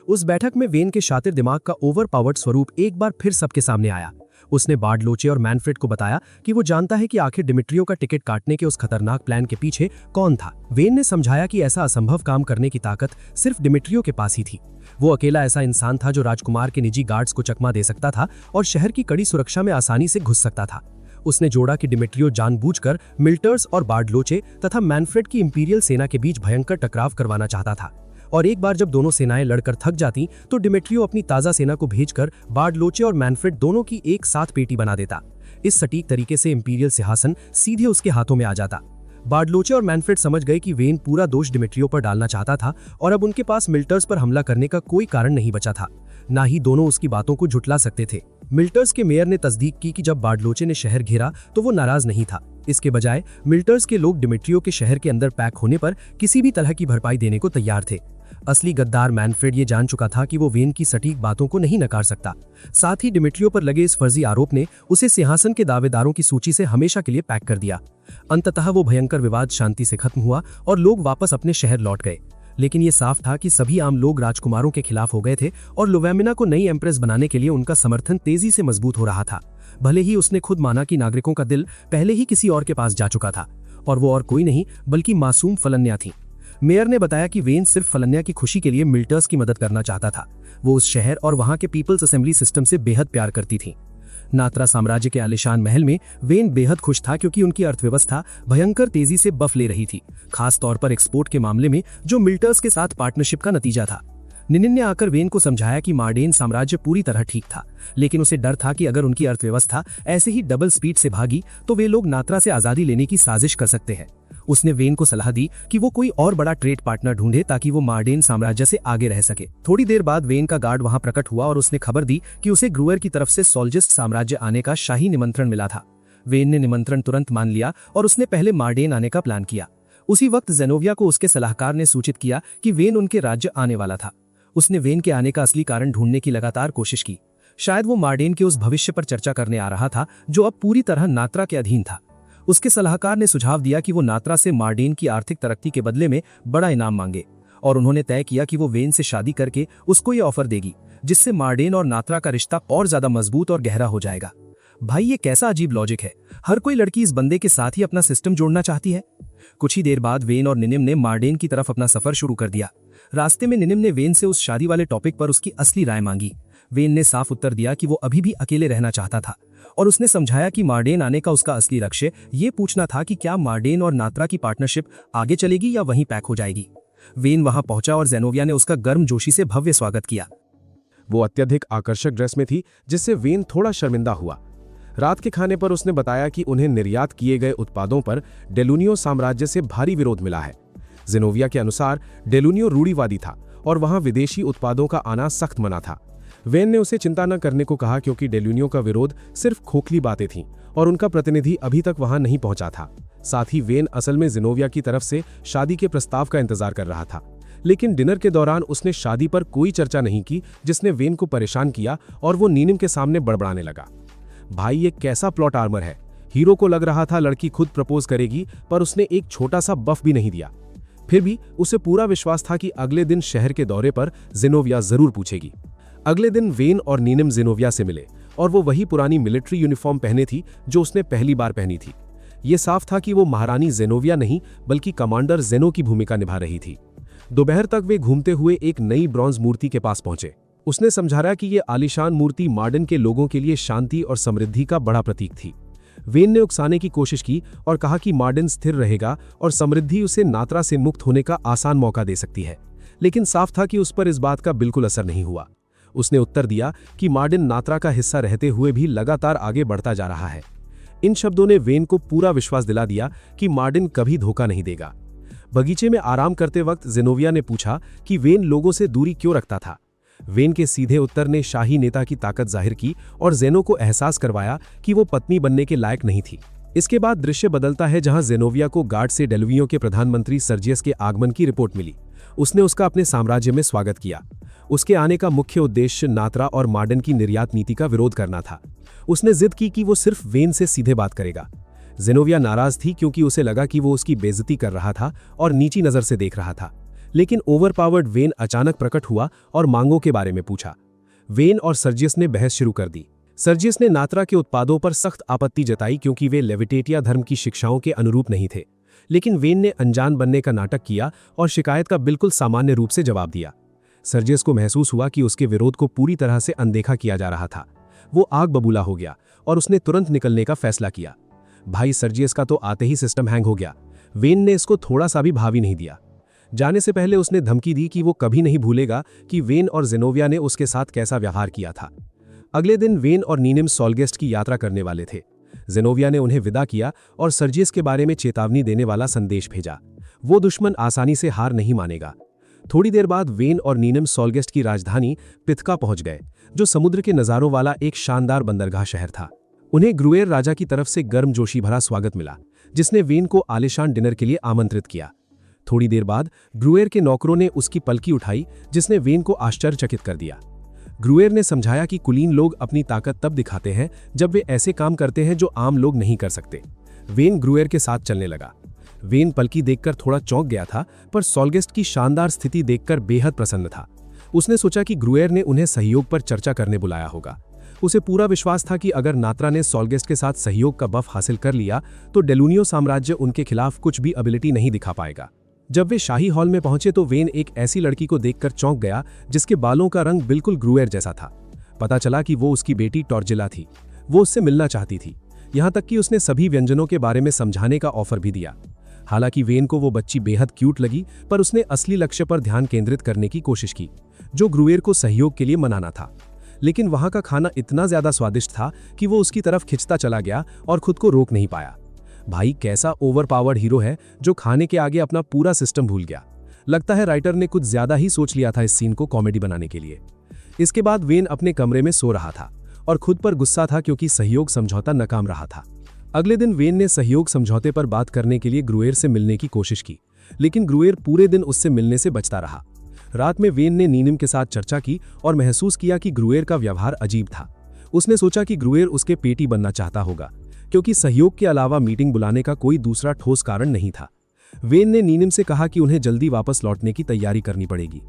उस बैठक में वेन के शातिर दिमाग का ओवर पावर्ड स्वरूप एक बार फिर सबके सामने आया। उसने बार्डलोचे और मैनफ्रेड को बताया कि वो जानता है कि आखिर डिमिट्रियो का टिकट काटने के उस खतरनाक प्लान के पीछे कौन था। वेन ने समझाया कि ऐसा असंभव काम करने की ताकत सिर्फ डिमिट्रियो के पास ही थी। वो अकेला ऐसा इंसान था जो राजकुमार के निजी गार्ड्स को चकमा दे सकता था और शहर की कड़ी सुरक्षा में आसानी से घुस सकता था। उसने जोड़ा कि डिमिट्रियो जानबूझकर मिल्टर्स और बार्डलोचे तथा मैनफ्रेड की इंपीरियल सेना के बीच भयंकर टकराव करवाना चाहता था, और एक बार जब दोनों सेनाएं लड़कर थक जाती तो डिमिट्रियो अपनी ताजा सेना को भेजकर बार्डलोचे और मैनफ्रेड दोनों की एक साथ पेटी बना देता। इस सटीक तरीके से इंपीरियल सिंहासन सीधे उसके हाथों में आ जाता। बार्डलोचे और मैनफ्रेड समझ गए कि वेन पूरा दोष डिमिट्रियो पर डालना चाहता था और अब उनके पास मिल्टर्स पर हमला करने का कोई कारण नहीं बचा था, ना ही दोनों उसकी बातों को झुठला सकते थे। मिल्टर्स के मेयर ने तस्दीक की कि जब बार्डलोचे ने शहर घेरा तो वो नाराज नहीं था। इसके बजाय मिल्टर्स के लोग डिमिट्रियो के शहर के अंदर पैक होने पर किसी भी तरह की भरपाई देने को तैयार थे। असली गद्दार मैनफ्रेड ये जान चुका था कि वो वेन की सटीक बातों को नहीं नकार सकता। साथ ही डिमिट्रियो पर लगे इस फर्जी आरोप ने उसे सिंहासन के दावेदारों की सूची से हमेशा के लिए पैक कर दिया। अंततः वो भयंकर विवाद शांति से खत्म हुआ और लोग वापस अपने शहर लौट गए। लेकिन ये साफ था कि सभी आम लोग राजकुमारों के खिलाफ हो गए थे और लुवेमिना को नई एम्प्रेस बनाने के लिए उनका समर्थन तेजी से मजबूत हो रहा था। भले ही उसने खुद माना कि नागरिकों का दिल पहले ही किसी और के पास जा चुका था, और वो और कोई नहीं बल्कि मासूम फलन्या थी। मेयर ने बताया कि वेन सिर्फ फलन्या की खुशी के लिए मिल्टर्स की मदद करना चाहता था। वो उस शहर और वहां के पीपल्स असेंबली सिस्टम से बेहद प्यार करती थी। नात्रा साम्राज्य के आलिशान महल में वेन बेहद खुश था क्योंकि उनकी अर्थव्यवस्था भयंकर तेजी से बफ ले रही थी, खास तौर पर एक्सपोर्ट के मामले में, जो मिल्टर्स के साथ पार्टनरशिप का नतीजा था। निनिन ने आकर वेन को समझाया कि मार्डेन साम्राज्य पूरी तरह ठीक था, लेकिन उसे डर था कि अगर उनकी अर्थव्यवस्था ऐसे ही डबल स्पीड से भागी तो वे लोग नात्रा से आजादी लेने की साजिश कर सकते हैं। उसने वेन को सलाह दी कि वो कोई और बड़ा ट्रेड पार्टनर ढूंढे ताकि वो मार्डेन साम्राज्य से आगे रह सके। थोड़ी देर बाद वेन का गार्ड वहां प्रकट हुआ और उसने खबर दी कि उसे ग्रूअर की तरफ से सोल्जिस्ट साम्राज्य आने का शाही निमंत्रण मिला था। वेन ने निमंत्रण तुरंत मान लिया और उसने पहले मार्डेन आने का प्लान किया। उसी वक्त जेनोविया को उसके सलाहकार ने सूचित किया कि वेन उनके राज्य आने वाला था। उसने वेन के आने का असली कारण ढूंढने की लगातार कोशिश की। शायद वो मार्डेन के उस भविष्य पर चर्चा करने आ रहा था जो अब पूरी तरह नात्रा के अधीन था। उसके सलाहकार ने सुझाव दिया कि वो नात्रा से मार्डेन की आर्थिक तरक्की के बदले में बड़ा इनाम मांगे, और उन्होंने तय किया कि वो वेन से शादी करके उसको ये ऑफर देगी, जिससे मार्डेन और नात्रा का रिश्ता और ज्यादा मजबूत और गहरा हो जाएगा। भाई, ये कैसा अजीब लॉजिक है। हर कोई लड़की इस बंदे के साथ ही अपना सिस्टम जोड़ना चाहती है। कुछ ही देर बाद वेन और निनिम ने मार्डेन की तरफ अपना सफर शुरू कर दिया। रास्ते में निनिम ने वेन से उस शादी वाले टॉपिक पर उसकी असली राय मांगी। वेन ने साफ उत्तर दिया कि वो अभी भी अकेले रहना चाहता था, और उसने समझाया कि मार्डेन आने का उसका असली लक्ष्य ये पूछना था कि क्या मार्डेन और नात्रा की पार्टनरशिप आगे चलेगी या वहीं पैक हो जाएगी। वेन वहां पहुंचा और जेनोविया ने उसका गर्मजोशी से भव्य स्वागत किया। वो अत्यधिक आकर्षक ड्रेस में थी, जिससे वेन थोड़ा शर्मिंदा हुआ। रात के खाने पर उसने बताया कि उन्हें निर्यात किए गए उत्पादों पर डेलुनियो साम्राज्य से भारी विरोध मिला है। जेनोविया के अनुसार डेलुनियो रूढ़िवादी था और वहां विदेशी उत्पादों का आना सख्त मना था। वेन ने उसे चिंता न करने को कहा क्योंकि डेलुनियो का विरोध सिर्फ खोखली बातें थीं और उनका प्रतिनिधि अभी तक वहां नहीं पहुंचा था। साथ ही वेन असल में जेनोविया की तरफ से शादी के प्रस्ताव का इंतजार कर रहा था, लेकिन डिनर के दौरान उसने शादी पर कोई चर्चा नहीं की, जिसने वेन को परेशान किया और वो नीनिम के सामने बड़बड़ाने लगा। भाई, ये कैसा प्लॉट आर्मर है। हीरो को लग रहा था लड़की खुद प्रपोज करेगी, पर उसने एक छोटा सा बफ भी नहीं दिया। फिर भी उसे पूरा विश्वास था कि अगले दिन शहर के दौरे पर जेनोविया जरूर पूछेगी। अगले दिन वेन और नीनिम जेनोविया से मिले और वो वही पुरानी मिलिट्री यूनिफॉर्म पहने थी जो उसने पहली बार पहनी थी। ये साफ था कि वो महारानी जेनोविया नहीं बल्कि कमांडर जेनो की भूमिका निभा रही थी। दोपहर तक वे घूमते हुए एक नई ब्रॉन्ज मूर्ति के पास पहुंचे। उसने समझाया कि ये आलीशान मूर्ति मार्डन के लोगों के लिए शांति और समृद्धि का बड़ा प्रतीक थी। वेन ने उकसाने की कोशिश की और कहा कि मार्डन स्थिर रहेगा और समृद्धि उसे नात्रा से मुक्त होने का आसान मौका दे सकती है, लेकिन साफ था कि उस पर इस बात का बिल्कुल असर नहीं हुआ। उसने उत्तर दिया कि मार्डन नात्रा का हिस्सा रहते हुए भी लगातार आगे बढ़ता जा रहा है। इन शब्दों ने वेन को पूरा विश्वास दिला दिया कि मार्डन कभी धोखा नहीं देगा। बगीचे में आराम करते वक्त जेनोविया ने पूछा कि वेन लोगों से दूरी क्यों रखता था। वेन के सीधे उत्तर ने शाही नेता की ताकत जाहिर की और जेनो को एहसास करवाया कि वो पत्नी बनने के लायक नहीं थी। इसके बाद दृश्य बदलता है, जहां जेनोविया को गार्ड से डेलुवियो के प्रधानमंत्री सर्जियस के आगमन की रिपोर्ट मिली। उसने उसका अपने साम्राज्य में स्वागत किया। उसके आने का मुख्य उद्देश्य नात्रा और मार्डन की निर्यात नीति का विरोध करना था। उसने जिद की कि वो सिर्फ वेन से सीधे बात करेगा। जेनोविया नाराज थी क्योंकि उसे लगा कि वो उसकी बेइज्जती कर रहा था और नीची नजर से देख रहा था। लेकिन ओवरपावर्ड वेन अचानक प्रकट हुआ और मांगों के बारे में पूछा। वेन और सर्जियस ने बहस शुरू कर दी। सर्जियस ने नात्रा के उत्पादों पर सख्त आपत्ति जताई क्योंकि वे लेविटेटिया धर्म की शिक्षाओं के अनुरूप नहीं थे, लेकिन वेन ने अनजान बनने का नाटक किया और शिकायत का बिल्कुल सामान्य रूप से जवाब दिया। सर्जियस को महसूस हुआ कि उसके विरोध को पूरी तरह से अनदेखा किया जा रहा था। वो आग बबूला हो गया और उसने तुरंत निकलने का फैसला किया। भाई सर्जियस का तो आते ही सिस्टम हैंग हो गया। वेन ने इसको थोड़ा सा भी भावी नहीं दिया। जाने से पहले उसने धमकी दी कि वो कभी नहीं भूलेगा कि वेन और जेनोविया ने उसके साथ कैसा व्यवहार किया था। अगले दिन वेन और नीनिम सोलगेस्ट की यात्रा करने वाले थे। जेनोविया ने उन्हें विदा किया और सर्जियस के बारे में चेतावनी देने वाला संदेश भेजा। वो दुश्मन आसानी से हार नहीं मानेगा। थोड़ी देर बाद वेन और नीनिम सोलगेस्ट की राजधानी पिथका पहुंच गए, जो समुद्र के नज़ारों वाला एक शानदार बंदरगाह शहर था। उन्हें ग्रुएर राजा की तरफ से गर्मजोशी भरा स्वागत मिला, जिसने वेन को आलिशान डिनर के लिए आमंत्रित किया। थोड़ी देर बाद ग्रुएर के नौकरों ने उसकी पलकी उठाई, जिसने वेन को आश्चर्यचकित कर दिया। ग्रुएर ने समझाया कि कुलीन लोग अपनी ताकत तब दिखाते हैं जब वे ऐसे काम करते हैं जो आम लोग नहीं कर सकते। वेन ग्रुएर के साथ चलने लगा। वेन पलकी देखकर थोड़ा चौंक गया था, पर सोलगेस्ट की शानदार स्थिति देखकर बेहद प्रसन्न था। उसने सोचा कि ग्रुएर ने उन्हें सहयोग पर चर्चा करने बुलाया होगा। उसे पूरा विश्वास था कि अगर नात्रा ने सोलगेस्ट के साथ सहयोग का बफ हासिल कर लिया तो डेलूनियो साम्राज्य उनके खिलाफ कुछ भी एबिलिटी नहीं दिखा पाएगा। जब वे शाही हॉल में पहुंचे तो वेन एक ऐसी लड़की को देखकर चौंक गया जिसके बालों का रंग बिल्कुल ग्रुएर जैसा था। पता चला कि वो उसकी बेटी टॉर्जिला थी। वो उससे मिलना चाहती थी, यहां तक कि उसने सभी व्यंजनों के बारे में समझाने का ऑफर भी दिया। हालांकि वेन को वो बच्ची बेहद क्यूट लगी, पर उसने असली लक्ष्य पर ध्यान केंद्रित करने की कोशिश की, जो ग्रुएर को सहयोग के लिए मनाना था। लेकिन वहां का खाना इतना ज्यादा स्वादिष्ट था कि वो उसकी तरफ खिंचता चला गया और खुद को रोक नहीं पाया। भाई कैसा ओवरपावर्ड हीरो है जो खाने के आगे अपना पूरा सिस्टम भूल गया। लगता है राइटर ने कुछ ज्यादा ही सोच लिया था इस सीन को कॉमेडी बनाने के लिए। इसके बाद वेन अपने कमरे में सो रहा था और खुद पर गुस्सा था क्योंकि सहयोग समझौता नाकाम रहा था। अगले दिन वेन ने सहयोग समझौते पर बात करने के लिए ग्रुएर से मिलने की कोशिश की, लेकिन ग्रुएर पूरे दिन उससे मिलने से बचता रहा। रात में वेन ने नीनिम के साथ चर्चा की और महसूस किया कि ग्रुएर का व्यवहार अजीब था। उसने सोचा कि ग्रुएर उसके पेटी बनना चाहता होगा, क्योंकि सहयोग के अलावा मीटिंग बुलाने का कोई दूसरा ठोस कारण नहीं था। वेन ने नीनिम से कहा कि उन्हें जल्दी वापस लौटने की तैयारी करनी पड़ेगी,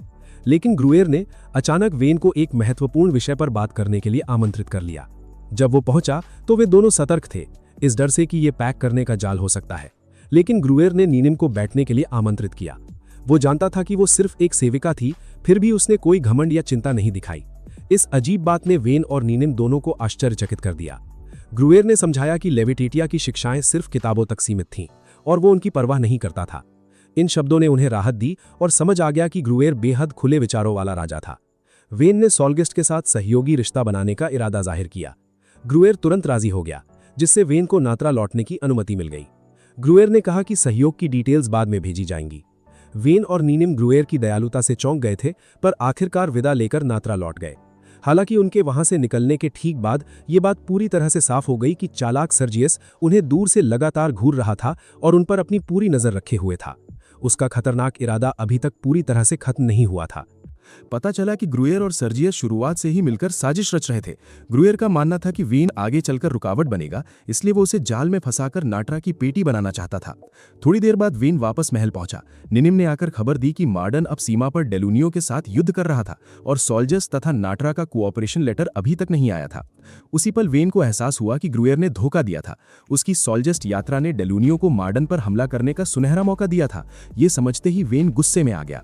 लेकिन ग्रुएर ने अचानक वेन को एक महत्वपूर्ण विषय पर बात करने के लिए आमंत्रित कर लिया। जब वो पहुंचा तो वे दोनों सतर्क थे, इस डर से कि ये पैक करने का जाल हो सकता है। लेकिन ग्रुएर ने नीनिम को बैठने के लिए आमंत्रित किया। वो जानता था कि वो सिर्फ एक सेविका थी, फिर भी उसने कोई घमंड या चिंता नहीं दिखाई। इस अजीब बात ने वेन और नीनिम दोनों को आश्चर्यचकित कर दिया। ग्रुएर ने समझाया कि लेविटेटिया की शिक्षाएं सिर्फ किताबों तक सीमित थीं और वो उनकी परवाह नहीं करता था। इन शब्दों ने उन्हें राहत दी और समझ आ गया कि ग्रुएर बेहद खुले विचारों वाला राजा था। वेन ने सोलगेस्ट के साथ सहयोगी रिश्ता बनाने का इरादा जाहिर किया। ग्रुएर तुरंत राजी हो गया, जिससे वेन को नात्रा लौटने की अनुमति मिल गई। ग्रुएर ने कहा कि सहयोग की डिटेल्स बाद में भेजी जाएंगी। वेन और नीनिम ग्रुएर की दयालुता से चौंक गए थे, पर आखिरकार विदा लेकर नात्रा लौट गए। हालांकि उनके वहां से निकलने के ठीक बाद ये बात पूरी तरह से साफ हो गई कि चालाक सर्जियस उन्हें दूर से लगातार घूर रहा था और उन पर अपनी पूरी नजर रखे हुए था। उसका खतरनाक इरादा अभी तक पूरी तरह से खत्म नहीं हुआ था। पता चला कि ग्रुएर और सर्जियस शुरुआत से ही मिलकर साजिश रच रहे थे। ग्रुएर का मानना था कि वेन आगे चलकर रुकावट बनेगा, इसलिए वो उसे जाल में फंसाकर नात्रा की पेटी बनाना चाहता था। थोड़ी देर बाद वेन वापस महल पहुंचा। निनिम ने आकर खबर दी कि मार्डन अब सीमा पर डेलूनियो के साथ युद्ध कर रहा था और सोल्जस तथा नात्रा का कोऑपरेशन लेटर अभी तक नहीं आया था। उसी पल वेन को एहसास हुआ कि ग्रुएर ने धोखा दिया था। उसकी सोल्जस्ट यात्रा ने डेलूनियो को मार्डन पर हमला करने का सुनहरा मौका दिया था। ये समझते ही वेन गुस्से में आ गया।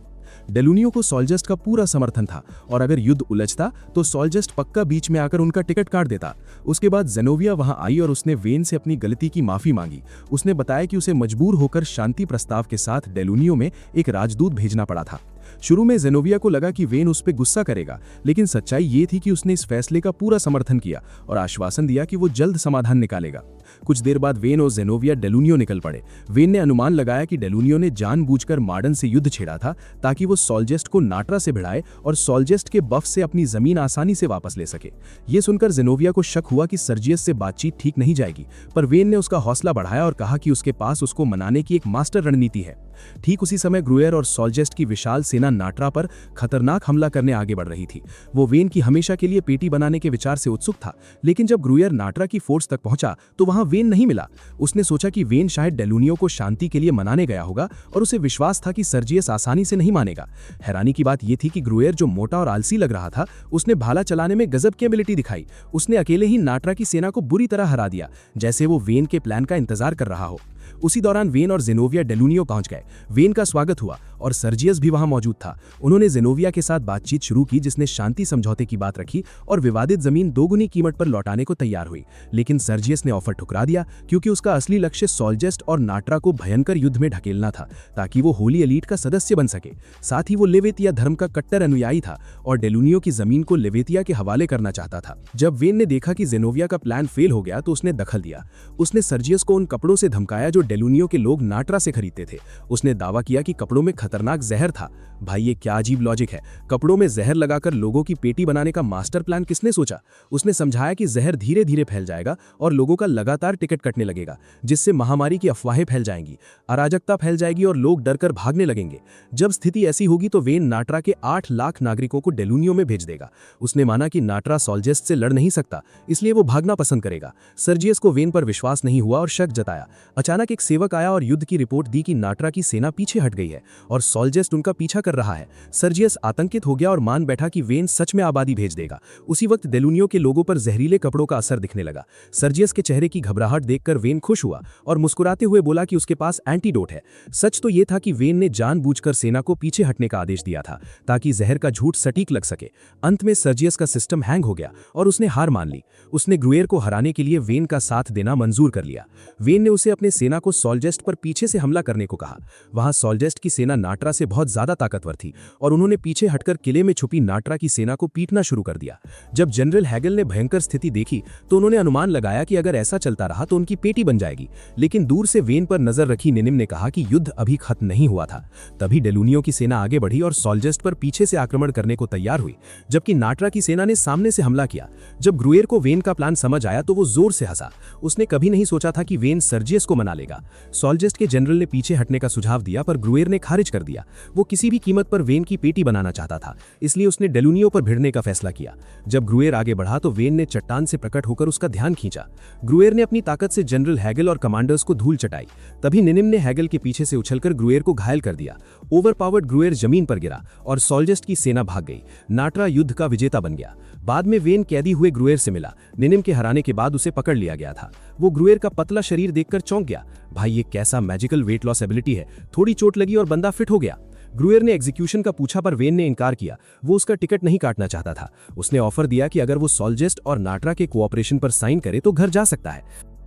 डेलूनियो को सोल्जस्ट का पूरा समर्थन था और अगर युद्ध उलझता तो सोल्जस्ट पक्का बीच में आकर उनका टिकट काट देता। उसके बाद जेनोविया वहां आई और उसने वेन से अपनी गलती की माफी मांगी। उसने बताया कि उसे मजबूर होकर शांति प्रस्ताव के साथ डेलूनियो में एक राजदूत भेजना पड़ा था। शुरू में जेनोविया को लगा कि वेन उस पर गुस्सा करेगा, लेकिन सच्चाई ये थी कि उसने इस फैसले का पूरा समर्थन किया और आश्वासन दिया कि वो जल्द समाधान निकालेगा। कुछ देर बाद वेन और जेनोविया डेलूनियो निकल पड़े। वेन ने अनुमान लगाया कि डेलूनियो ने जानबूझकर मार्डन से युद्ध छेड़ा था ताकि वो सोल्जेस्ट को नात्रा से भिड़ाए और सोल्जेस्ट के बफ से अपनी जमीन आसानी से वापस ले सके। ये सुनकर जेनोविया को शक हुआ कि सर्जियस से बातचीत ठीक नहीं जाएगी, पर वेन ने उसका हौसला बढ़ाया और कहा कि उसके पास उसको मनाने की एक मास्टर रणनीति है। ठीक उसी समय ग्रुएर और सोल्जेस्ट की विशाल सेना नात्रा पर खतरनाक हमला करने आगे बढ़ रही थी। वो वेन की हमेशा के लिए पेटी बनाने के विचार से उत्सुक था, लेकिन जब ग्रुएर नात्रा की फोर्स तक पहुंचा तो वहां वहां वेन नहीं मिला। उसने सोचा कि वेन शायद डेलूनियो को शांति के लिए मनाने गया होगा और उसे विश्वास था कि सर्जियस आसानी से नहीं मानेगा। हैरानी की बात यह थी कि ग्रुएर, जो मोटा और आलसी लग रहा था, उसने भाला चलाने में गजब की एबिलिटी दिखाई। उसने अकेले ही नाट्रा की सेना को बुरी तरह हरा दिया, जैसे वो वेन के प्लान का इंतजार कर रहा हो। उसी दौरान वेन और जेनोविया डेलूनियो पहुंच गए। वेन का स्वागत हुआ और सर्जियस भी वहां मौजूद था। उन्होंने जेनोविया के साथ बातचीत शुरू की, जिसने शांति समझौते की बात रखी और विवादित जमीन दोगुनी कीमत पर लौटाने को तैयार हुई। लेकिन सर्जियस ने ऑफर ठुकरा दिया, क्योंकि उसका असली लक्ष्य सोल्जेस्ट और नाट्रा को भयंकर युद्ध में ढकेलना था, ताकि वो होली एलीट का सदस्य बन सके। साथ ही वो लेवेतिया धर्म का कट्टर अनुयायी था और डेलूनियो की जमीन को लेवेतिया के हवाले करना चाहता था। जब वेन ने देखा कि जेनोविया का प्लान फेल हो गया तो उसने दखल दिया। उसने सर्जियस को उन कपड़ों से धमकाया जो डेलूनियो के लोग नाट्रा से खरीदते थे। उसने दावा किया कि कपड़ों में खतरनाक जहर था। भाई, ये क्या अजीब लॉजिक है। कपड़ों में जहर लगाकर लोगों की पेटी बनाने का मास्टर प्लान किसने सोचा? उसने समझाया कि जहर धीरे धीरे फैल जाएगा और लोगों का लगातार टिकट कटने लगेगा, जिससे महामारी की अफवाहें फैल जाएंगी, अराजकता फैल जाएगी और लोग डरकर भागने लगेंगे। जब स्थिति ऐसी होगी तो वेन नाट्रा के 8 लाख नागरिकों को डेलूनियो में भेज देगा। उसने माना कि नाट्रा सोल्जेस्ट से लड़ नहीं सकता, इसलिए वो भागना पसंद करेगा। सर्जियस को वेन पर विश्वास नहीं हुआ और शक जताया। अचानक एक सेवक आया और युद्ध की रिपोर्ट दी कि नाट्रा की सेना पीछे हट गई है और सोल्जेस्ट उनका पीछा कर रहा है। सर्जियस आतंकित हो गया और मान बैठा कि वेन सच में आबादी भेज देगा। उसी वक्त डेलूनियो के लोगों पर जहरीले कपड़ों का असर दिखने लगा। सर्जियस के चेहरे की घबराहट देखकर वेन खुश हुआ और मुस्कुराते हुए बोला कि उसके पास एंटीडोट है। सच तो यह था कि वेन ने जानबूझकर सेना को पीछे हटने का आदेश दिया था, ताकि जहर का झूठ सटीक लग सके। अंत में सर्जियस का सिस्टम हैंग हो गया और उसने हार मान ली। उसने ग्रुएर को हराने के लिए वेन का साथ देना मंजूर कर लिया। वेन ने उसे अपने सेना को सोल्जेस्ट पर पीछे से हमला करने को कहा। वहां सोल्जेस्ट की सेना नाट्रा से बहुत ज्यादा ताकतवर थी और उन्होंने पीछे हटकर किले में छुपी नाट्रा की सेना को पीटना शुरू कर दिया। जब जनरल हैगल ने भयंकर स्थिति देखी तो उन्होंने अनुमान लगाया कि अगर ऐसा चलता रहा तो उनकी पेटी बन जाएगी। लेकिन दूर से वेन पर नजर रखी निनिम ने कहा कि युद्ध अभी खत्म नहीं हुआ था। तभी डेलूनियो की सेना आगे बढ़ी और सोल्जेस्ट पर पीछे से आक्रमण करने को तैयार हुई, जबकि नाट्रा की सेना ने सामने से हमला किया। जब ग्रुएर को वेन का प्लान समझ आया तो वो जोर से हंसा। उसने कभी नहीं सोचा था कि वेन सर्जियस को मना लेगा। सोल्जेस्ट के जनरल ने पीछे हटने का सुझाव दिया, पर ग्रुएर ने खारिज कर दिया। वो किसी भी कीमत पर वेन की पेटी बनाना चाहता था, इसलिए उसने डेलूनियो पर भिड़ने का फैसला किया। जब ग्रुएर आगे बढ़ा तो वेन ने चट्टान से प्रकट होकर उसका ध्यान खींचा। ग्रुएर ने अपनी ताकत से जनरल हैगल और कमांडर्स को धूल चटाई। तभी निनिम ने हैगल के पीछे से उछलकर ग्रुएर को घायल कर दिया। ओवरपावर्ड ग्रुएर जमीन पर गिरा और सोल्जेस्ट की सेना भाग गई। नाट्रा युद्ध का विजेता बन गया। बाद में वेन कैदी हुए ग्रुएर से मिला। निनिम के हराने के बाद उसे पकड़ लिया गया था। वो ग्रुएर का पतला शरीर देखकर चौंक गया। भाई, ये कैसा मैजिकल वेट लॉस एबिलिटी है। थोड़ी चोट लगी और बंदा फिट हो गया। ग्रुएर ने एग्जीक्यूशन का पूछा, पर वेन ने इनकार किया। वो उसका टिकट नहीं काटना चाहता था। उसने ऑफर दिया कि अगर वो सोल्जेस्ट और नाट्रा के कोऑपरेशन पर साइन करे तो घर जा सकता है।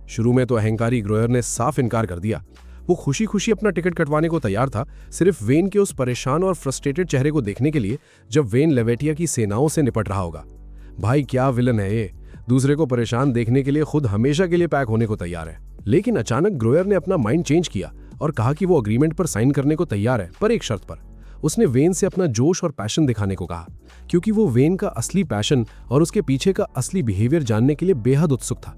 शुरू में तो अहंकारी ग्रुएर ने साफ इनकार कर दिया। वो खुशी खुशी अपना टिकट कटवाने को तैयार था, सिर्फ वेन के उस परेशान और फ्रस्ट्रेटेड चेहरे को देखने के लिए, जब वेन लेवेटिया की सेनाओं से निपट रहा होगा। भाई, क्या विलन है ये। दूसरे को परेशान देखने के लिए खुद हमेशा के लिए पैक होने को तैयार है। लेकिन अचानक ग्रुएर ने अपना माइंड चेंज किया और कहा कि वो अग्रीमेंट पर साइन करने को तैयार है, पर एक शर्त पर। उसने वेन से अपना जोश और पैशन दिखाने को कहा, क्योंकि वो वेन का असली पैशन और उसके पीछे का असली बिहेवियर जानने के लिए बेहद उत्सुक था।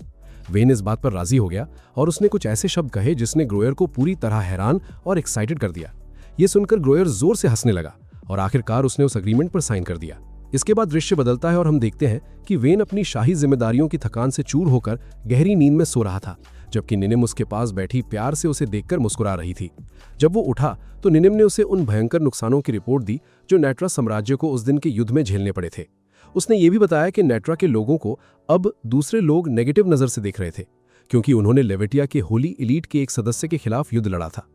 वेन इस बात पर राजी हो गया और उसने कुछ ऐसे शब्द कहे जिसने ग्रुएर को पूरी तरह हैरान और एक्साइटेड कर दिया। ये सुनकर ग्रुएर जोर से हंसने लगा और आखिरकार उसने उस अग्रीमेंट पर साइन कर दिया। इसके बाद दृश्य बदलता है और हम देखते हैं कि वेन अपनी शाही जिम्मेदारियों की थकान से चूर होकर गहरी नींद में सो रहा था, जबकि निनिम उसके पास बैठी प्यार से उसे देखकर मुस्कुरा रही थी। जब वो उठा तो निनिम ने उसे उन भयंकर नुकसानों की रिपोर्ट दी जो नेट्रा साम्राज्य को उस दिन के युद्ध में झेलने पड़े थे। उसने ये भी बताया कि नेट्रा के लोगों को अब दूसरे लोग नेगेटिव नजर से देख रहे थे, क्योंकि उन्होंने लेवेटिया के होली एलीट के एक सदस्य के खिलाफ युद्ध लड़ा था।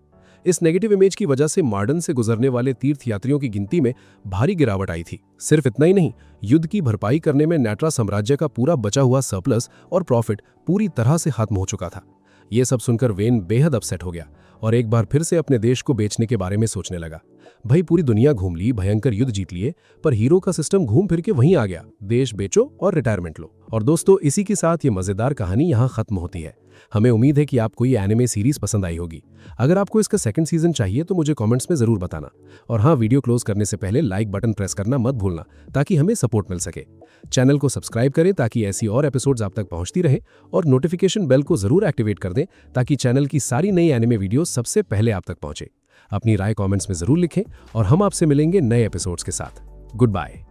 इस नेगेटिव इमेज की वजह से मार्डन से गुजरने वाले तीर्थयात्रियों की गिनती में भारी गिरावट आई थी। सिर्फ इतना ही नहीं, युद्ध की भरपाई करने में नेट्रा साम्राज्य का पूरा बचा हुआ सरप्लस और प्रॉफिट पूरी तरह से खत्म हो चुका था। ये सब सुनकर वेन बेहद अपसेट हो गया और एक बार फिर से अपने देश को बेचने के बारे में सोचने लगा। भाई, पूरी दुनिया घूम ली, भयंकर युद्ध जीत लिए, पर हीरो का सिस्टम घूम फिर के वहीं आ गया, देश बेचो और रिटायरमेंट लो। और दोस्तों, इसी के साथ ये मजेदार कहानी यहाँ खत्म होती है। हमें उम्मीद है कि आपको ये एनिमे सीरीज पसंद आई होगी। अगर आपको इसका सेकंड सीजन चाहिए तो मुझे कमेंट्स में जरूर बताना। और हाँ, वीडियो क्लोज करने से पहले लाइक बटन प्रेस करना मत भूलना, ताकि हमें सपोर्ट मिल सके। चैनल को सब्सक्राइब करें ताकि ऐसी और एपिसोड्स आप तक पहुंचती रहे, और नोटिफिकेशन बेल को जरूर एक्टिवेट कर दें ताकि चैनल की सारी नई एनिमे वीडियो सबसे पहले आप तक पहुंचे। अपनी राय कमेंट्स में जरूर लिखें और हम आपसे मिलेंगे नए एपिसोड्स के साथ। Good bye.